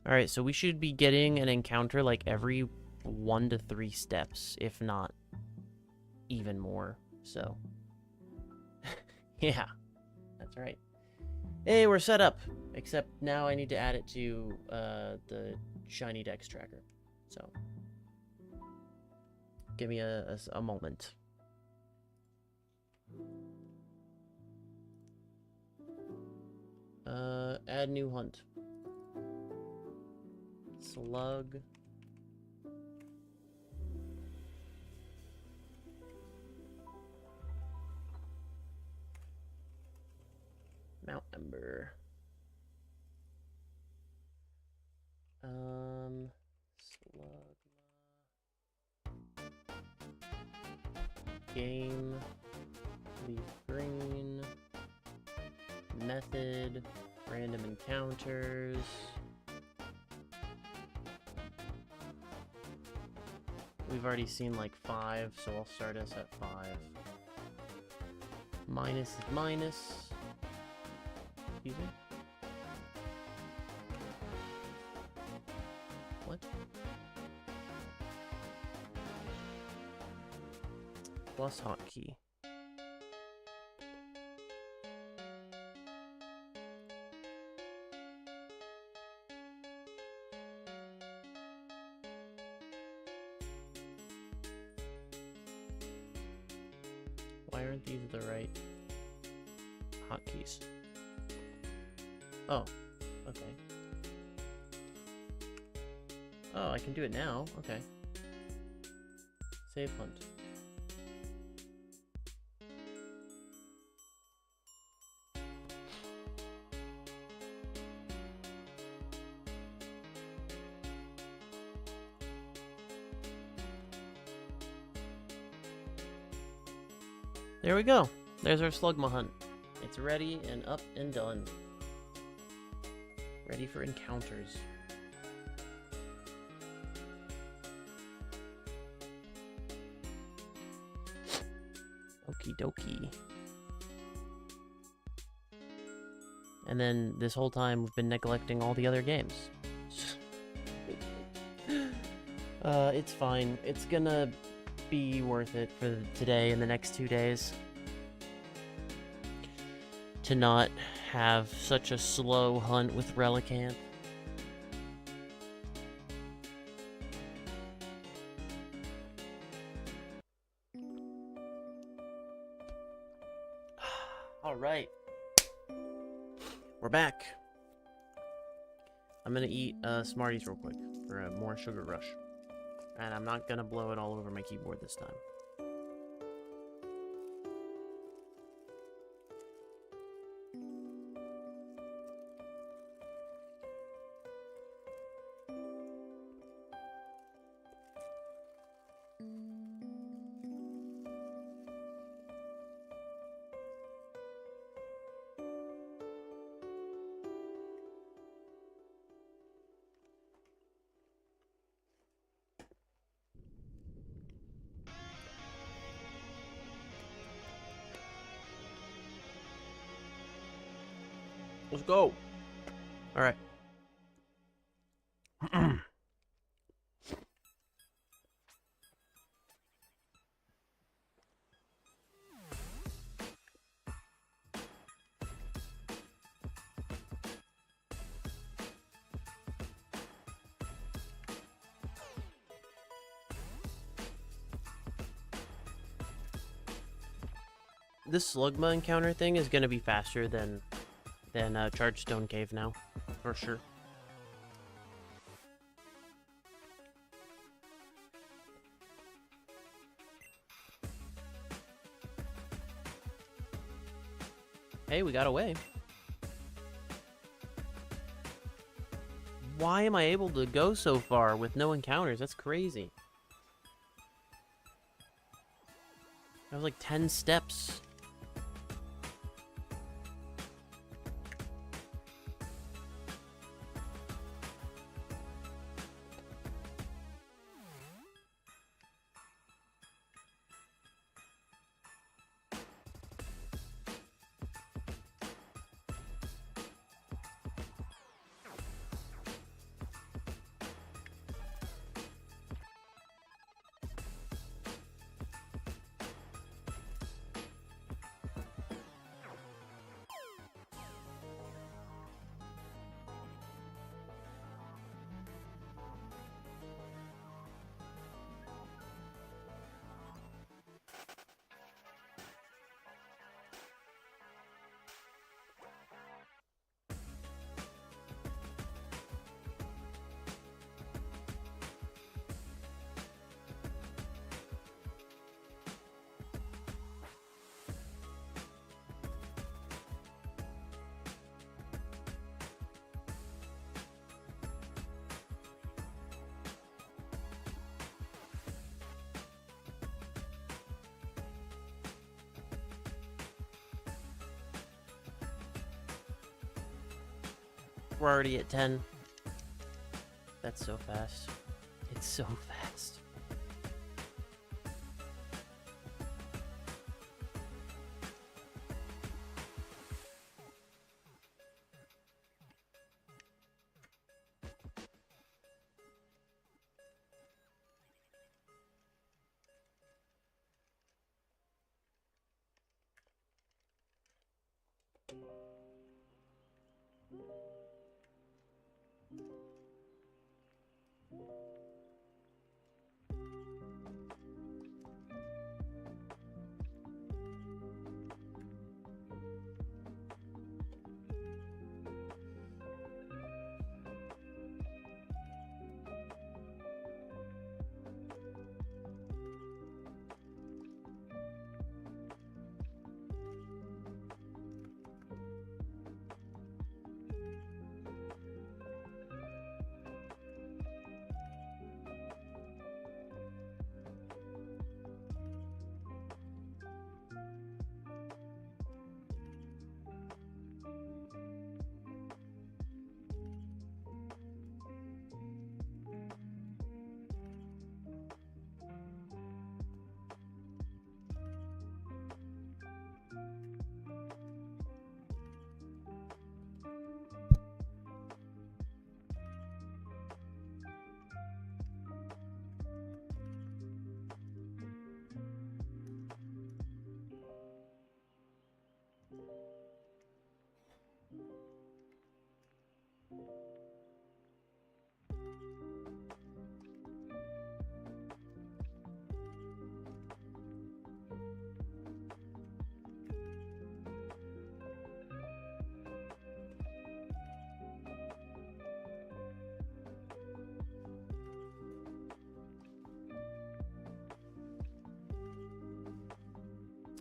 Alright, so we should be getting an encounter like every 1 to 3 steps, if not even more. So, yeah, that's right. Hey, we're set up. Except now I need to add it to the Shiny Dex tracker. So, give me a moment. Add new hunt. Slug. Mount Ember. Slug. Game. Leaf green. Method. Random encounters. We've already seen like 5, so I'll start us at 5. Minus is minus. Excuse me? What? Plus hotkey. Why aren't these the right hotkeys? Oh, okay. Oh, I can do it now. Okay. Save hunt. There we go. There's our Slugma hunt. It's ready and up and done. Ready for encounters. Okie dokie. And then this whole time we've been neglecting all the other games. It's fine. It's gonna be worth it for today and the next 2 days to not have such a slow hunt with Relicanth. Alright. We're back. I'm gonna eat Smarties real quick for a more sugar rush. And I'm not gonna blow it all over my keyboard this time. Let's go. All right. This Slugma encounter thing is gonna be faster than Chargestone Cave now, for sure. Hey, we got away. Why am I able to go so far with no encounters? That's crazy. That was like 10 steps. We're already at 10. That's so fast. It's so fast.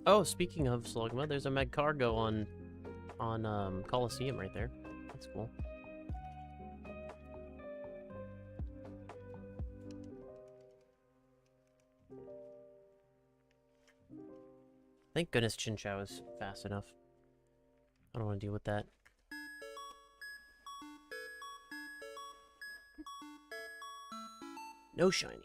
Oh, speaking of Slugma, there's a Meg Cargo on Coliseum right there. That's cool. Thank goodness Chinchou is fast enough. I don't want to deal with that. No shiny.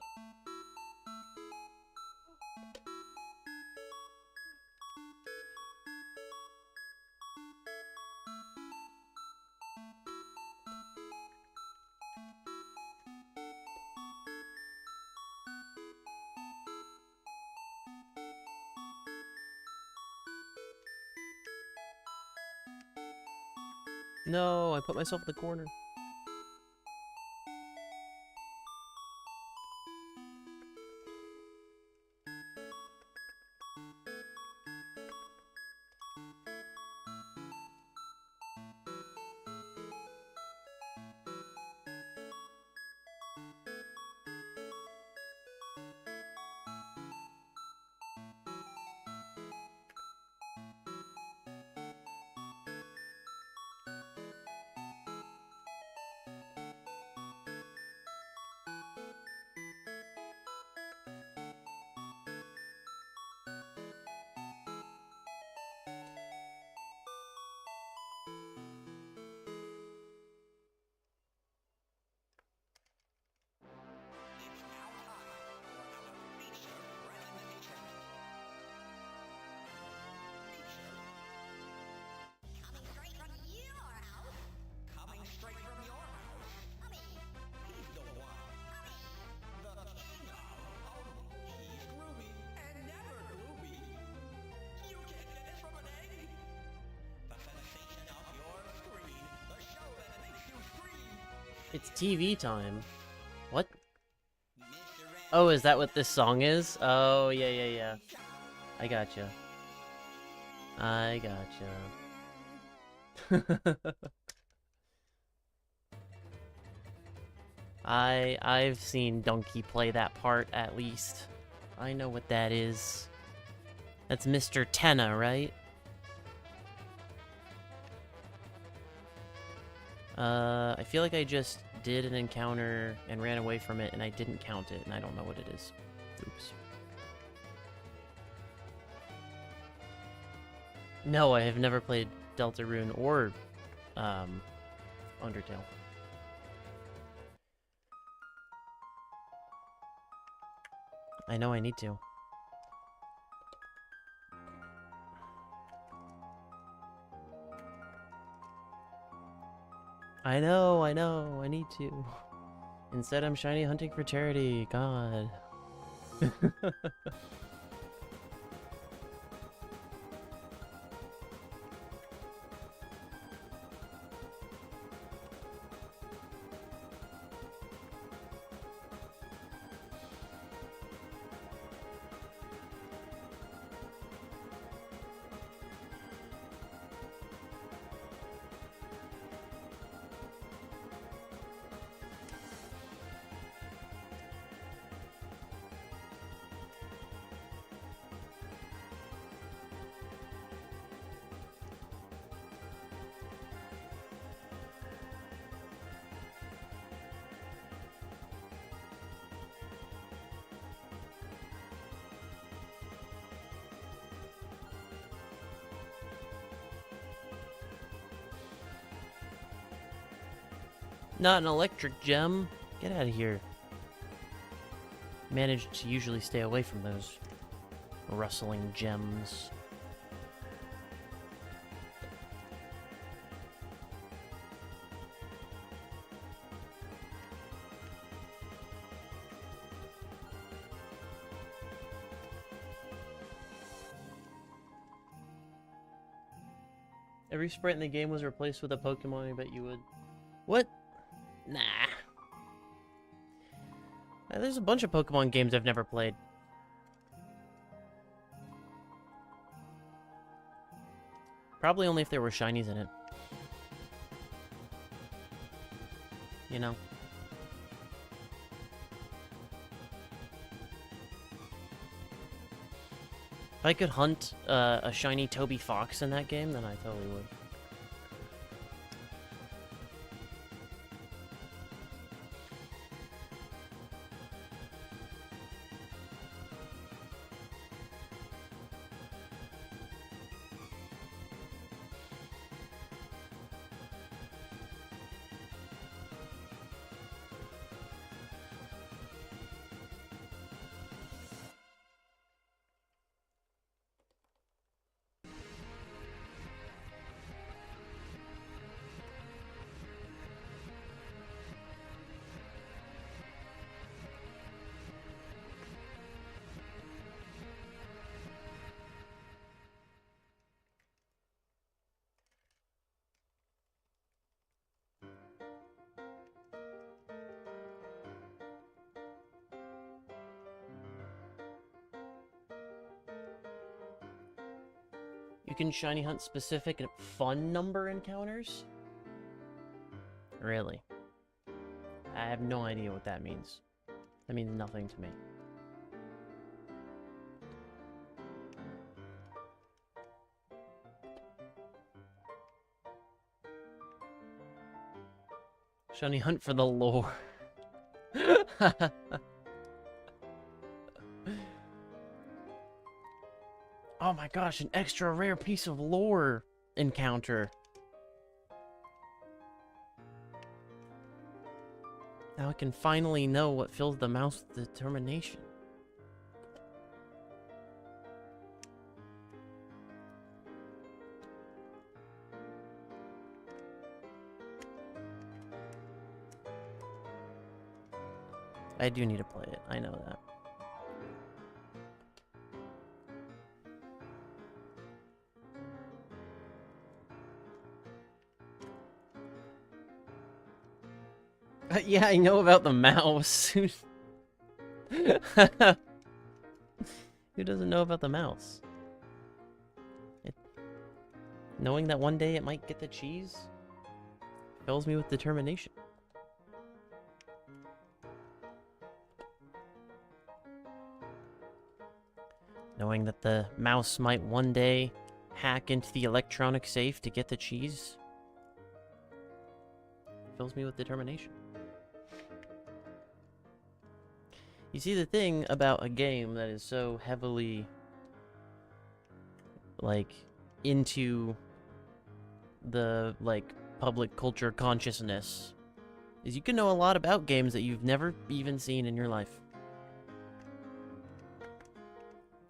No, I put myself in the corner. It's TV time. What? Oh, is that what this song is? Oh, yeah. I gotcha. I gotcha. I've seen Donkey play that part, at least. I know what that is. That's Mr. Tenna, right? I feel like I just did an encounter and ran away from it, and I didn't count it, and I don't know what it is. Oops. No, I have never played Deltarune or, Undertale. I know I need to. I know, I need to. Instead, I'm shiny hunting for charity. God. Not an electric gem. Get out of here. Managed to usually stay away from those rustling gems. Every sprite in the game was replaced with a Pokemon, I bet you would. What? Nah. There's a bunch of Pokemon games I've never played. Probably only if there were shinies in it. You know? If I could hunt a shiny Toby Fox in that game, then I totally would. can shiny hunt specific and fun number encounters? Really? I have no idea what that means. That means nothing to me. Shiny hunt for the lore. Oh my gosh, an extra rare piece of lore encounter. Now I can finally know what fills the mouse with determination. I do need to play it, I know that. Yeah, I know about the mouse. Who doesn't know about the mouse? Knowing that one day it might get the cheese fills me with determination. Knowing that the mouse might one day hack into the electronic safe to get the cheese fills me with determination. You see, the thing about a game that is so heavily, like, into the, like, public culture consciousness is you can know a lot about games that you've never even seen in your life.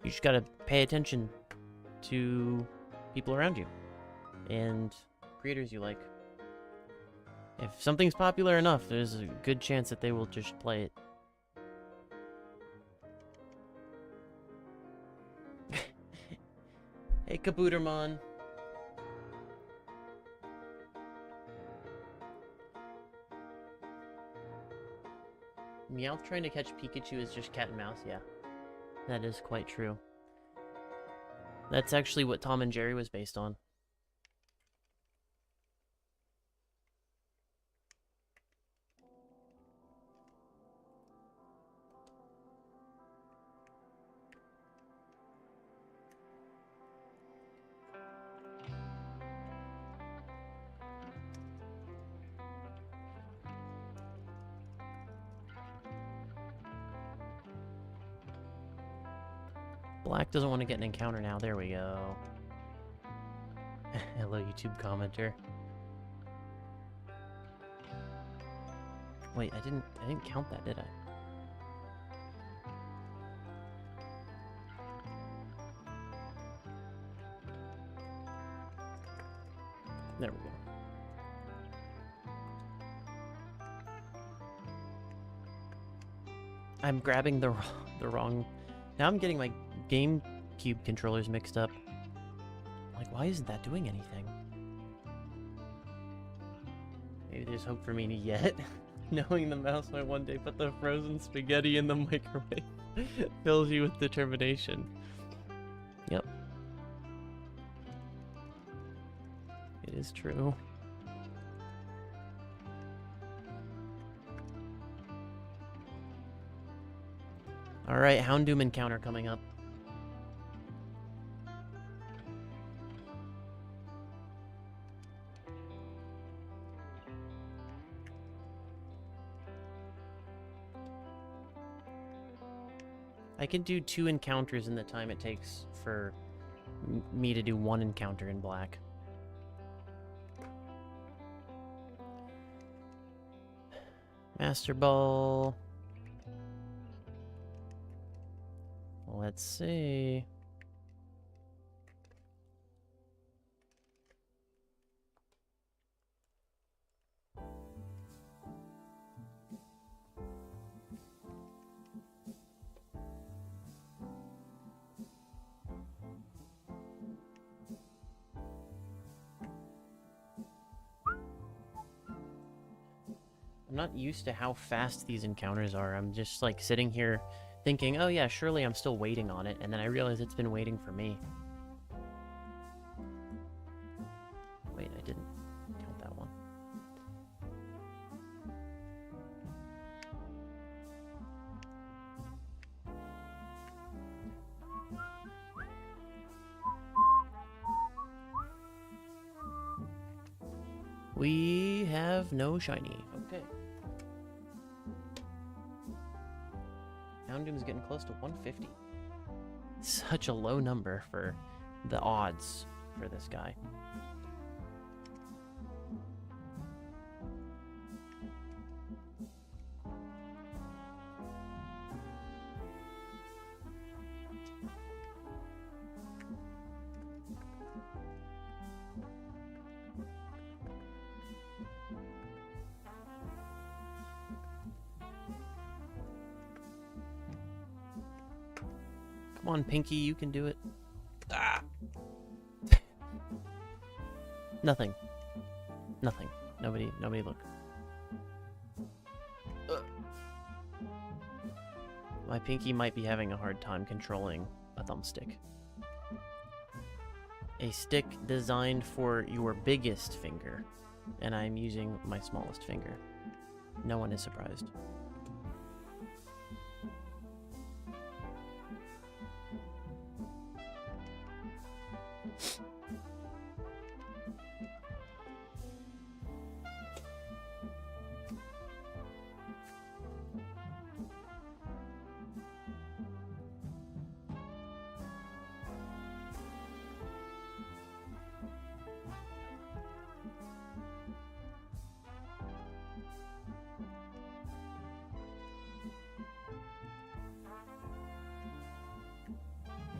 You just gotta pay attention to people around you and creators you like. If something's popular enough, there's a good chance that they will just play it. Hey, Kabootermon. Meowth trying to catch Pikachu is just cat and mouse, yeah. That is quite true. That's actually what Tom and Jerry was based on. Black doesn't want to get an encounter now. There we go. Hello, YouTube commenter. Wait, I didn't count that, did I? There we go. I'm grabbing the wrong... Now I'm getting my GameCube controllers mixed up. Like, why isn't that doing anything? Maybe there's hope for me yet. Knowing the mouse might one day put the frozen spaghetti in the microwave fills you with determination. Yep. It is true. Alright, Houndoom encounter coming up. I can do 2 encounters in the time it takes for me to do 1 encounter in black. Master Ball. Let's see. I'm not used to how fast these encounters are. I'm just like sitting here thinking, oh yeah, surely I'm still waiting on it, and then I realize it's been waiting for me. We have no shiny. Okay. Houndoom's getting close to 150. Such a low number for the odds for this guy. Come on, Pinky, you can do it. Ah! Nothing. Nothing. Nobody look. My Pinky might be having a hard time controlling a thumbstick. A stick designed for your biggest finger, and I'm using my smallest finger. No one is surprised.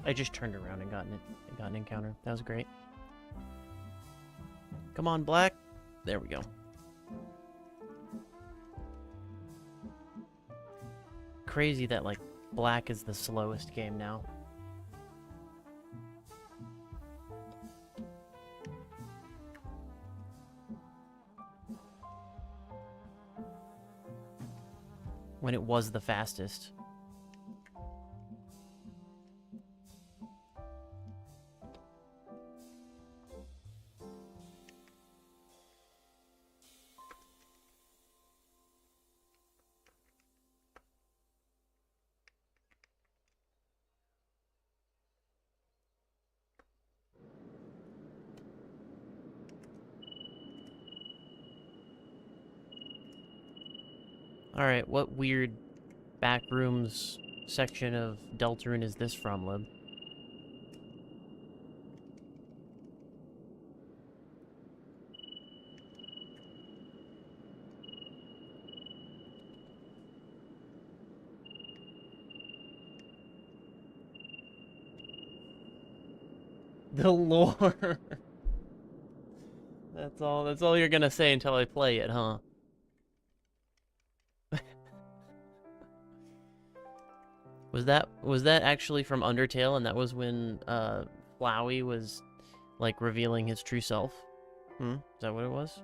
I just turned around and got an encounter. That was great. Come on, Black. There we go. Crazy that, like, Black is the slowest game now. When it was the fastest. Alright, what weird backrooms section of Deltarune is this from, Lib? The lore. That's all you're gonna say until I play it, huh? Was that actually from Undertale, and that was when Flowey was like revealing his true self? Is that what it was?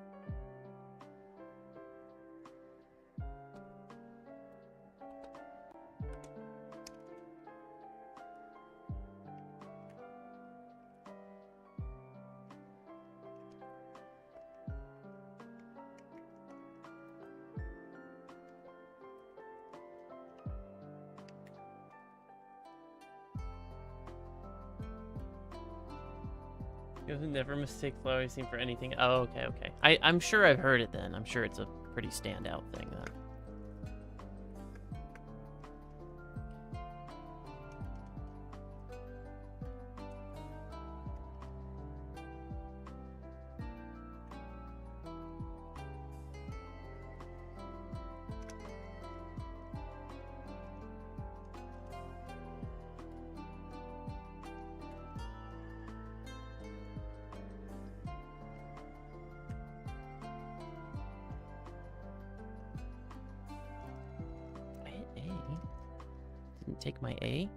You'll never mistake Flowey scene for anything. Oh, okay. I'm sure I've heard it then. I'm sure it's a pretty standout thing then. Didn't take my A?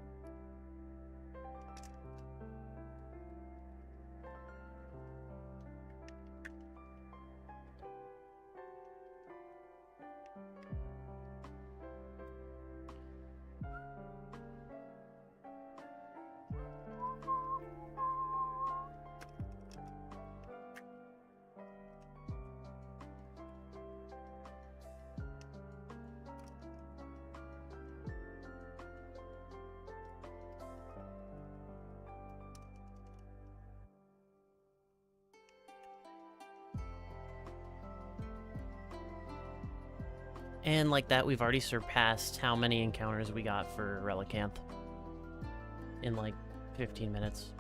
And like that, we've already surpassed how many encounters we got for Relicanth in like 15 minutes.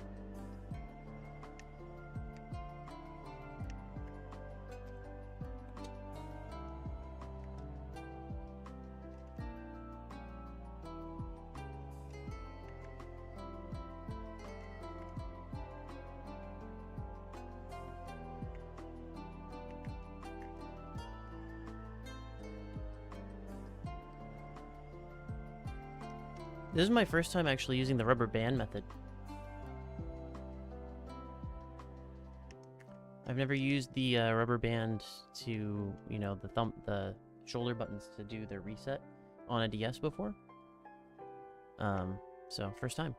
This is my first time actually using the rubber band method. I've never used the rubber band to, you know, the shoulder buttons to do the reset on a DS before. So first time.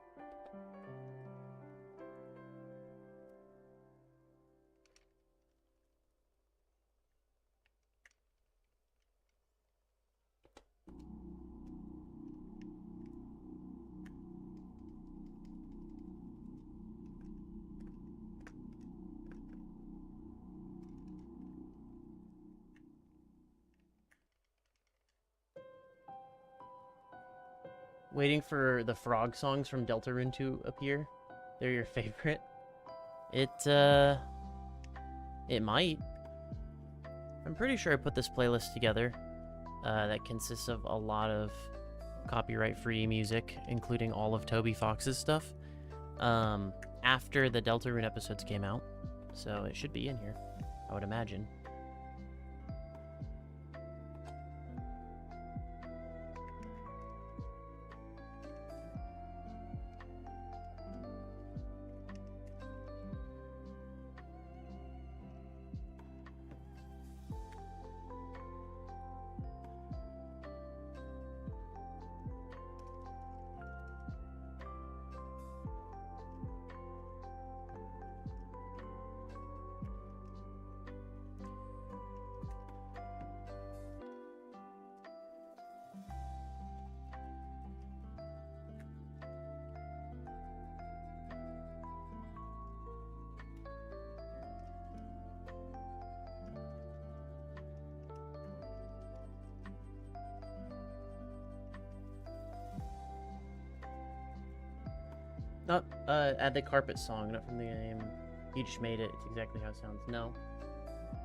Waiting for the frog songs from Deltarune to appear. They're your favorite. It might. I'm pretty sure I put this playlist together that consists of a lot of copyright-free music, including all of Toby Fox's stuff, after the Deltarune episodes came out. So it should be in here, I would imagine. Not add the carpet song, not from the game. He just made it. It's exactly how it sounds. No.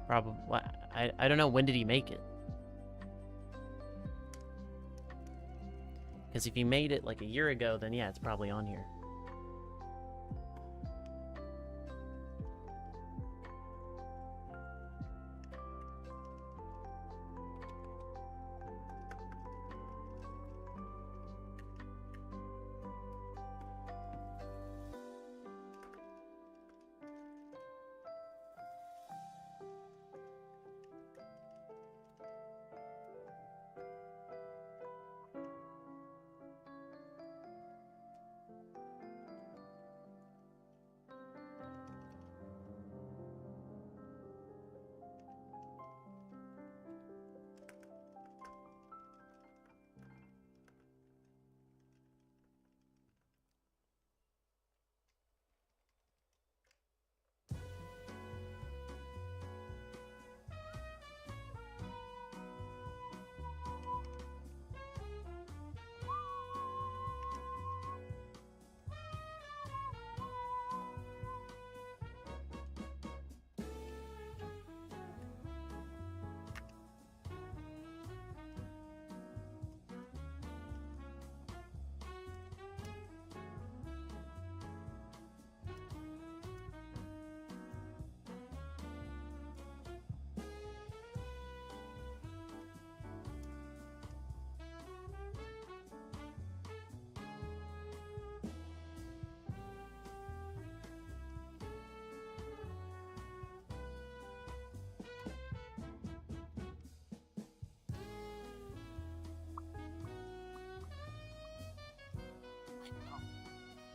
Probably. I don't know. When did he make it? Because if he made it like a year ago, then yeah, it's probably on here.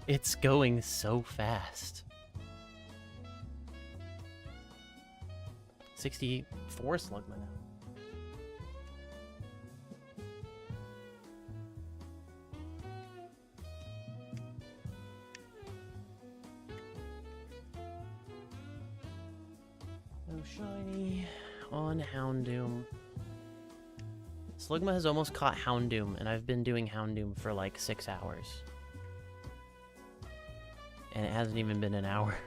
It's going so fast. 64 slugma now. No shiny on Houndoom. Slugma has almost caught Houndoom, and I've been doing Houndoom for like 6 hours. And it hasn't even been an hour.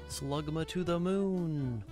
Slugma to the moon!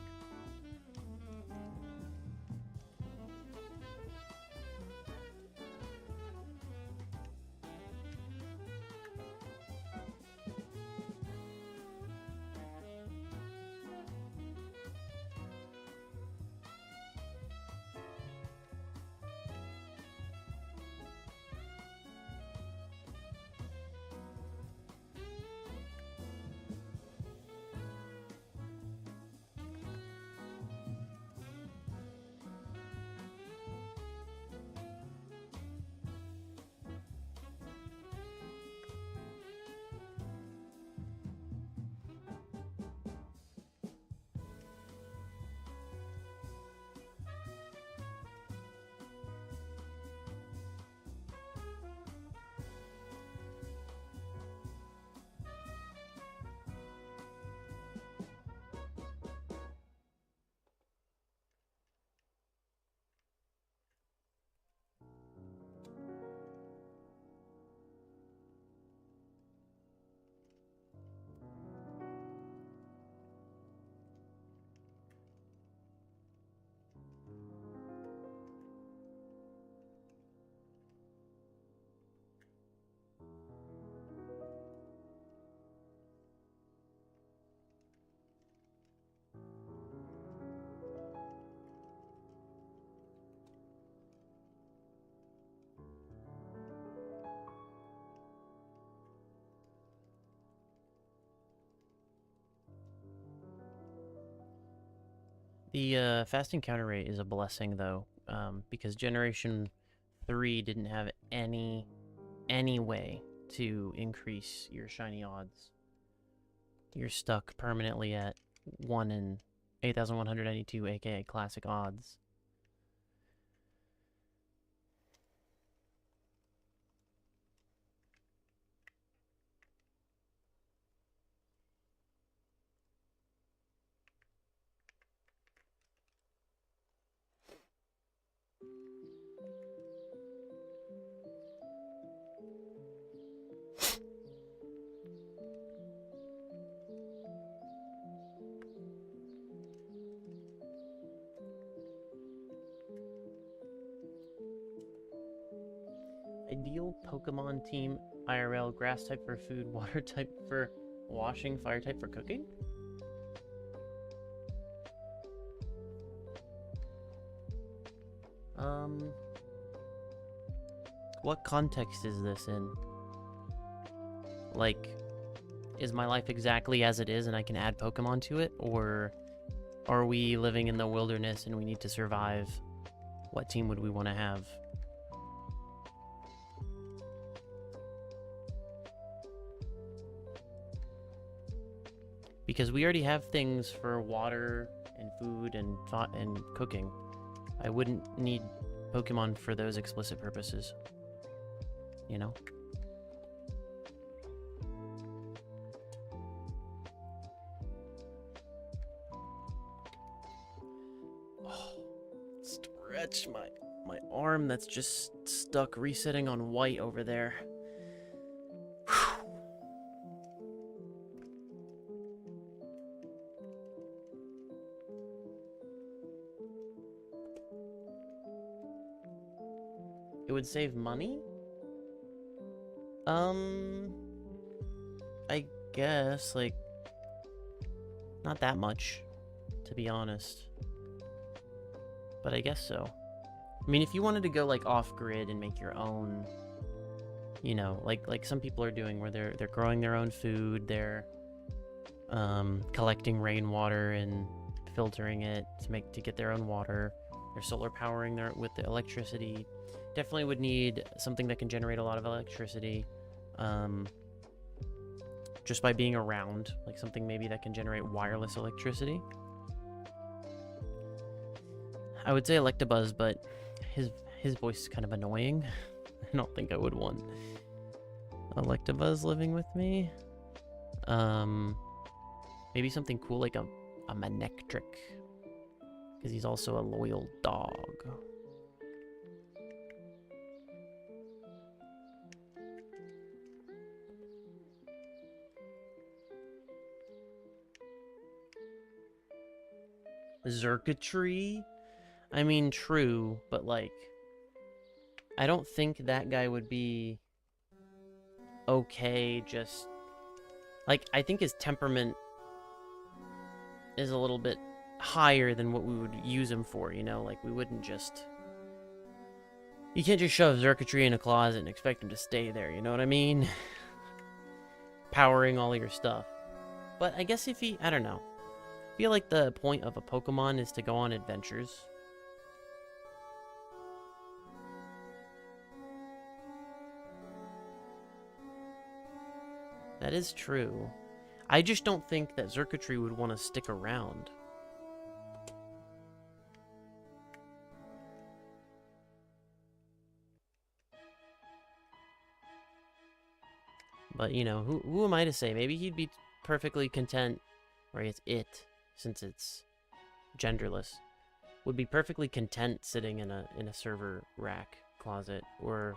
The fast encounter rate is a blessing, though, because Generation 3 didn't have any way to increase your shiny odds. You're stuck permanently at 1 in 8,192, aka classic odds. Ideal Pokemon team IRL: grass type for food, water type for washing, fire type for cooking? What context is this in? Like, is my life exactly as it is and I can add Pokemon to it? Or are we living in the wilderness and we need to survive? What team would we want to have? Because we already have things for water and food and cooking. I wouldn't need Pokemon for those explicit purposes. You know? Oh, stretch my arm that's just stuck resetting on white over there. It would save money? I guess, like, not that much, to be honest. But I guess so. I mean, if you wanted to go, like, off-grid and make your own, you know, like some people are doing, where they're growing their own food, they're collecting rainwater and filtering it to get their own water. They're solar powering their with the electricity. Definitely would need something that can generate a lot of electricity. Just by being around, like something maybe that can generate wireless electricity. I would say Electabuzz, but his voice is kind of annoying. I don't think I would want Electabuzz living with me. Maybe something cool like a Manectric, because he's also a loyal dog. Xurkitree? I mean, true, but like, I don't think that guy would be okay just... Like, I think his temperament is a little bit higher than what we would use him for, you know? Like, we wouldn't just... You can't just shove Xurkitree in a closet and expect him to stay there, you know what I mean? Powering all your stuff. But I guess if he... I don't know. I feel like the point of a Pokemon is to go on adventures. That is true. I just don't think that Xurkitree would want to stick around. But, you know, who am I to say? Maybe he'd be perfectly content, or it's it, since it's genderless, would be perfectly content sitting in a server rack closet, or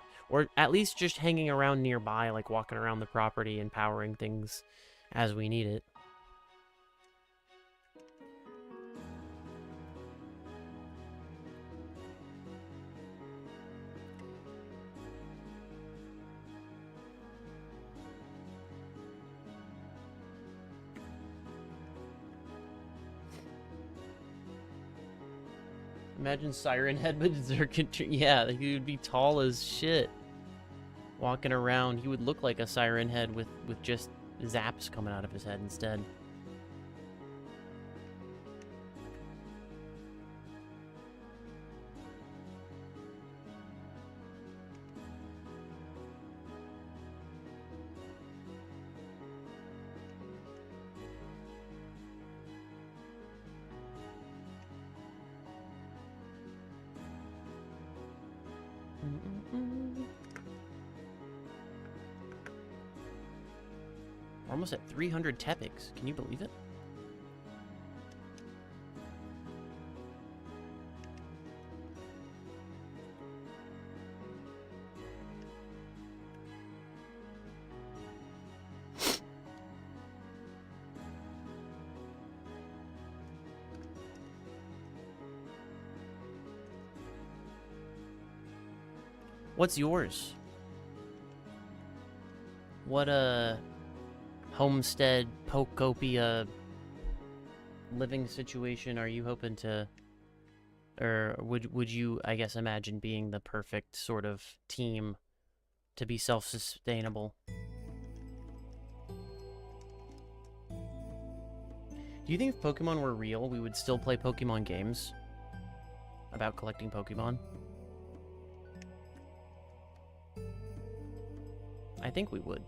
at least just hanging around nearby, like walking around the property and powering things as we need it. Imagine Siren Head with Xurkitree. Yeah, he would be tall as shit. Walking around, he would look like a Siren Head with just zaps coming out of his head instead. We're almost at 300 Tepics. Can you believe it? What's yours? What homestead, Pokopia living situation are you hoping to, or would you, I guess, imagine being the perfect sort of team to be self-sustainable? Do you think if Pokemon were real, we would still play Pokemon games about collecting Pokemon? I think we would.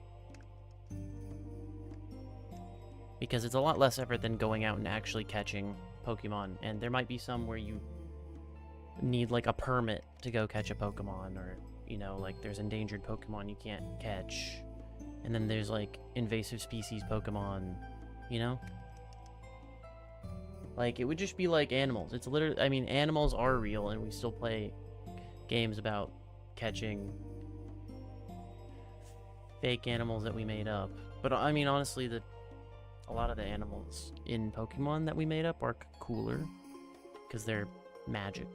Because it's a lot less effort than going out and actually catching Pokemon. And there might be some where you need, like, a permit to go catch a Pokemon. Or, you know, like, there's endangered Pokemon you can't catch. And then there's, like, invasive species Pokemon, you know? Like, it would just be like animals. It's literally... I mean, animals are real, and we still play games about catching fake animals that we made up. But, I mean, honestly, a lot of the animals in Pokemon that we made up are cooler because they're magic.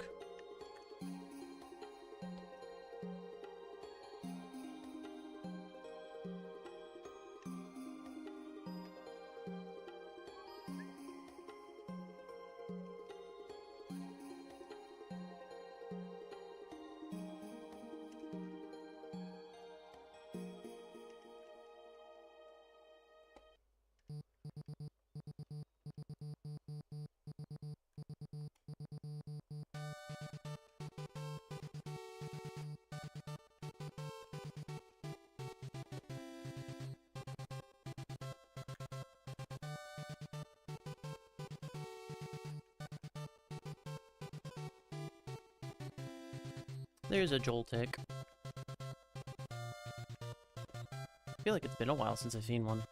There's a Joltik. I feel like it's been a while since I've seen one.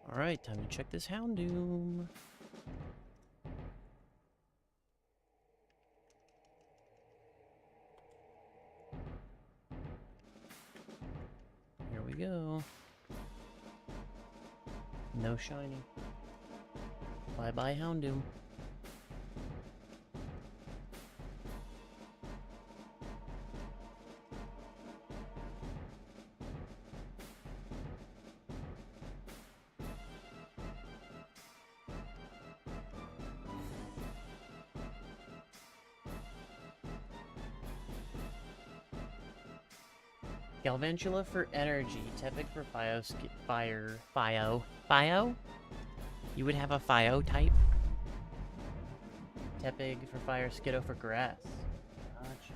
Alright, time to check this Houndoom. Here we go. No shiny. Bye-bye, Houndoom. Galvantula for energy, Tepig for Fio? You would have a Fio type? Tepig for fire, Skiddo for grass. Gotcha.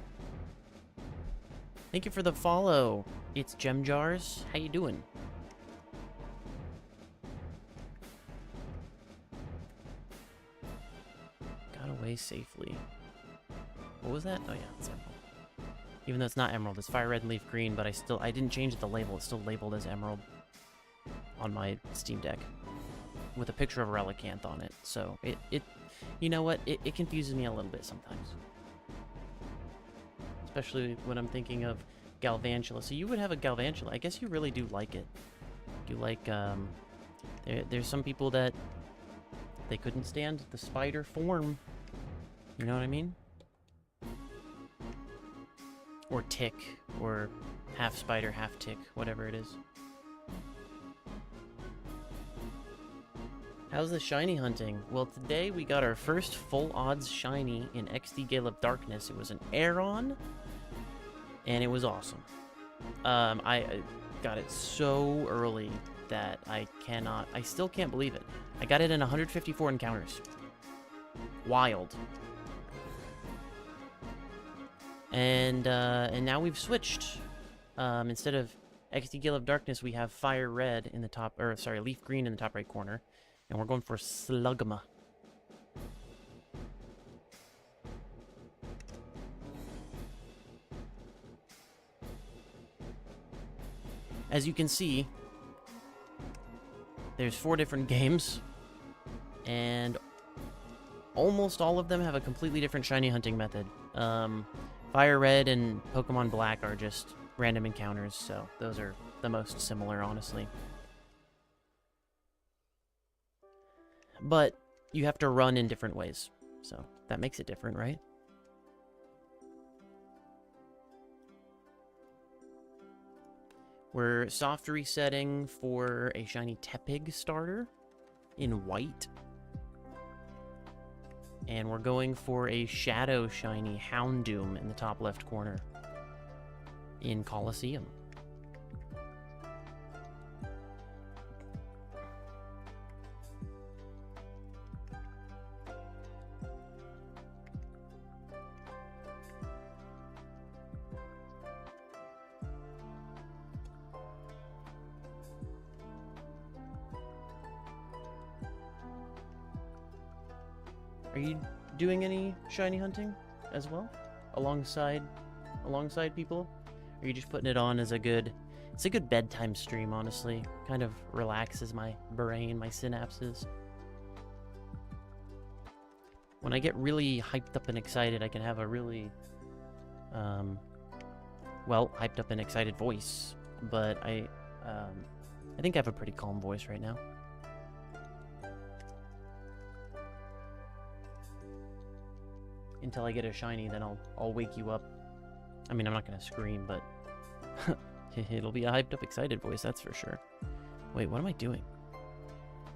Thank you for the follow. It's Gem Jars. How you doing? Got away safely. What was that? Oh yeah, it's Emerald. Even though it's not Emerald, it's Fire Red and Leaf Green, but I didn't change the label. It's still labeled as Emerald on my Steam Deck with a picture of a Relicanth on it. So it you know what? It confuses me a little bit sometimes. Especially when I'm thinking of Galvantula. So you would have a Galvantula. I guess you really do like it. You like, there's some people that they couldn't stand the spider form. You know what I mean? Or tick, or half spider, half tick, whatever it is. How's the shiny hunting? Well, today we got our first full odds shiny in XD Gale of Darkness. It was an Aeron, and it was awesome. I got it so early that I still can't believe it. I got it in 154 encounters. Wild. And now we've switched. Instead of XD Gale of Darkness, we have Fire Red in the top, or sorry, Leaf Green in the top right corner. And we're going for Slugma. As you can see, there's 4 different games, and almost all of them have a completely different shiny hunting method. Fire Red and Pokemon Black are just random encounters, so those are the most similar, honestly. But you have to run in different ways, so that makes it different, right? We're soft resetting for a shiny Tepig starter in white. And we're going for a Shadow shiny Houndoom in the top left corner in Colosseum. Are you doing any shiny hunting as well, alongside people? Or are you just putting it on as it's a good bedtime stream, honestly. Kind of relaxes my brain, my synapses. When I get really hyped up and excited, I can have a really, well, hyped up and excited voice. But I think I have a pretty calm voice right now. Until I get a shiny, then I'll wake you up. I mean, I'm not gonna scream, but it'll be a hyped up, excited voice, that's for sure. Wait, what am I doing?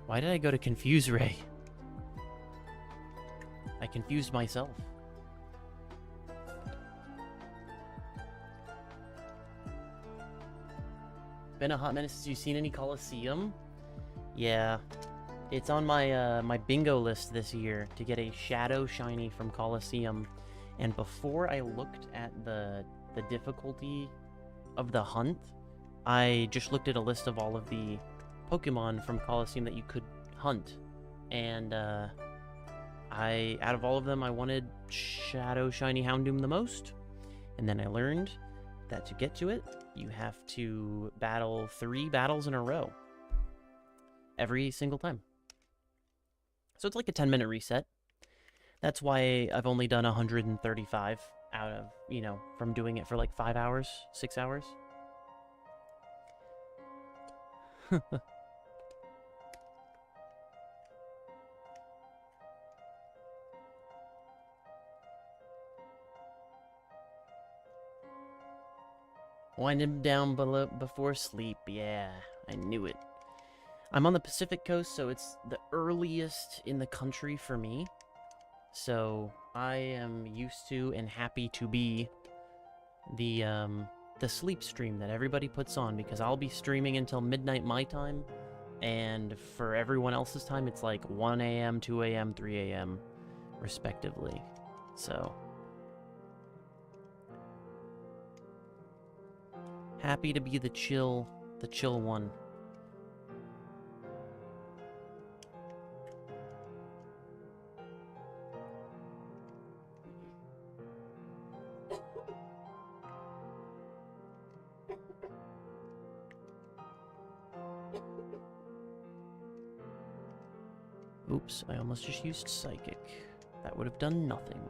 Why did I go to Confuse Ray? I confused myself. Been a hot minute since you've seen any Coliseum? Yeah. It's on my my bingo list this year to get a Shadow Shiny from Coliseum. And before I looked at the difficulty of the hunt, I just looked at a list of all of the Pokemon from Coliseum that you could hunt. And out of all of them, I wanted Shadow Shiny Houndoom the most. And then I learned that to get to it, you have to battle 3 battles in a row. Every single time. So it's like a 10-minute reset. That's why I've only done 135 out of, you know, from doing it for like 5 hours, 6 hours. Wind him down below before sleep. Yeah, I knew it. I'm on the Pacific coast, so it's the earliest in the country for me. So I am used to and happy to be the sleep stream that everybody puts on, because I'll be streaming until midnight my time, and for everyone else's time it's like 1 a.m., 2 a.m., 3 a.m. respectively. So happy to be the chill one. Oops, I almost just used Psychic. That would have done nothing.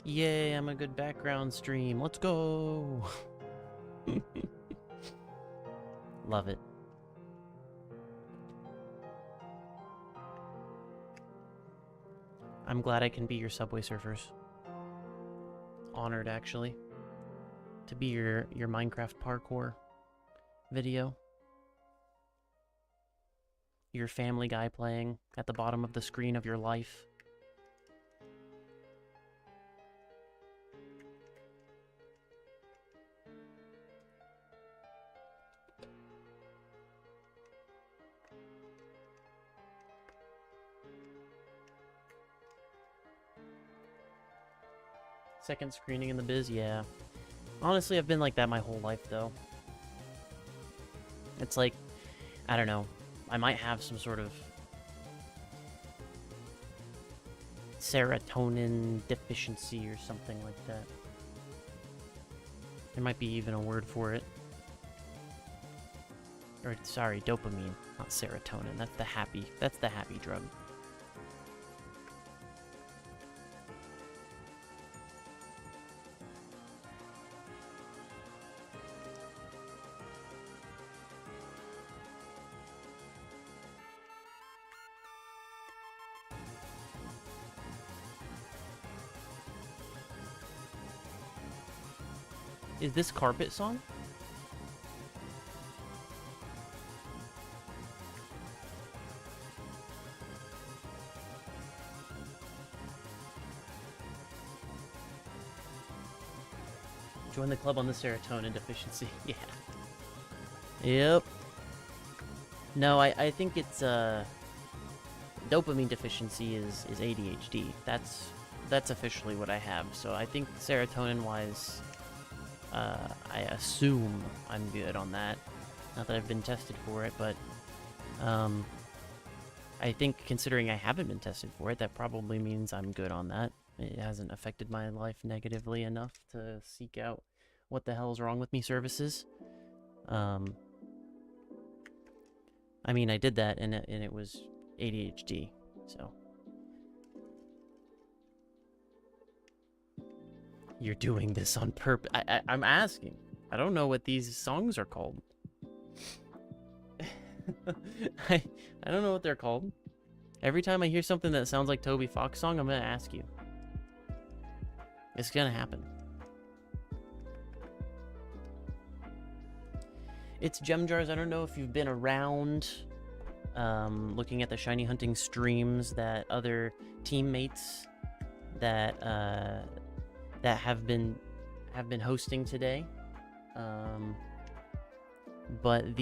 Yay, I'm a good background stream. Let's go! Love it. I'm glad I can be your Subway Surfers. Honored, actually, to be your Minecraft parkour video. Your Family Guy playing at the bottom of the screen of your life. Second screening in the biz, yeah. Honestly, I've been like that my whole life, though. It's like, I don't know, I might have some sort of serotonin deficiency or something like that. There might be even a word for it. Or, sorry, dopamine, not serotonin. That's the happy drug. Is this Carpet Song? Join the club on the serotonin deficiency. Yeah. Yep. No, I think it's dopamine deficiency is ADHD. That's officially what I have. So I think serotonin wise, I assume I'm good on that. Not that I've been tested for it, but I think considering I haven't been tested for it, that probably means I'm good on that. It hasn't affected my life negatively enough to seek out what the hell's wrong with me services. I mean, I did that, and it was ADHD, so. You're doing this on purpose. I'm asking. I don't know what these songs are called. I don't know what they're called. Every time I hear something that sounds like Toby Fox song, I'm gonna ask you. It's gonna happen. It's gem jars. I don't know if you've been around looking at the shiny hunting streams that other teammates that that have been hosting today. But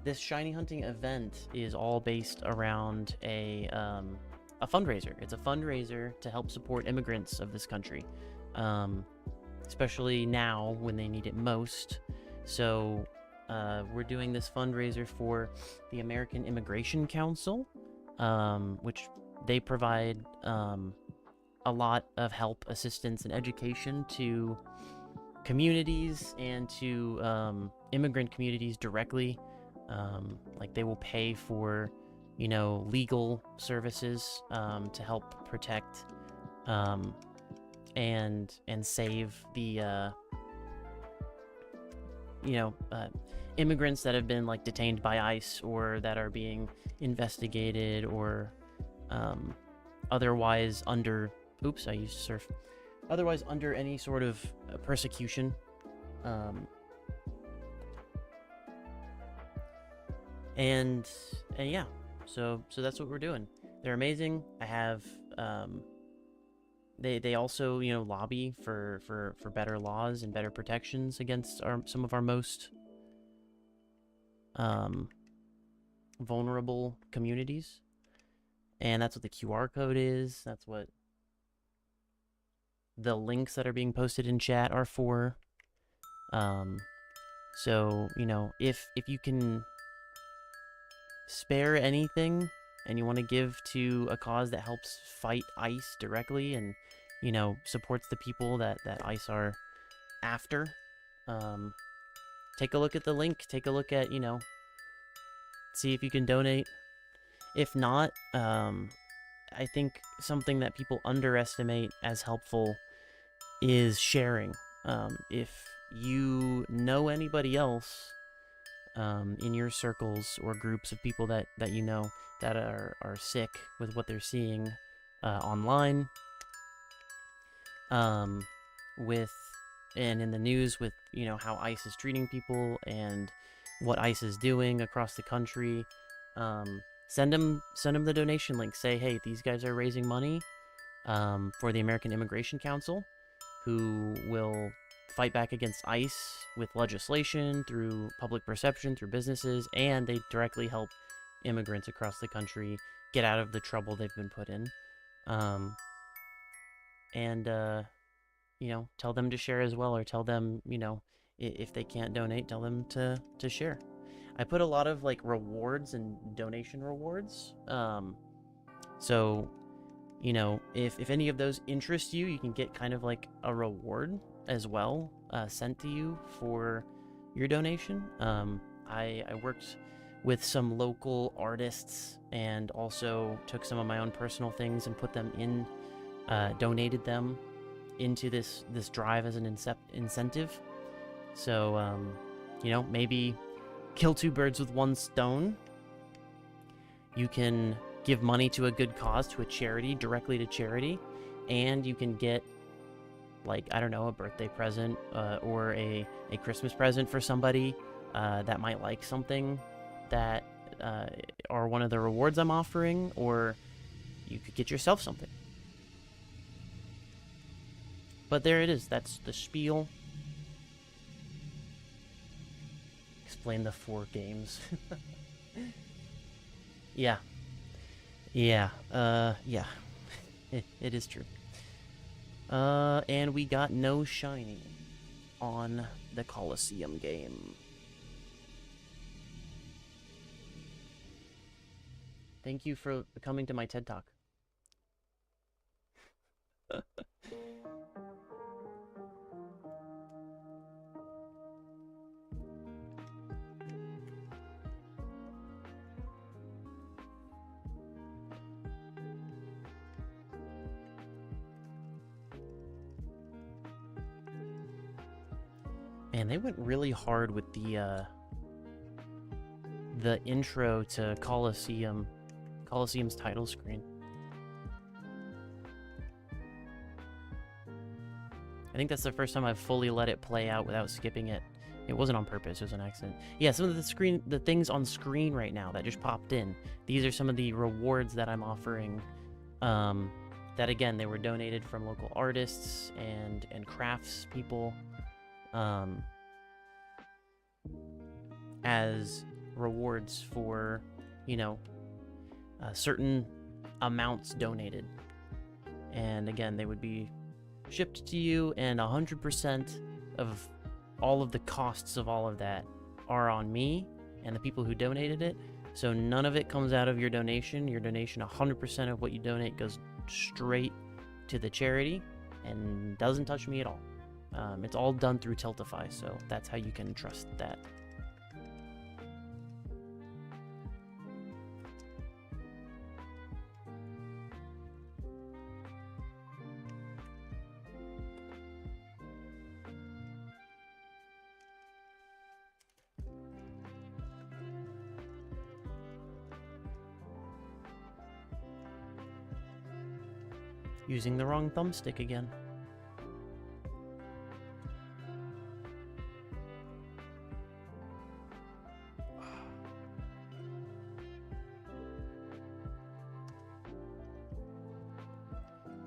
this shiny hunting event is all based around a fundraiser. It's a fundraiser to help support immigrants of this country, especially now when they need it most. So we're doing this fundraiser for the American Immigration Council, which they provide a lot of help, assistance, and education to communities and to immigrant communities directly. Like they will pay for, you know, legal services to help protect and save the immigrants that have been like detained by ICE or that are being investigated or otherwise under otherwise under any sort of persecution. And yeah, so that's what we're doing. They're amazing. I have they also, you know, lobby for better laws and better protections against some of our most vulnerable communities. And that's what the QR code is. That's what the links that are being posted in chat are for. So, you know, if you can spare anything and you want to give to a cause that helps fight ICE directly and, you know, supports the people that ICE are after, take a look at the link. Take a look at, you know, see if you can donate. If not, I think something that people underestimate as helpful is sharing. If you know anybody else in your circles or groups of people that you know that are sick with what they're seeing online, with and in the news with, you know, how ICE is treating people and what ICE is doing across the country, send them the donation link. Say, hey, these guys are raising money for the American Immigration Council, who will fight back against ICE with legislation, through public perception, through businesses, and they directly help immigrants across the country get out of the trouble they've been put in. You know, tell them to share as well, or tell them, you know, if they can't donate, tell them to share. I put a lot of like rewards and donation rewards. So, you know, if any of those interest you, you can get kind of like a reward as well sent to you for your donation. I worked with some local artists and also took some of my own personal things and put them in, donated them into this drive as an incentive. So, you know, maybe kill two birds with one stone. You can give money to a good cause, to a charity, directly to charity, and you can get, like, I don't know, a birthday present or a Christmas present for somebody that might like something that are one of the rewards I'm offering, or you could get yourself something. But there it is. That's the spiel. Explain the 4 games. Yeah. Yeah. Yeah. It is true. And we got no shiny on the Coliseum game. Thank you for coming to my TED Talk. Man, they went really hard with the intro to Coliseum's title screen. I think that's the first time I've fully let it play out without skipping it. It wasn't on purpose, it was an accident. Yeah, some of the things on screen right now that just popped in, these are some of the rewards that I'm offering. That again, they were donated from local artists and crafts people, as rewards for, you know, certain amounts donated. And again, they would be shipped to you, and 100% of all of the costs of all of that are on me and the people who donated it. So none of it comes out of your donation. Your donation, 100% of what you donate goes straight to the charity and doesn't touch me at all. It's all done through Tiltify, so that's how you can trust that. Using the wrong thumbstick again.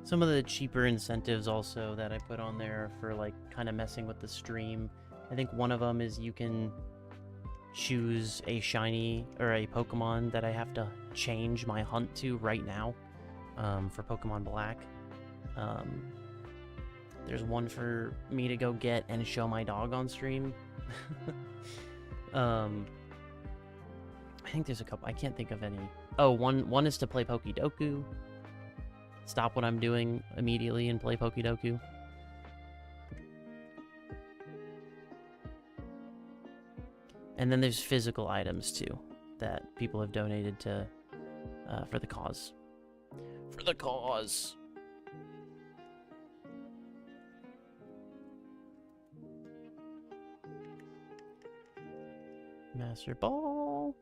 Some of the cheaper incentives also that I put on there for like kind of messing with the stream. I think one of them is you can choose a shiny or a Pokemon that I have to change my hunt to right now. For Pokemon Black. There's one for me to go get and show my dog on stream. I think there's a couple. I can't think of any. Oh, one is to play Pokédoku. Stop what I'm doing immediately and play Pokédoku. And then there's physical items too that people have donated to for the cause. For the cause. Master Ball.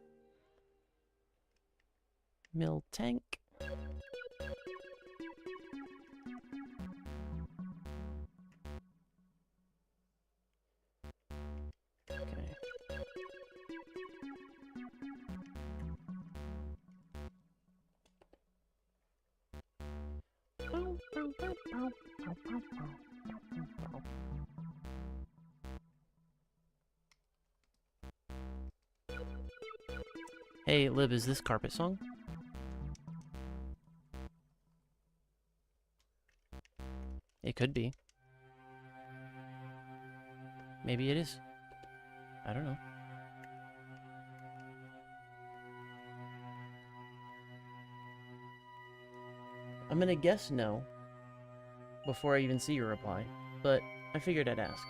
Miltank. Okay. Hey, Lib, is this Carpet Song? It could be. Maybe it is. I don't know. I'm gonna guess no before I even see your reply, but I figured I'd ask.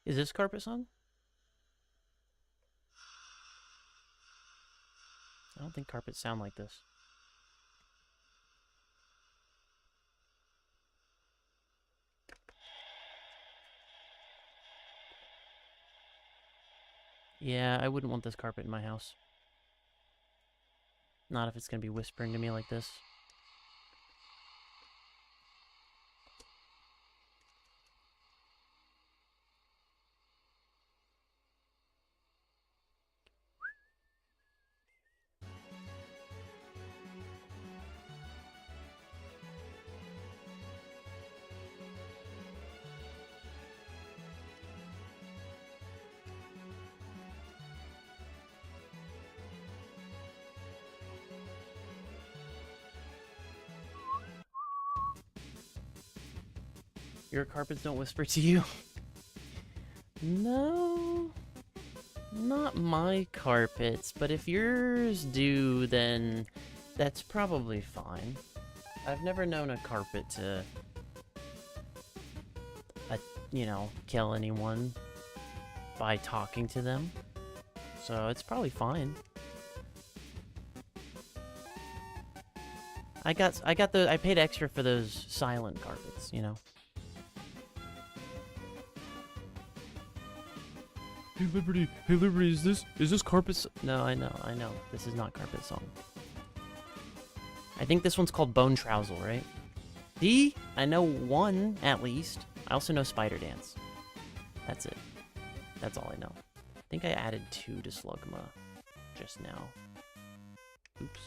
Is this Carpet Song? I don't think carpets sound like this. Yeah, I wouldn't want this carpet in my house. Not if it's gonna be whispering to me like this. Your carpets don't whisper to you? No, not my carpets, but if yours do, then that's probably fine. I've never known a carpet to, you know, kill anyone by talking to them, so it's probably fine. I paid extra for those silent carpets, you know. Hey Liberty, is this carpet? No, I know. This is not carpet song. I think this one's called Bone Trousel, right? See? I know one, at least. I also know Spider Dance. That's it. That's all I know. I think I added 2 to Slugma just now. Oops.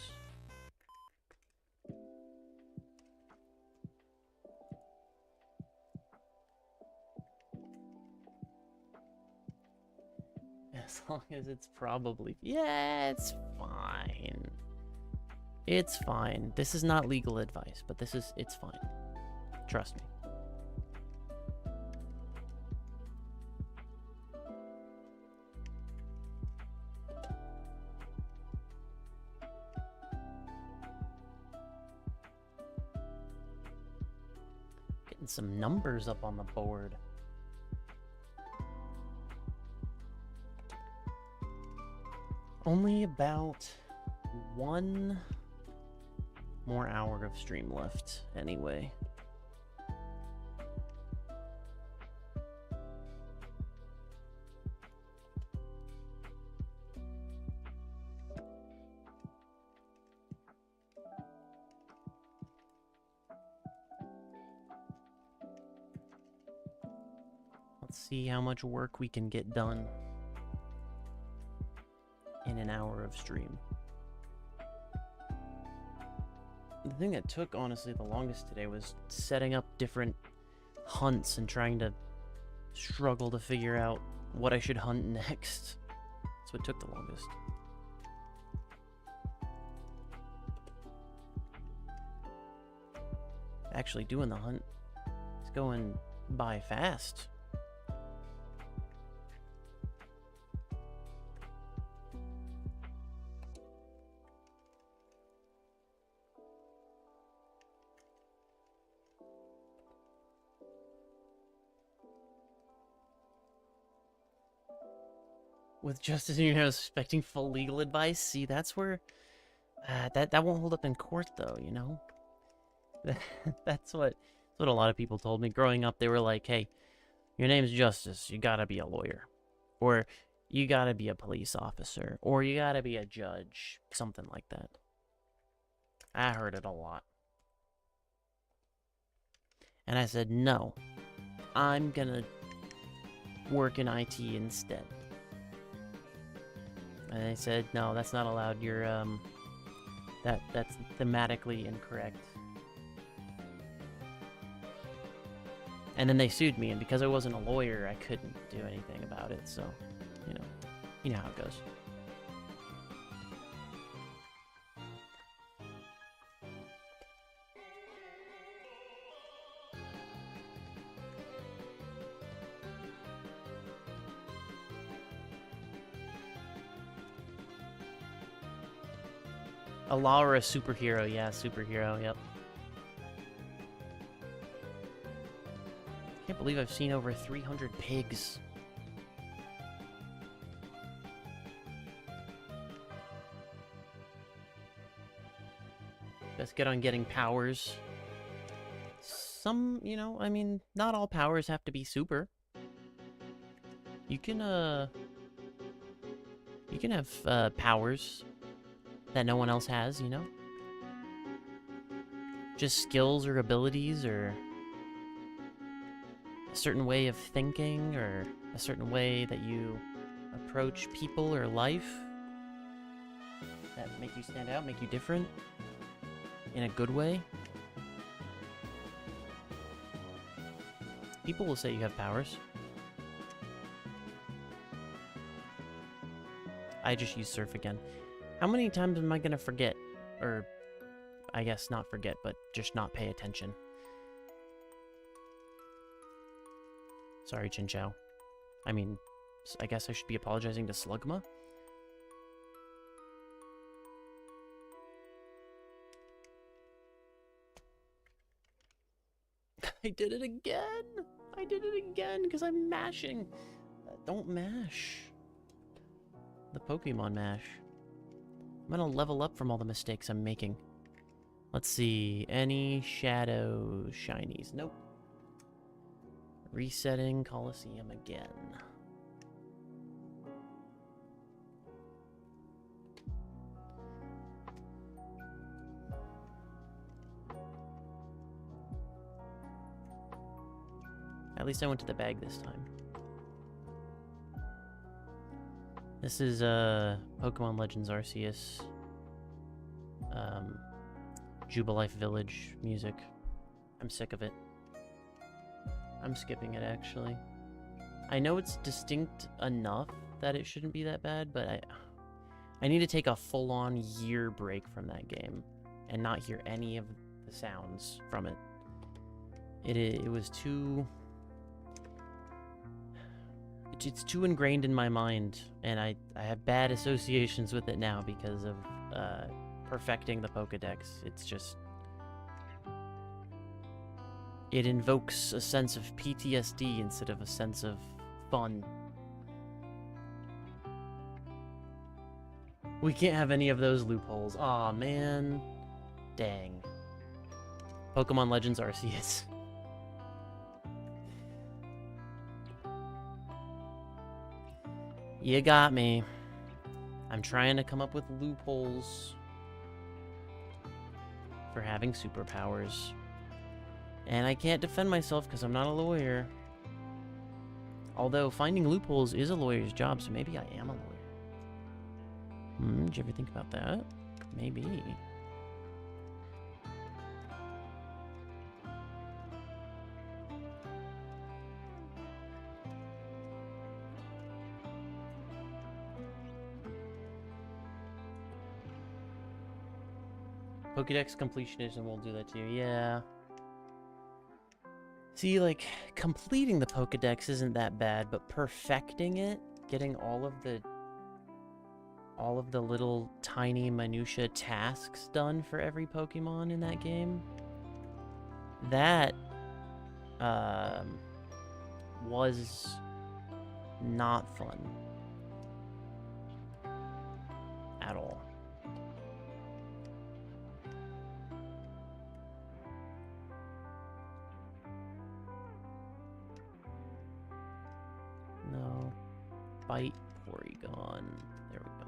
As long as it's probably... Yeah, it's fine. It's fine. This is not legal advice, but it's fine. Trust me. Getting some numbers up on the board. Only about 1 more hour of stream left, anyway. Let's see how much work we can get done in an hour of stream. The thing that took, honestly, the longest today was setting up different hunts and trying to struggle to figure out what I should hunt next. That's what took the longest. Actually doing the hunt is going by fast. With justice in your house, expecting full legal advice. See, that's where that won't hold up in court, though. You know, that's what a lot of people told me growing up. They were like, "Hey, your name's Justice. You gotta be a lawyer, or you gotta be a police officer, or you gotta be a judge, something like that." I heard it a lot, and I said, "No, I'm gonna work in IT instead." And they said, "No, that's not allowed. You're, that's thematically incorrect." And then they sued me, and because I wasn't a lawyer, I couldn't do anything about it, so, you know how it goes. A law or a superhero? Yeah, superhero, yep. Can't believe I've seen over 300 pigs. Let's get on getting powers. Some, I mean, not all powers have to be super. You can have powers that no one else has, Just skills or abilities or a certain way of thinking or a certain way that you approach people or life that make you stand out, make you different in a good way. People will say you have powers. I just used surf again. How many times am I gonna forget? Or, I guess not forget, but just not pay attention. Sorry, Chinchou. I mean, I guess I should be apologizing to Slugma? I did it again! I did it again because I'm mashing! Don't mash. The Pokemon mash. I'm gonna level up from all the mistakes I'm making. Let's see. Any Shadow Shinies? Nope. Resetting Coliseum again. At least I went to the bag this time. This is Pokemon Legends Arceus, Jubilife Village music. I'm sick of it. I'm skipping it, actually. I know it's distinct enough that it shouldn't be that bad, but I need to take a full-on year break from that game and not hear any of the sounds from it. It was too... It's too ingrained in my mind, and I have bad associations with it now because of perfecting the Pokedex. It's just... It invokes a sense of PTSD instead of a sense of fun. We can't have any of those loopholes. Aw, man. Dang. Pokemon Legends Arceus. You got me. I'm trying to come up with loopholes for having superpowers. And I can't defend myself because I'm not a lawyer. Although finding loopholes is a lawyer's job, so maybe I am a lawyer. Did you ever think about that? Maybe. Pokédex completionism will do that to you. Yeah. See, like, completing the Pokédex isn't that bad, but perfecting it, getting all of the little tiny minutia tasks done for every Pokemon in that game, that was not fun at all. No. Bite Porygon. There we go.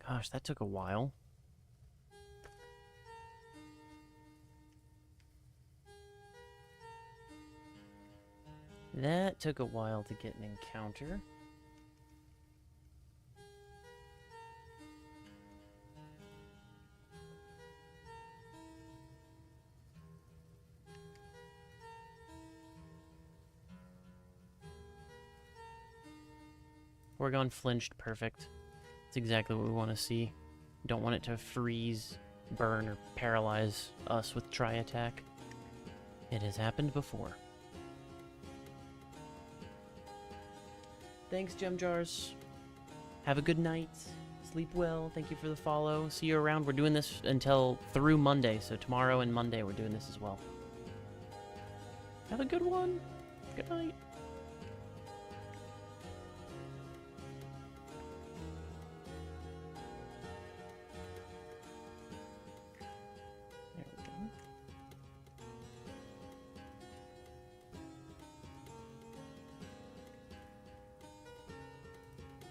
Gosh, that took a while. That took a while to get an encounter. Porygon flinched, perfect. That's exactly what we want to see. Don't want it to freeze, burn, or paralyze us with Tri-Attack. It has happened before. Thanks, Gem Jars. Have a good night. Sleep well. Thank you for the follow. See you around. We're doing this until through Monday, so tomorrow and Monday we're doing this as well. Have a good one. Good night. There we go.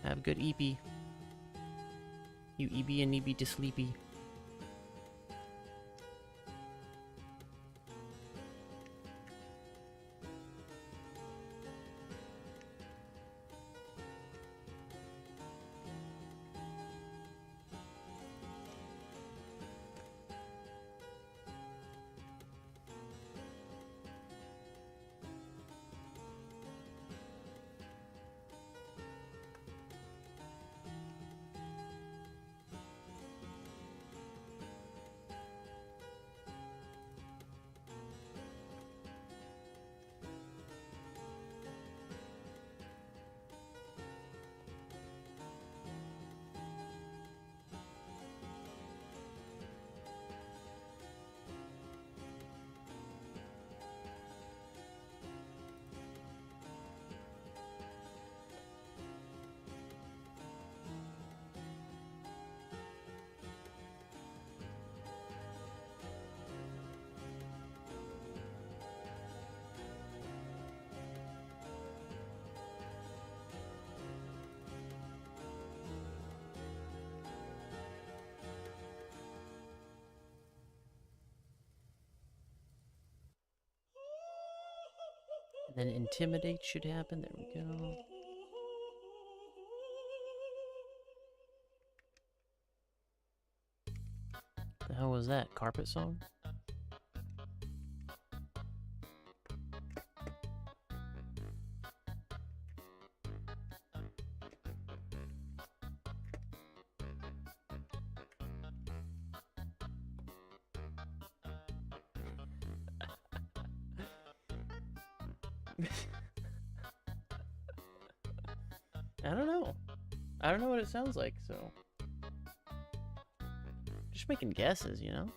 Have a good EP. You EB and EB to sleepy. Then intimidate should happen. There we go. The hell was that? Carpet song? I don't know. I don't know what it sounds like, so just making guesses, you know?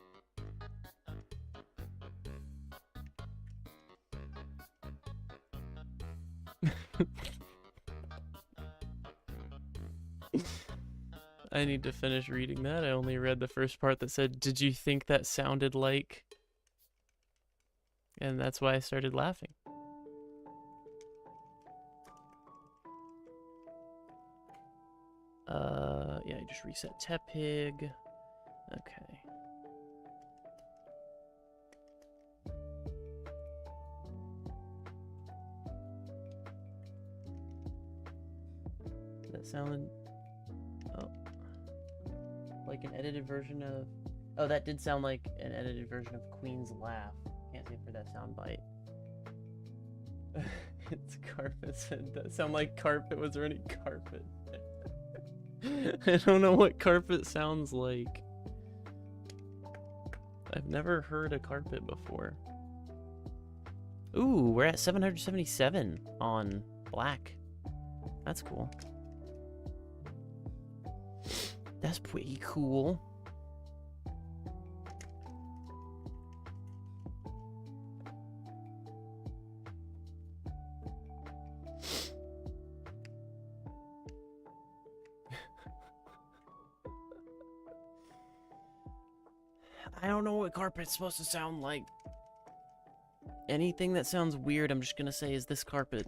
I need to finish reading that. I only read the first part that said, "Did you think that sounded like?" And that's why I started laughing. Yeah, I just reset Tepig. Okay. That sounded... Oh. Like an edited version of... Oh, that did sound like an edited version of Queen's Laugh. Can't say for that soundbite. It's carpet. It does sound like carpet was already carpet. I don't know what carpet sounds like. I've never heard a carpet before. Ooh, we're at 777 on black. That's cool. That's pretty cool. I don't know what carpet's supposed to sound like. Anything that sounds weird, I'm just gonna say is this carpet.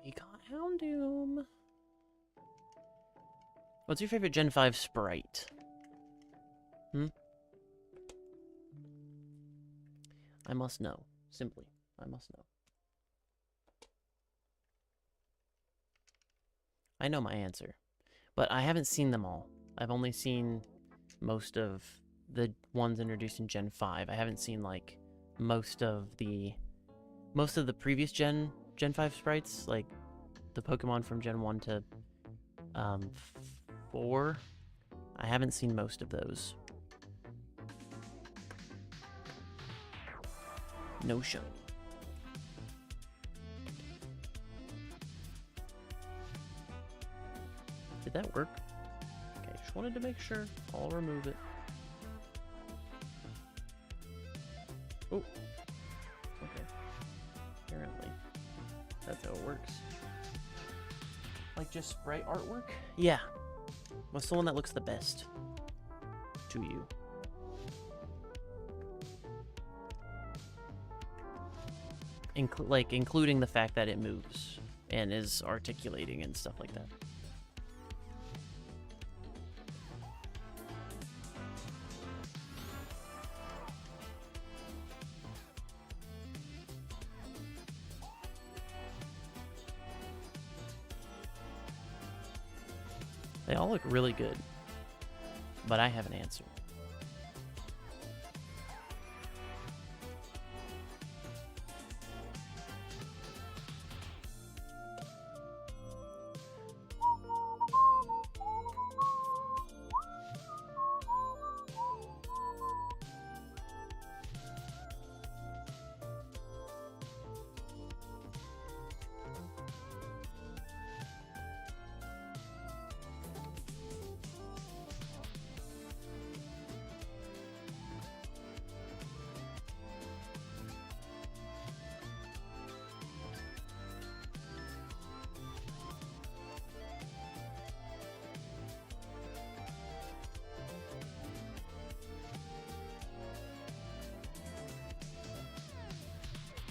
You got Houndoom. What's your favorite Gen 5 sprite? I must know. Simply, I must know. I know my answer, but I haven't seen them all. I've only seen most of the ones introduced in Gen 5. I haven't seen like most of the previous Gen 5 sprites, like the Pokemon from Gen 1 to 4. I haven't seen most of those. No show. Did that work? Okay, just wanted to make sure. I'll remove it. Oh. Okay. Apparently. That's how it works. Like just sprite artwork? Yeah. What's the one that looks the best to you? Including the fact that it moves and is articulating and stuff like that. They all look really good. but I have an answer.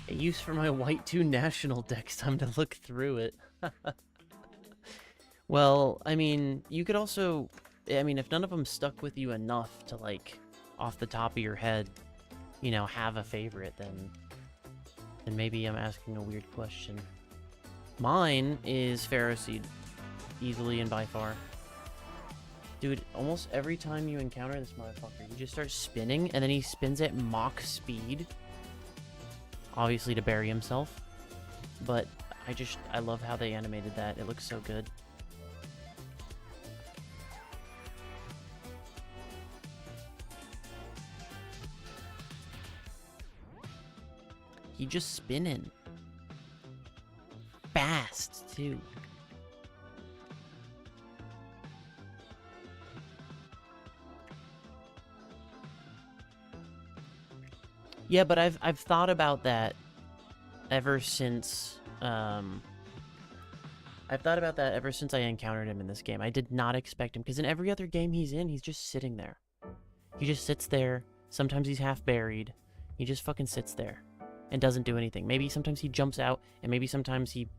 A use for my White 2 national deck. Time to look through it. Well, I mean, you could also... I mean, if none of them stuck with you enough to, like, off the top of your head, you know, have a favorite, then maybe I'm asking a weird question. Mine is Pharaoh Seed. Easily and by far. Dude, almost every time you encounter this motherfucker, he just starts spinning, and then he spins at Mach speed. Obviously to bury himself. But I love how they animated that. It looks so good. He just spinning. Fast, too. Yeah, but I've thought about that ever since I've thought about that ever since I encountered him in this game. I did not expect him, because in every other game he's in, he's just sitting there. He just sits there. Sometimes he's half buried. He just fucking sits there and doesn't do anything. Maybe sometimes he jumps out, and maybe sometimes he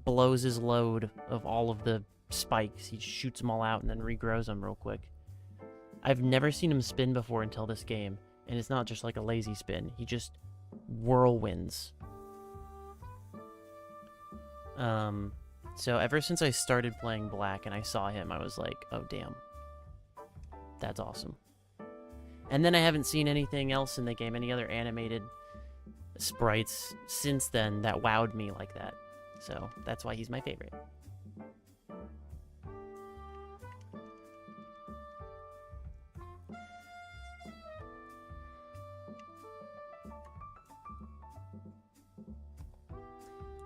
blows his load of all of the spikes. He shoots them all out and then regrows them real quick. I've never seen him spin before until this game, and it's not just like a lazy spin. He just whirlwinds. So ever since I started playing Black and I saw him, I was like, oh damn, that's awesome. And then I haven't seen anything else in the game, any other animated sprites since then that wowed me like that. So that's why he's my favorite.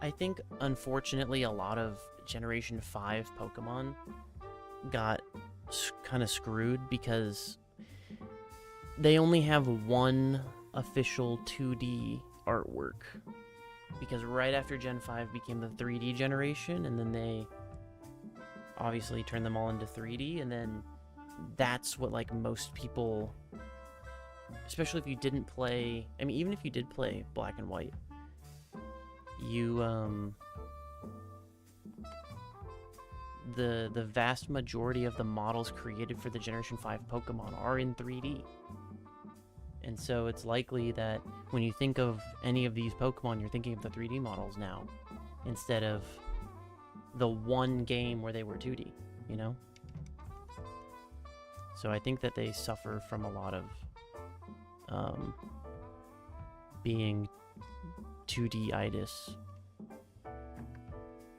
I think, unfortunately, a lot of Generation 5 Pokemon got kind of screwed because they only have one official 2D artwork. Because right after Gen 5 became the 3D generation, and then they obviously turned them all into 3D, and then that's what, like, most people, especially if you didn't play, I mean, even if you did play Black and White, you, the vast majority of the models created for the Generation 5 Pokemon are in 3D. And so it's likely that when you think of any of these Pokemon, you're thinking of the 3D models now, instead of the one game where they were 2D, you know? So I think that they suffer from a lot of, being 2D-itis.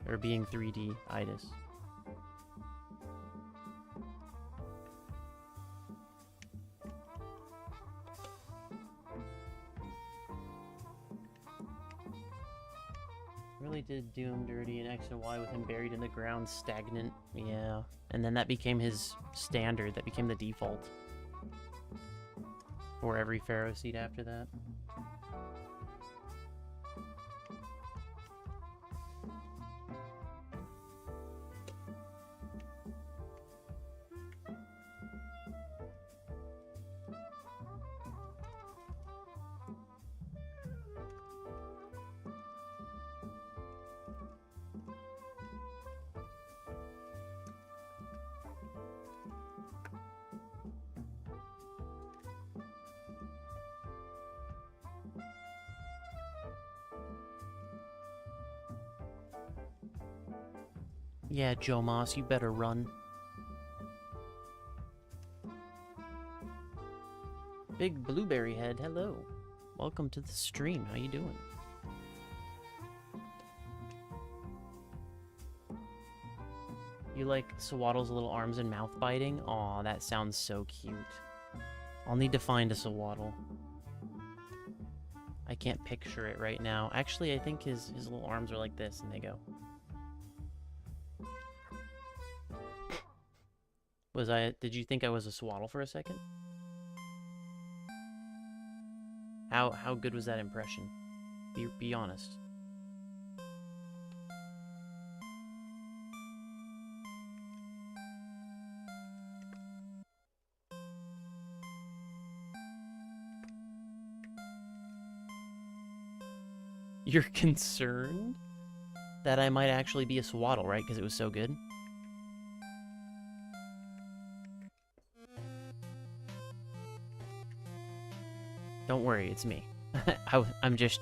Or being 3D-itis. Really did do him dirty in X and Y with him buried in the ground, stagnant. Yeah. And then that became his standard. That became the default for every Pharaoh Seed after that. Yeah, Joe Moss, you better run. Big Blueberry Head, hello. Welcome to the stream. How you doing? You like Sawaddle's little arms and mouth biting? Aw, that sounds so cute. I'll need to find a Sawaddle. I can't picture it right now. Actually, I think his little arms are like this, and they go. Did you think I was a Sawaddle for a second? How good was that impression? Be honest. You're concerned that I might actually be a Sawaddle, right? Because it was so good. Don't worry, it's me. I'm just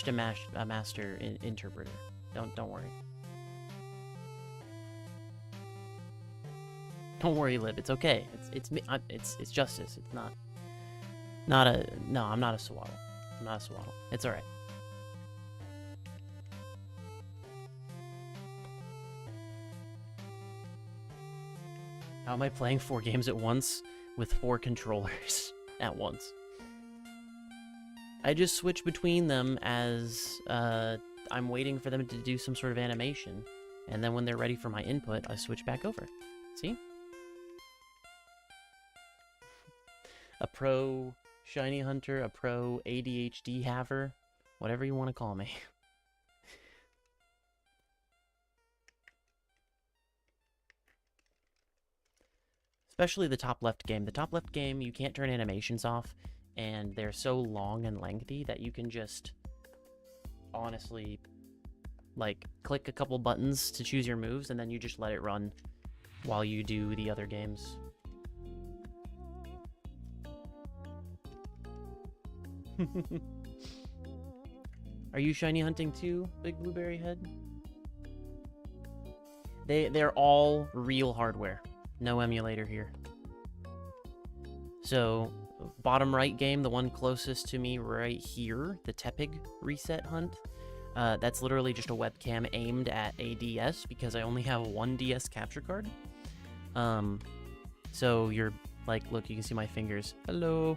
a master interpreter. Don't worry. Don't worry, Lib. It's okay. It's me. It's justice. It's not a. No, I'm not a Sawaddle. I'm not a Sawaddle. It's all right. How am I playing 4 games at once with 4 controllers at once? I just switch between them as I'm waiting for them to do some sort of animation. And then when they're ready for my input, I switch back over. See? A pro shiny hunter, a pro ADHD haver, whatever you want to call me. Especially the top left game. The top left game, you can't turn animations off, and they're so long and lengthy that you can just honestly, like, click a couple buttons to choose your moves, and then you just let it run while you do the other games. Are you shiny hunting too, Big Blueberry Head? They're all real hardware. No emulator here. So, bottom right game, the one closest to me right here, the Tepig reset hunt, that's literally just a webcam aimed at a DS because I only have one DS capture card. So you're like, look, you can see my fingers. Hello.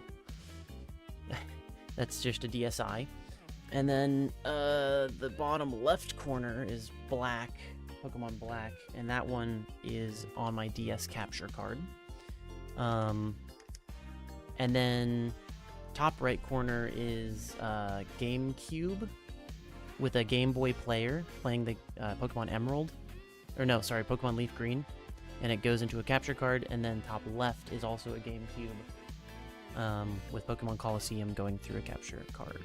That's just a DSi. And then the bottom left corner is black. Pokemon Black, and that one is on my DS capture card. And then top right corner is GameCube with a Game Boy player playing the Pokemon Emerald. Or no, sorry, Pokemon Leaf Green. And it goes into a capture card, and then top left is also a GameCube with Pokemon Coliseum going through a capture card.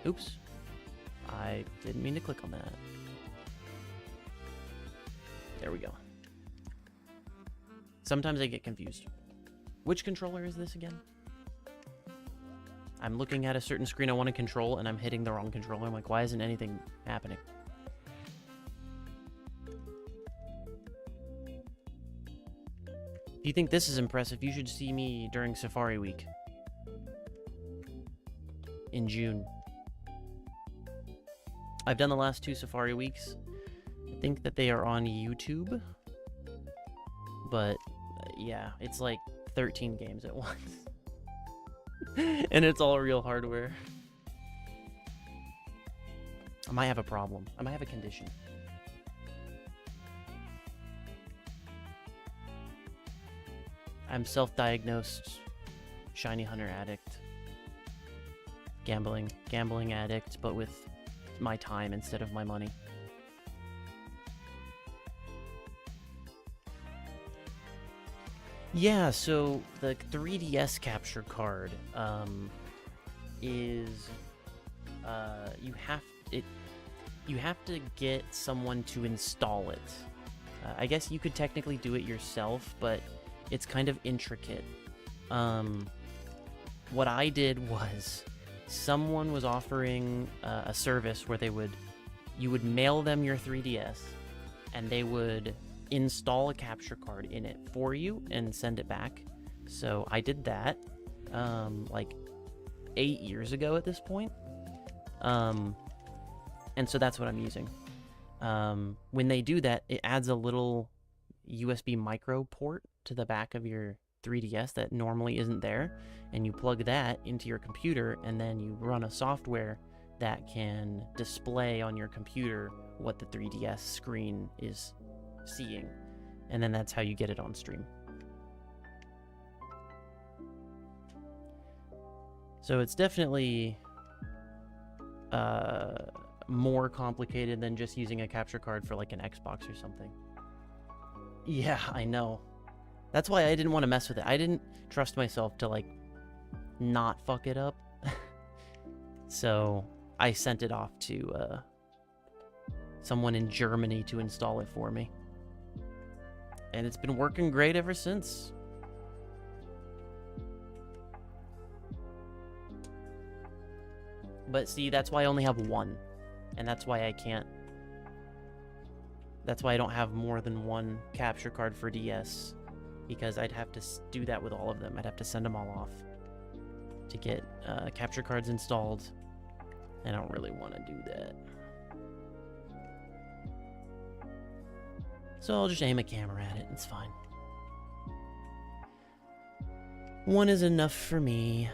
Oops. I didn't mean to click on that. There we go. Sometimes I get confused. Which controller is this again? I'm looking at a certain screen I want to control, and I'm hitting the wrong controller. I'm like, why isn't anything happening? If you think this is impressive, you should see me during Safari Week in June. I've done the last 2 Safari Weeks. I think that they are on YouTube. But, yeah, it's like 13 games at once. And it's all real hardware. I might have a problem. I might have a condition. I'm self-diagnosed shiny hunter addict. Gambling addict, but with my time instead of my money. Yeah, so the 3DS capture card is you have to get someone to install it. I guess you could technically do it yourself, but it's kind of intricate. What I did was someone was offering a service where you would mail them your 3DS, and they would install a capture card in it for you and send it back. So I did that like 8 years ago at this point. And so that's what I'm using. When they do that, it adds a little USB micro port to the back of your 3DS that normally isn't there, and you plug that into your computer, and then you run a software that can display on your computer what the 3DS screen is seeing, and then that's how you get it on stream. So it's definitely more complicated than just using a capture card for like an Xbox or something. Yeah, I know. That's why I didn't want to mess with it. I didn't trust myself to like not fuck it up. So I sent it off to someone in Germany to install it for me. And it's been working great ever since. But see, that's why I only have one. And that's why I can't. That's why I don't have more than one capture card for DS. Because I'd have to do that with all of them. I'd have to send them all off to get capture cards installed. I don't really want to do that. So I'll just aim a camera at it. It's fine. One is enough for me.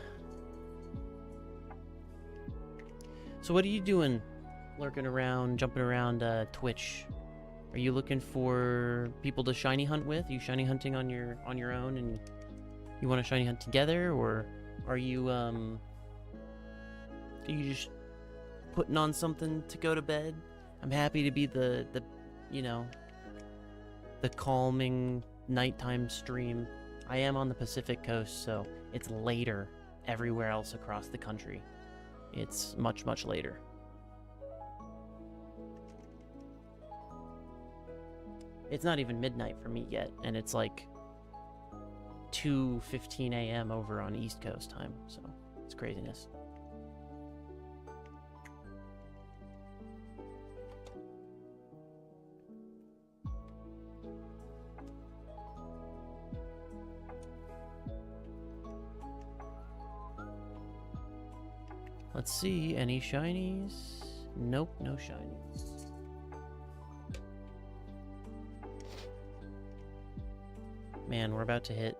So what are you doing? Lurking around, jumping around Twitch? Are you looking for people to shiny hunt with? Are you shiny hunting on your own and you want to shiny hunt together, or are you just putting on something to go to bed? I'm happy to be the you know, the calming nighttime stream. I am on the Pacific Coast, so it's later everywhere else across the country. It's much, much later. It's not even midnight for me yet, and it's like 2:15 a.m. over on East Coast time, so it's craziness. Let's see, any shinies? Nope, no shinies. Man, we're about to hit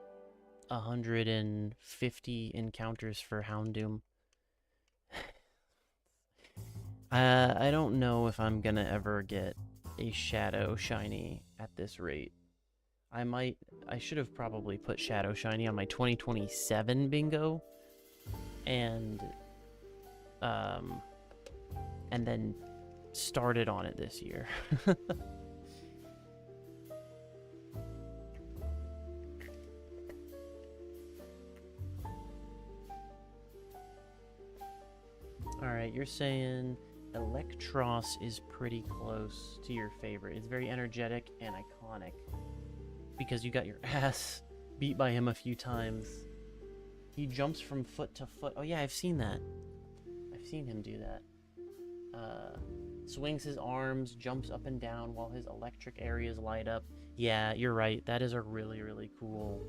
150 encounters for Houndoom. I don't know if I'm gonna ever get a Shadow Shiny at this rate. I should have probably put Shadow Shiny on my 2027 bingo, and then started on it this year. Alright, you're saying Electros is pretty close to your favorite. It's very energetic and iconic because you got your ass beat by him a few times. He jumps from foot to foot. Oh yeah, I've seen that. I've seen him do that. Swings his arms, jumps up and down while his electric areas light up. Yeah, you're right. That is a really, really cool...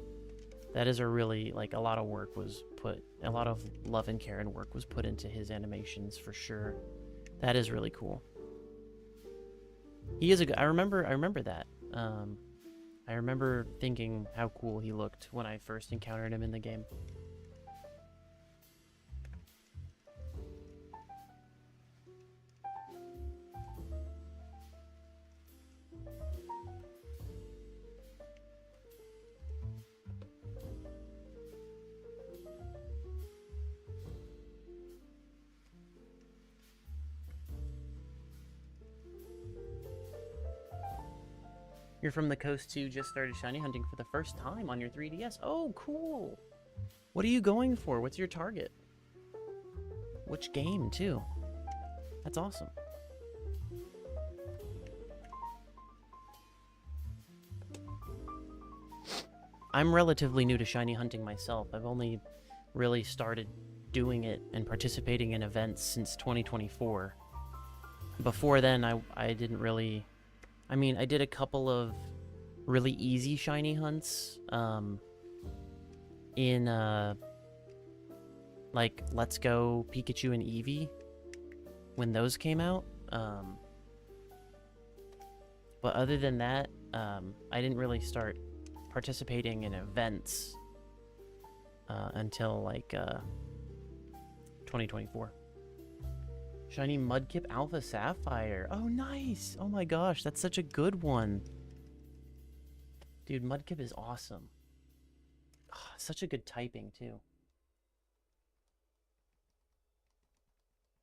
That is a really, like, a lot of work was put... A lot of love and care and work was put into his animations, for sure. That is really cool. He is a good... I remember that. I remember thinking how cool he looked when I first encountered him in the game. You're from the coast too, just started shiny hunting for the first time on your 3DS. Oh, cool. What are you going for? What's your target? Which game too? That's awesome. I'm relatively new to shiny hunting myself. I've only really started doing it and participating in events since 2024. Before then, I didn't really... I mean, I did a couple of really easy shiny hunts in like Let's Go Pikachu and Eevee when those came out. But other than that, I didn't really start participating in events until like 2024. Shiny Mudkip Alpha Sapphire. Oh, nice. Oh my gosh, that's such a good one. Dude, Mudkip is awesome. Oh, such a good typing, too.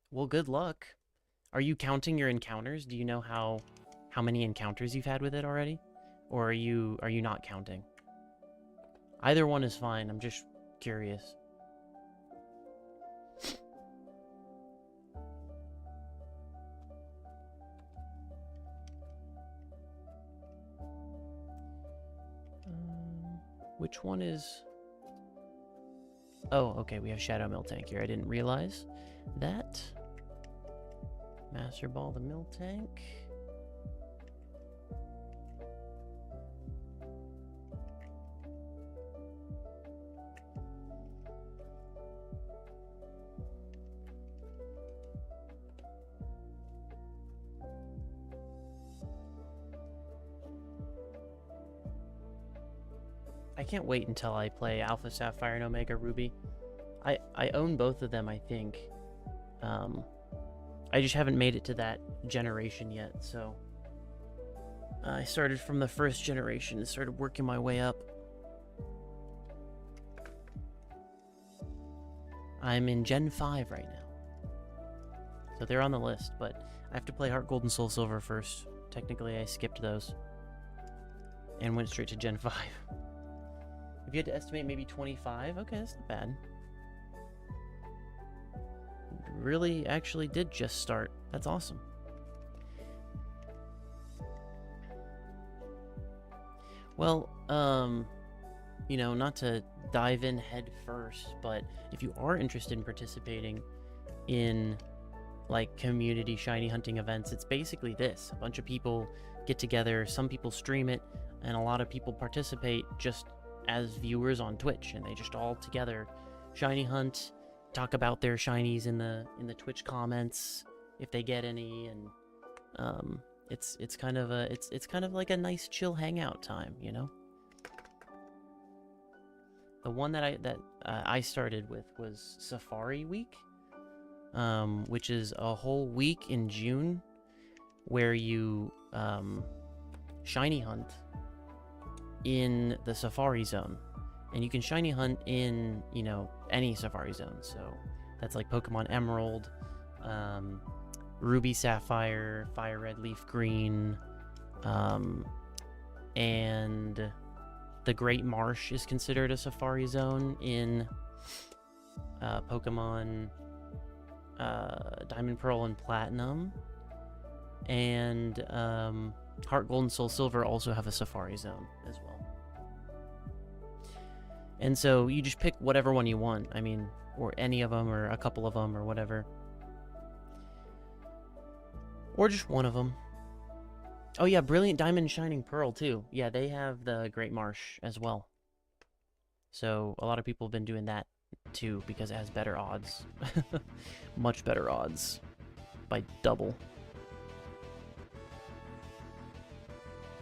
Well, good luck. Are you counting your encounters? Do you know how many encounters you've had with it already? Or are you not counting? Either one is fine. I'm just curious. Which one is... Oh, okay, we have Shadow Miltank here. I didn't realize that. Master Ball the Miltank. I can't wait until I play Alpha Sapphire and Omega Ruby. I own both of them, I think. I just haven't made it to that generation yet, so... I started from the first generation and started working my way up. I'm in Gen 5 right now. So they're on the list, but I have to play Heart Gold and Soul Silver first. Technically, I skipped those. And went straight to Gen 5. If you had to estimate, maybe 25? Okay, that's not bad. Really actually did just start. That's awesome. Well, you know, not to dive in head first, but if you are interested in participating in like community shiny hunting events, it's basically this. A bunch of people get together, some people stream it, and a lot of people participate just as viewers on Twitch, and they just all together shiny hunt, talk about their shinies in the Twitch comments if they get any, and it's kind of a it's kind of like a nice chill hangout time, you know. The one that I started with was Safari Week, which is a whole week in June where you shiny hunt in the Safari Zone. And you can shiny hunt in, you know, any Safari Zone. So that's like Pokemon Emerald, Ruby Sapphire, Fire Red Leaf Green, and the Great Marsh is considered a Safari Zone in Pokemon Diamond, Pearl, and Platinum. And Heart Gold and Soul Silver also have a Safari Zone as well. And so you just pick whatever one you want. I mean, or any of them, or a couple of them, or whatever. Or just one of them. Oh yeah, Brilliant Diamond Shining Pearl too. Yeah, they have the Great Marsh as well. So a lot of people have been doing that too because it has better odds. Much better odds. By double.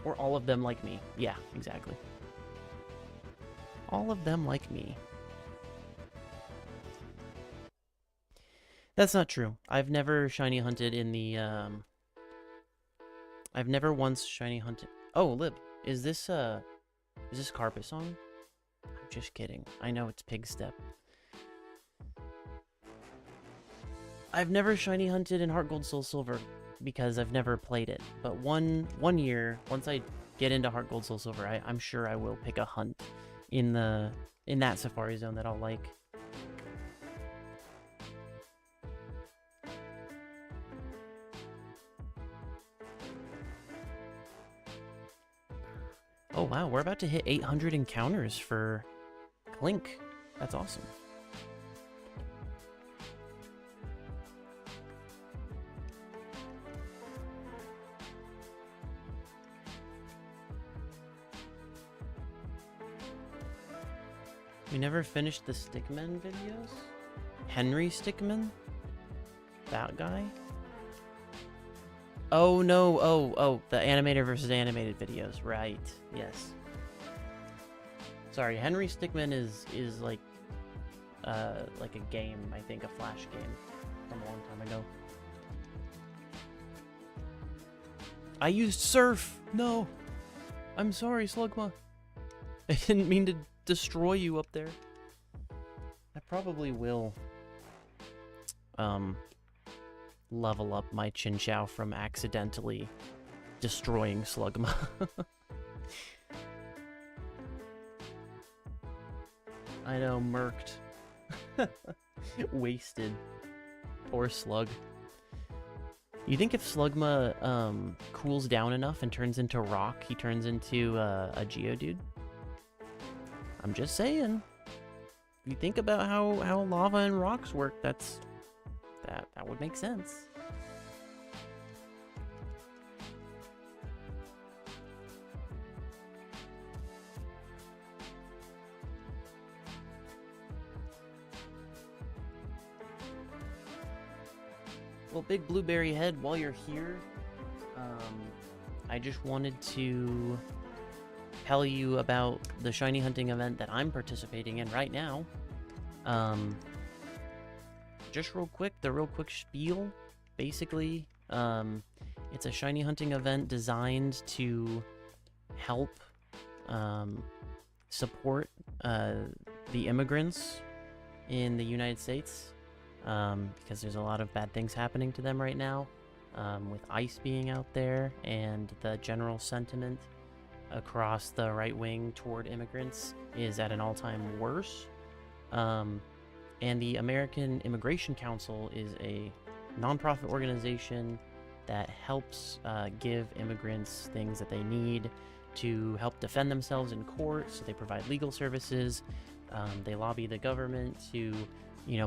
Or all of them like me. Yeah, exactly. All of them like me. That's not true. I've never shiny hunted in the, I've never once shiny hunted... Oh, Lib, is this Carpet Song? I'm just kidding. I know it's Pig Step. I've never shiny hunted in Heart Gold Soul Silver because I've never played it. But one year, once I get into Heart Gold Soul Silver, I'm sure I will pick a hunt in that Safari Zone that I'll like. Oh wow, we're about to hit 800 encounters for Clink. That's awesome. You never finished the Stickman videos? Henry Stickman? That guy? Oh no, oh, the animator versus animated videos, right, yes. Sorry, Henry Stickmin is like a game, I think, a Flash game from a long time ago. I used surf! No! I'm sorry, Slugma. I didn't mean to destroy you up there. I probably will, level up my Chinchou from accidentally destroying Slugma. I know, murked. Wasted. Poor Slug. You think if Slugma cools down enough and turns into rock, he turns into a Geodude? I'm just saying. If you think about how lava and rocks work, that would make sense. Well, Big Blueberry Head, while you're here, I just wanted to tell you about the shiny hunting event that I'm participating in right now. Just real quick, the real quick spiel. Basically, it's a shiny hunting event designed to help support the immigrants in the United States. Because there's a lot of bad things happening to them right now, with ICE being out there and the general sentiment across the right wing toward immigrants is at an all-time worse. And the American Immigration Council is a nonprofit organization that helps give immigrants things that they need to help defend themselves in court. So they provide legal services. They lobby the government to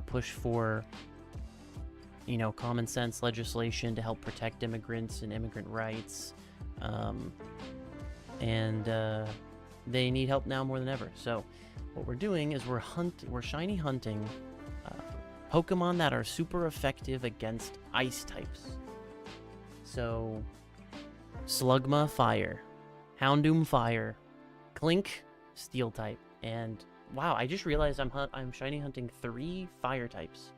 push for, common sense legislation to help protect immigrants and immigrant rights. And they need help now more than ever. So what we're doing is we're shiny hunting Pokemon that are super effective against ice types. So Slugma, fire. Houndoom, fire. Clink, steel type. And wow, I just realized I'm shiny hunting 3 fire types.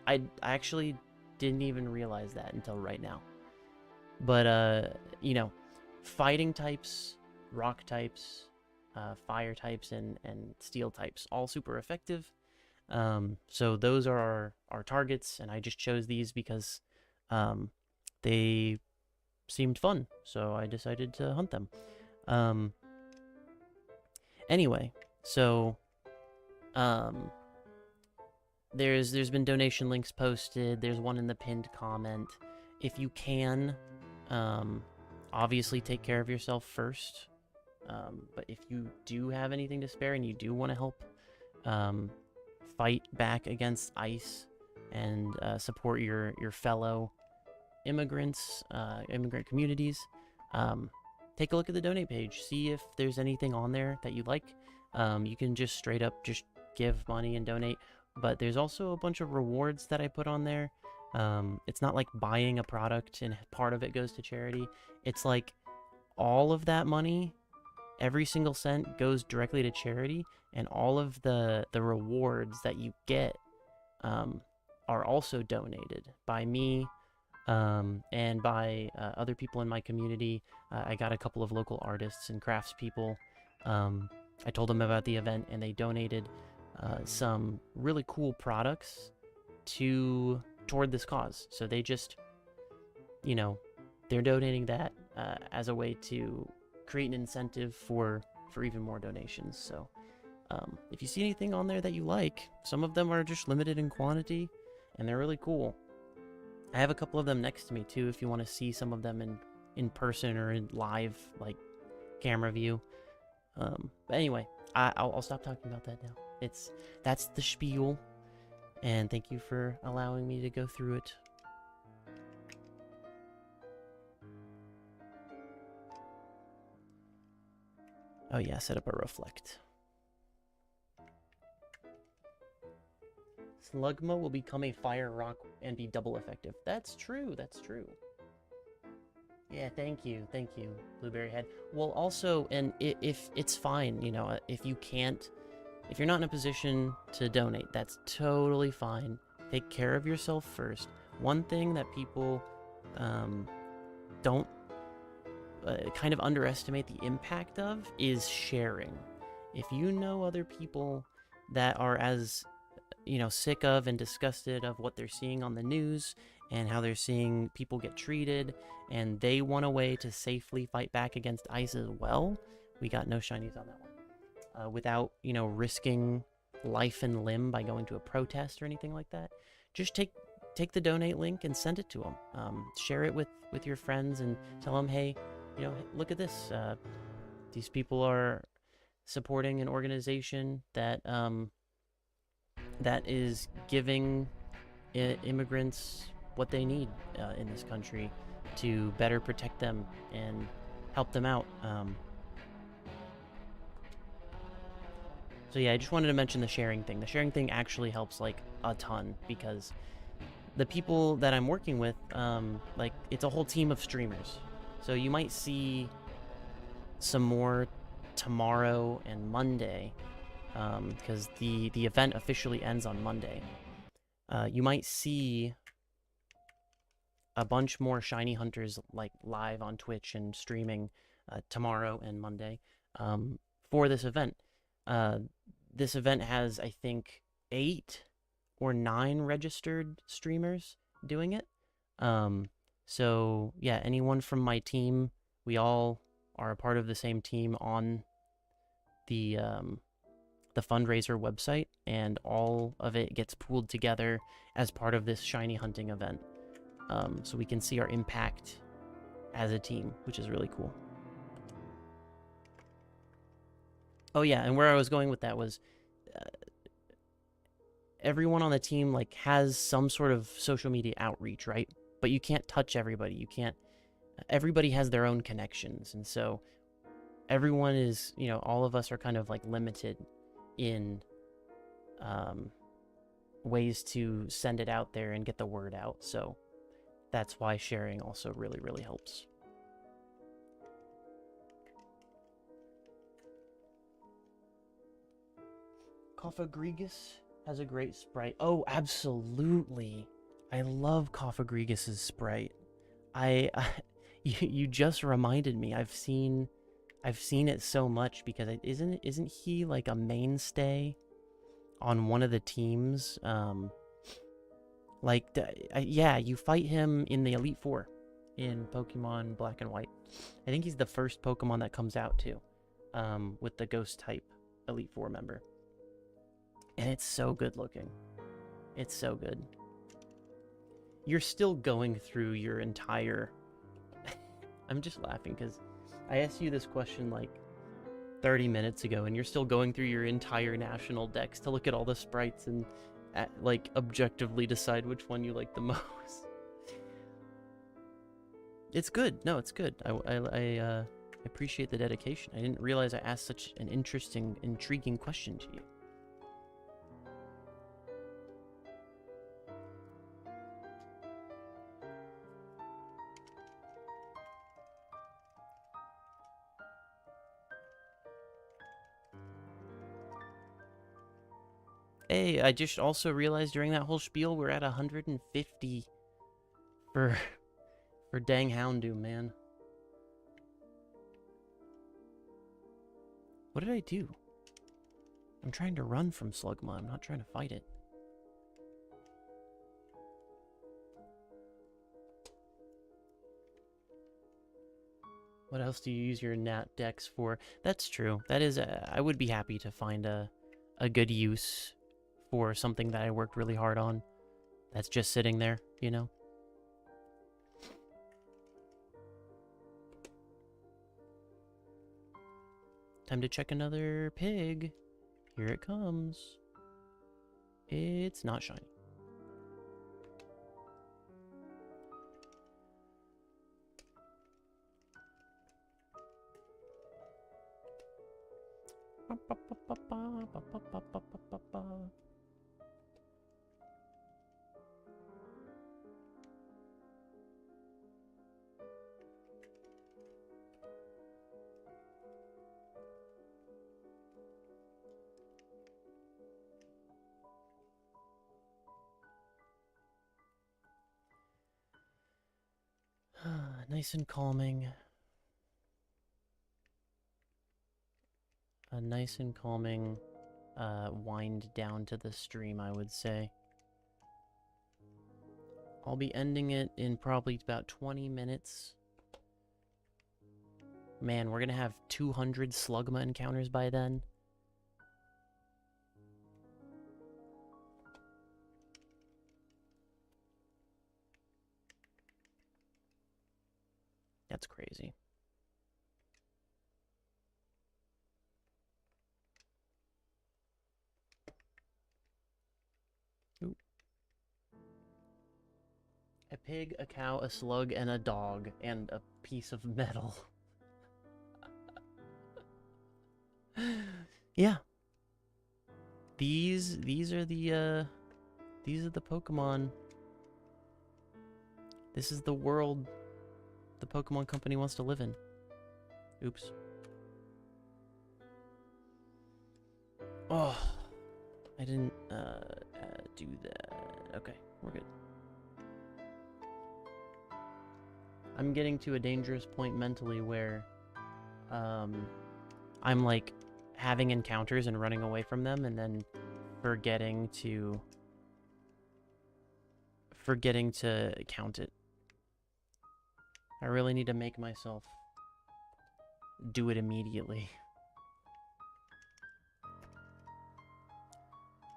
I actually didn't even realize that until right now. But fighting types, rock types, fire types, and steel types, all super effective. So those are our targets, and I just chose these because they seemed fun, so I decided to hunt them. Anyway, so there's been donation links posted. There's one in the pinned comment. If you can, obviously take care of yourself first. But if you do have anything to spare and you do want to help fight back against ICE and support your fellow immigrants, immigrant communities, take a look at the donate page. See if there's anything on there that you like. You can just straight up just give money and donate, but there's also a bunch of rewards that I put on there. It's not like buying a product and part of it goes to charity. It's like all of that money, every single cent goes directly to charity, and all of the rewards that you get are also donated by me and by other people in my community. I got a couple of local artists and craftspeople. I told them about the event, and they donated some really cool products toward this cause. So they just, they're donating that as a way to create an incentive for even more donations. So if you see anything on there that you like, some of them are just limited in quantity, and they're really cool. I have a couple of them next to me too, if you want to see some of them in person or in live, like, camera view. But anyway, I'll stop talking about that now. That's the spiel, and thank you for allowing me to go through it. Oh yeah, set up a reflect. Slugma will become a fire rock and be double effective. That's true, that's true. Yeah, thank you, Blueberry Head. Well, also, and if it's fine, you know, if you can't, if you're not in a position to donate, that's totally fine. Take care of yourself first. One thing that people don't kind of underestimate the impact of is sharing. If you know other people that are as, you know, sick of and disgusted of what they're seeing on the news and how they're seeing people get treated, and they want a way to safely fight back against ICE as well, we got no shinies on that one. Without, you know, risking life and limb by going to a protest or anything like that, just take the donate link and send it to them. Share it with your friends and tell them, hey, you know, look at this. These people are supporting an organization that that is giving immigrants what they need in this country to better protect them and help them out. So yeah, I just wanted to mention the sharing thing. The sharing thing actually helps like a ton, because the people that I'm working with, like, it's a whole team of streamers. So you might see some more tomorrow and Monday, because the event officially ends on Monday. You might see a bunch more shiny hunters like live on Twitch and streaming tomorrow and Monday for this event. This event has, I think, 8 or 9 registered streamers doing it. So yeah, anyone from my team, we all are a part of the same team on the fundraiser website, and all of it gets pooled together as part of this shiny hunting event. So we can see our impact as a team, which is really cool. Oh yeah, and where I was going with that was everyone on the team like has some sort of social media outreach, right? But you can't touch everybody. You can't. Everybody has their own connections, and so everyone is, you know, all of us are kind of like limited in ways to send it out there and get the word out. So that's why sharing also really, really helps. Cophagregus has a great sprite. Oh, absolutely. I love Cophagregus's sprite. You just reminded me. I've seen it so much, because isn't he like a mainstay on one of the teams? Yeah, you fight him in the Elite Four in Pokemon Black and White. I think he's the first Pokemon that comes out too, with the Ghost type Elite Four member. And it's so good looking. It's so good. You're still going through your entire... I'm just laughing because I asked you this question like 30 minutes ago, and you're still going through your entire national dex to look at all the sprites and like objectively decide which one you like the most. It's good. No, it's good. I appreciate the dedication. I didn't realize I asked such an interesting, intriguing question to you. Hey, I just also realized during that whole spiel we're at 150 for dang Houndoom, man. What did I do? I'm trying to run from Slugma. I'm not trying to fight it. What else do you use your Nat Dex for? That's true. That is, I would be happy to find a good use for something that I worked really hard on. That's just sitting there, you know? Time to check another pig. Here it comes. It's not shiny. Nice and calming. A nice and calming wind down to the stream, I would say. I'll be ending it in probably about 20 minutes. Man, we're gonna have 200 Slugma encounters by then. That's crazy. Ooh. A pig, a cow, a slug, and a dog, and a piece of metal. Yeah. These are the Pokemon. This is the world the Pokemon Company wants to live in. Oops. Oh, I didn't do that. Okay, we're good. I'm getting to a dangerous point mentally where I'm like having encounters and running away from them and then forgetting to count it. I really need to make myself do it immediately.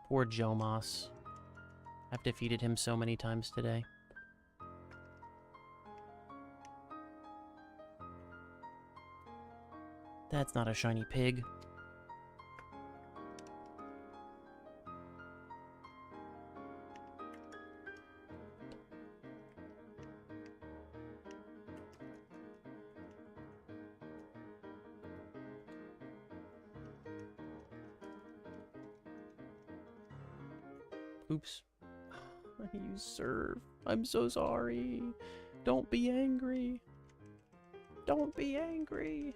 Poor Jomas. I've defeated him so many times today. That's not a shiny pig. Oops. You serve. I'm so sorry. Don't be angry. Don't be angry.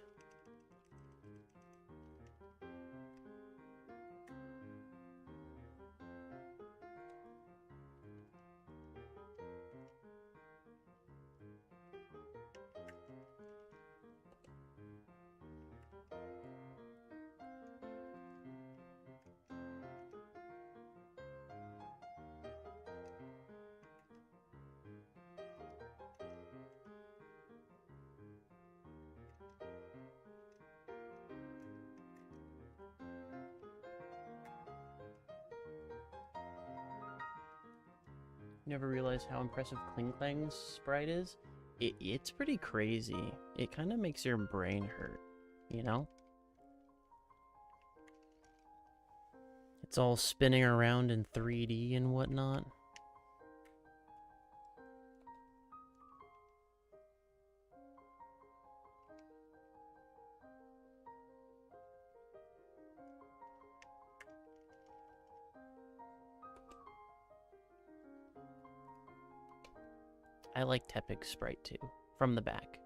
Never realized how impressive Kling Klang's sprite is. It's pretty crazy. It kind of makes your brain hurt, you know? It's all spinning around in 3D and whatnot. I like Tepig's sprite too, from the back.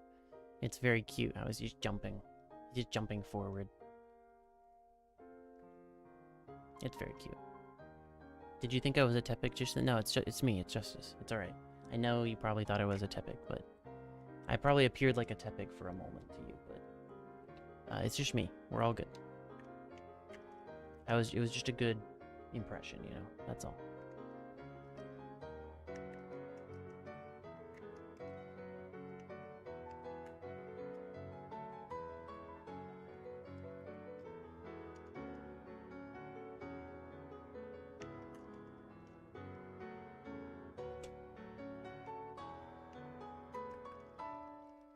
It's very cute. I was just jumping forward. It's very cute. Did you think I was a Tepig just then? No, it's me. It's Justice. It's alright. I know you probably thought I was a Tepig, but I probably appeared like a Tepig for a moment to you, but it's just me. We're all good. It was just a good impression, you know? That's all.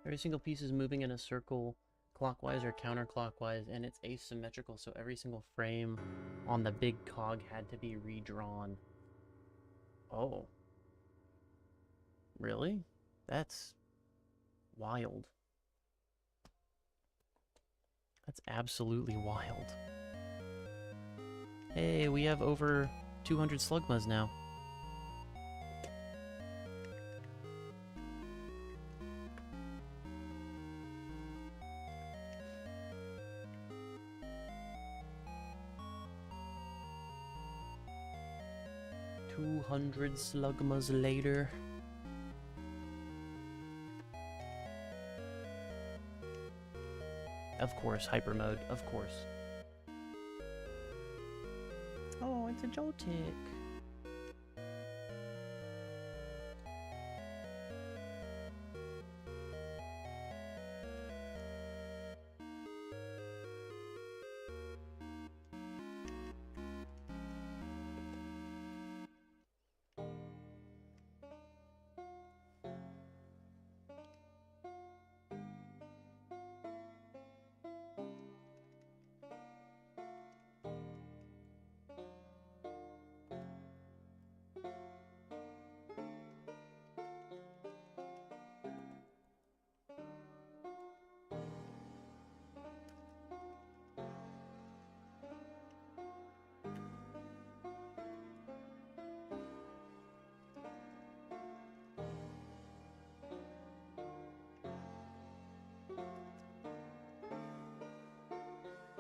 Every single piece is moving in a circle, clockwise or counterclockwise, and it's asymmetrical, so every single frame on the big cog had to be redrawn. Oh. Really? That's wild. That's absolutely wild. Hey, we have over 200 Slugmas now. $200 Slugmas later. Of course, hyper mode, of course. Oh, it's a Joltik.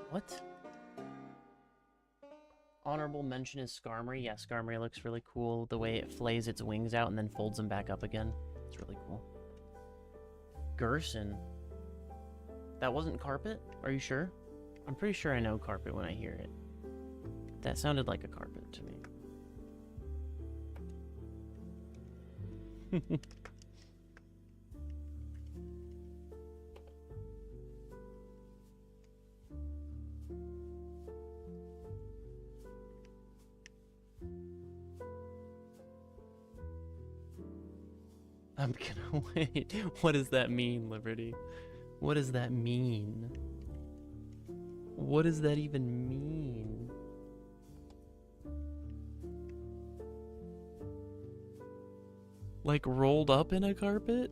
What? Honorable mention is Skarmory. Yeah, Skarmory looks really cool. The way it flays its wings out and then folds them back up again. It's really cool. Gerson. That wasn't Carpet? Are you sure? I'm pretty sure I know Carpet when I hear it. That sounded like a Carpet to me. I'm gonna wait. What does that mean, Liberty? What does that mean? What does that even mean? Like rolled up in a carpet?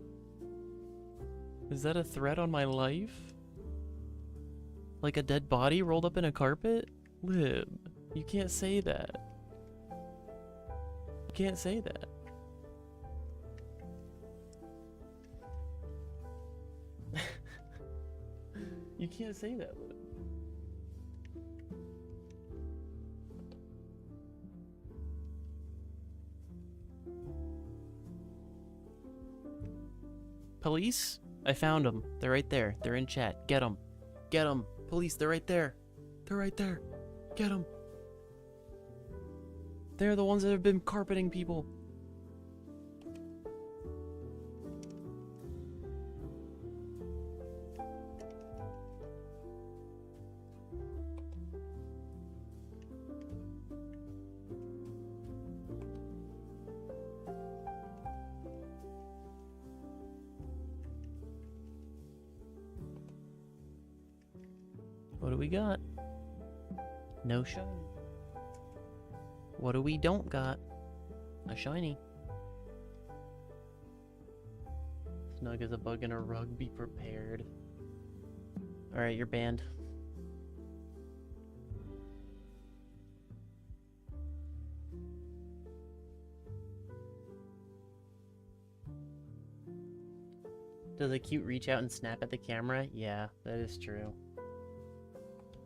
Is that a threat on my life? Like a dead body rolled up in a carpet? Lib, you can't say that. You can't say that. You can't say that, Lib. Police? I found them. They're right there. They're in chat. Get them. Get them. Police, they're right there. They're right there. Get them. They're the ones that have been carpeting people. What do we got? No shiny. What do we don't got? A shiny. Snug as a bug in a rug, be prepared. Alright, you're banned. Does a cute reach out and snap at the camera? Yeah, that is true.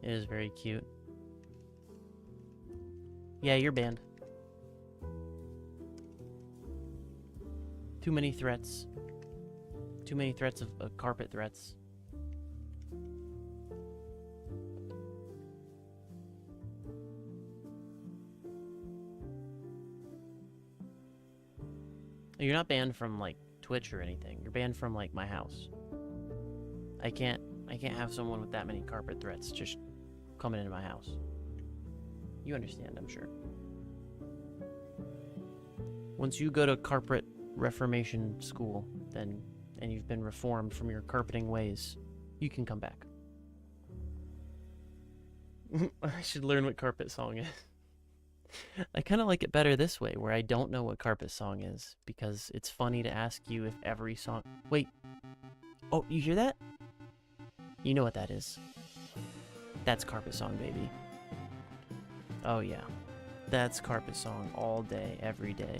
It is very cute. Yeah, you're banned. Too many threats. Too many threats of carpet threats. You're not banned from like Twitch or anything. You're banned from like my house. I can't have someone with that many carpet threats just coming into my house. You understand, I'm sure. Once you go to carpet reformation school, then and you've been reformed from your carpeting ways, you can come back. I should learn what carpet song is. I kind of like it better this way, where I don't know what carpet song is, because it's funny to ask you if every song... Wait. Oh, you hear that? You know what that is. That's carpet song, baby. Oh yeah. That's carpet song all day, every day.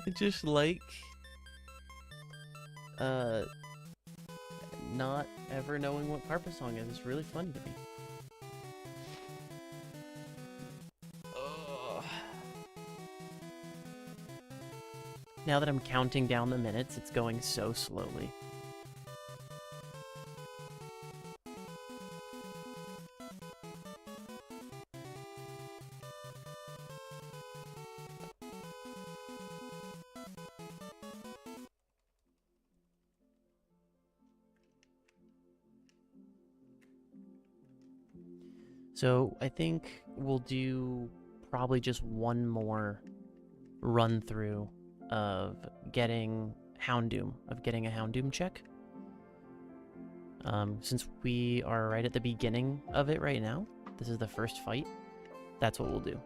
I just like not ever knowing what carpet song is. It's really funny to me. Ugh. Now that I'm counting down the minutes, it's going so slowly. So I think we'll do probably just one more run through of getting getting a Houndoom check. Since we are right at the beginning of it right now, this is the first fight, that's what we'll do.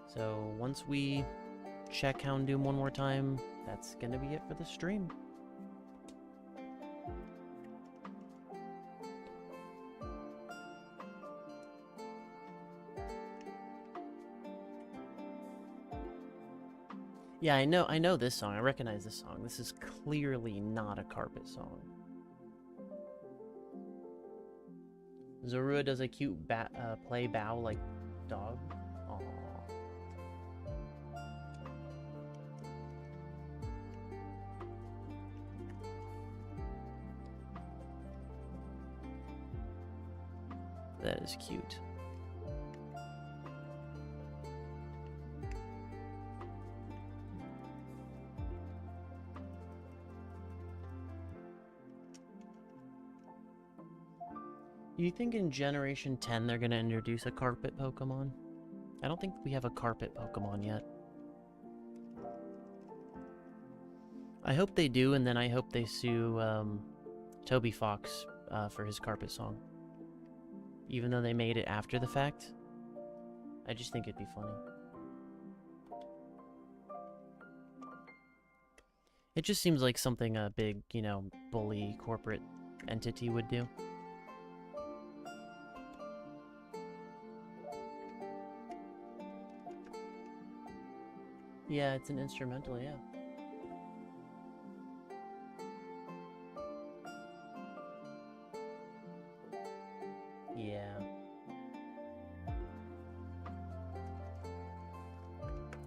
So once we check Houndoom one more time, that's gonna be it for the stream. Yeah, I know this song. I recognize this song. This is clearly not a carpet song. Zorua does a cute play bow like dog. Aww. That is cute. Do you think in Generation 10 they're going to introduce a carpet Pokemon? I don't think we have a carpet Pokemon yet. I hope they do, and then I hope they sue Toby Fox for his carpet song. Even though they made it after the fact. I just think it'd be funny. It just seems like something a big, you know, bully corporate entity would do. Yeah, it's an instrumental, yeah. Yeah.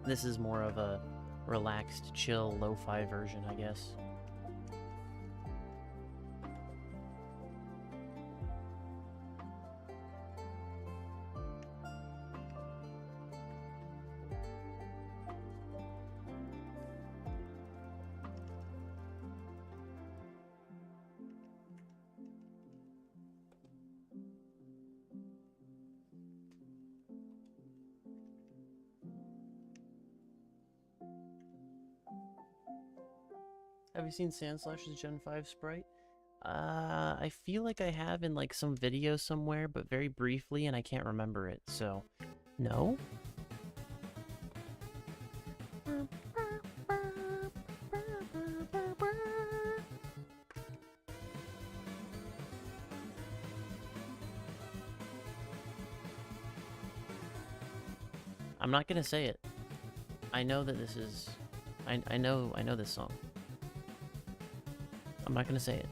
This is more of a relaxed, chill, lo-fi version, I guess. Have you seen Sandslash's Gen 5 sprite? I feel like I have in like some video somewhere, but very briefly, and I can't remember it, so no? I'm not gonna say it. I know that this is... I know this song. I'm not gonna say it.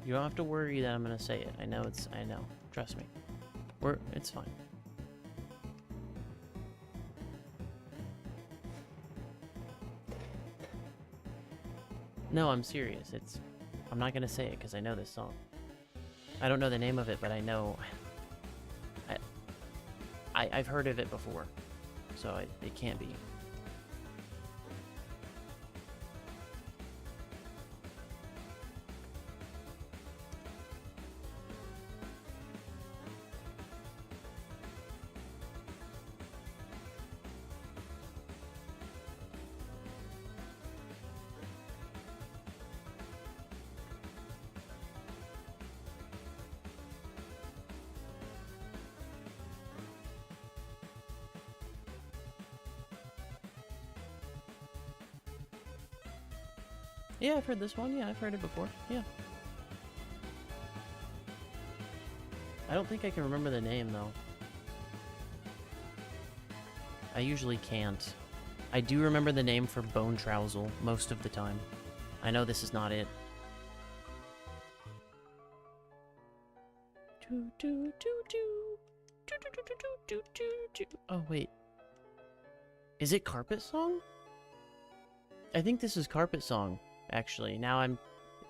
You don't have to worry that I'm gonna say it. I know. Trust me. It's fine. No, I'm serious. I'm not gonna say it because I know this song. I don't know the name of it, but I know... I've heard of it before, so it can't be. Yeah, I've heard this one. Yeah, I've heard it before. Yeah. I don't think I can remember the name, though. I usually can't. I do remember the name for bone trousel most of the time. I know this is not it. Oh, wait. Is it Carpet Song? I think this is Carpet Song, actually. Now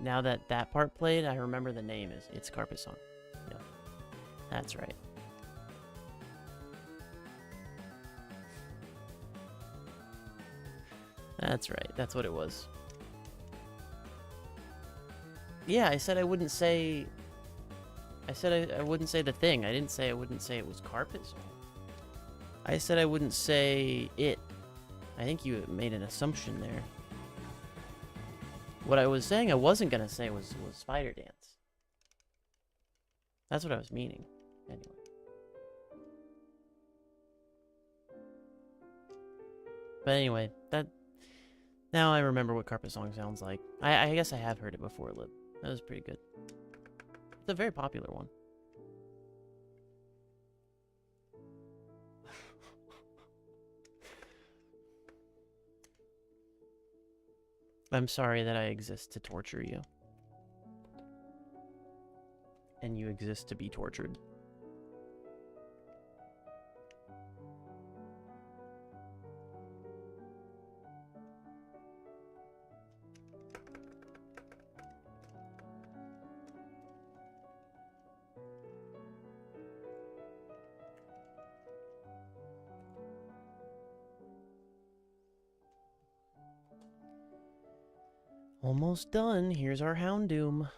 that that part played, I remember the name. It's Carpet Song. Yeah. That's right. That's right. That's what it was. Yeah, I said I wouldn't say... I said I wouldn't say the thing. I didn't say I wouldn't say it was Carpet Song. I said I wouldn't say it. I think you made an assumption there. What I was saying I wasn't going to say was Spider Dance. That's what I was meaning. Anyway. But anyway, now I remember what Carpet Song sounds like. I guess I have heard it before, Lib. That was pretty good. It's a very popular one. I'm sorry that I exist to torture you. And you exist to be tortured. Almost done. Here's our Houndoom.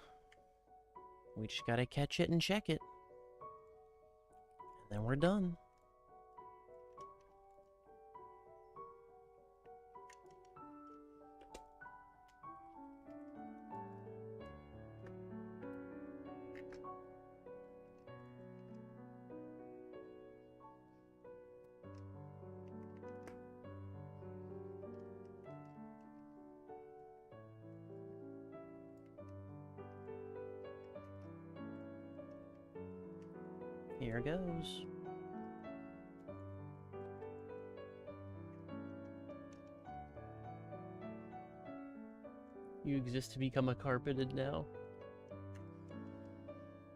We just gotta catch it and check it. And then we're done. Here goes. You exist to become a carpeted now.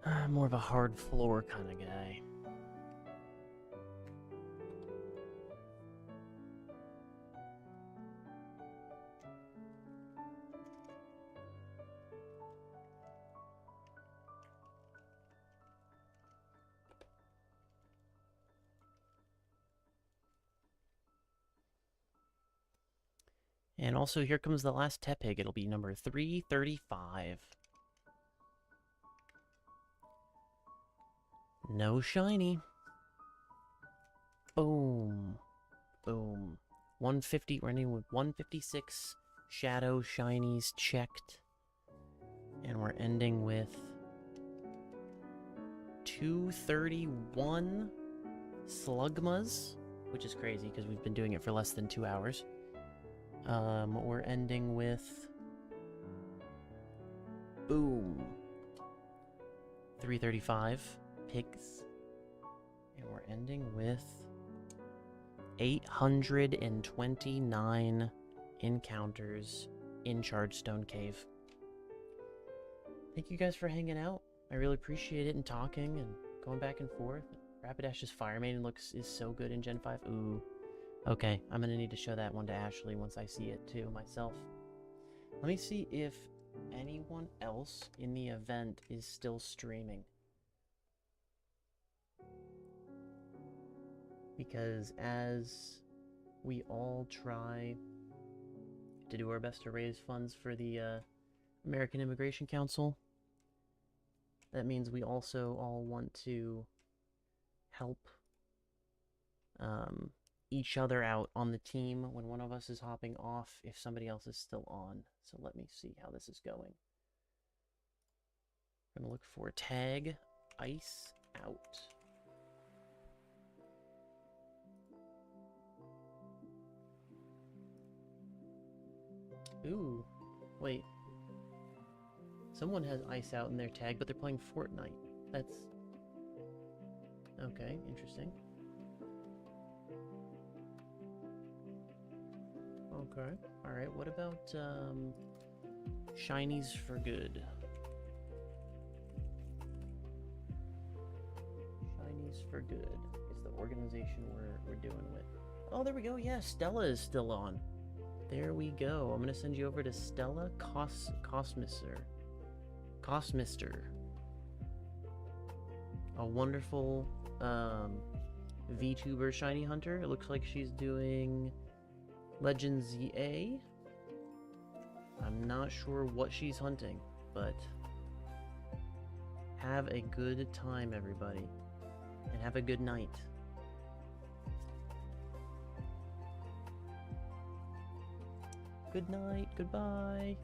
I'm more of a hard floor kind of guy. And also, here comes the last Tepig. It'll be number 335. No shiny. Boom. Boom. 150. We're ending with 156 shadow shinies checked. And we're ending with 231 Slugmas, which is crazy because we've been doing it for less than 2 hours. We're ending with... Boom. 335 pigs. And we're ending with 829 encounters in Chargestone Cave. Thank you guys for hanging out. I really appreciate it and talking and going back and forth. Rapidash's Fire Maiden is so good in Gen 5. Ooh. Okay, I'm gonna need to show that one to Ashley once I see it too myself. Let me see if anyone else in the event is still streaming. Because as we all try to do our best to raise funds for the American Immigration Council, that means we also all want to help each other out on the team when one of us is hopping off if somebody else is still on. So let me see how this is going. I'm gonna look for tag ice out. Ooh, wait. Someone has ice out in their tag, but they're playing Fortnite. That's... okay, interesting. Okay. Alright, what about, Shinies for Good? Shinies for Good is the organization we're doing with. Oh, there we go. Yeah, Stella is still on. There we go. I'm gonna send you over to Stella Cosmister. A wonderful VTuber shiny hunter. It looks like she's doing Legends ZA. I'm not sure what she's hunting, but have a good time, everybody, and have a good night. Good night, goodbye.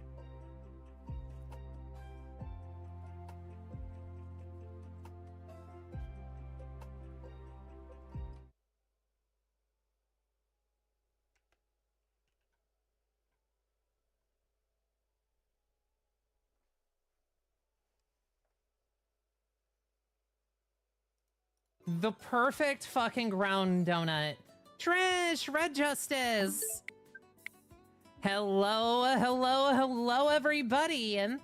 The perfect fucking ground donut. Trish, Red Justice. Hello, hello, hello, everybody. And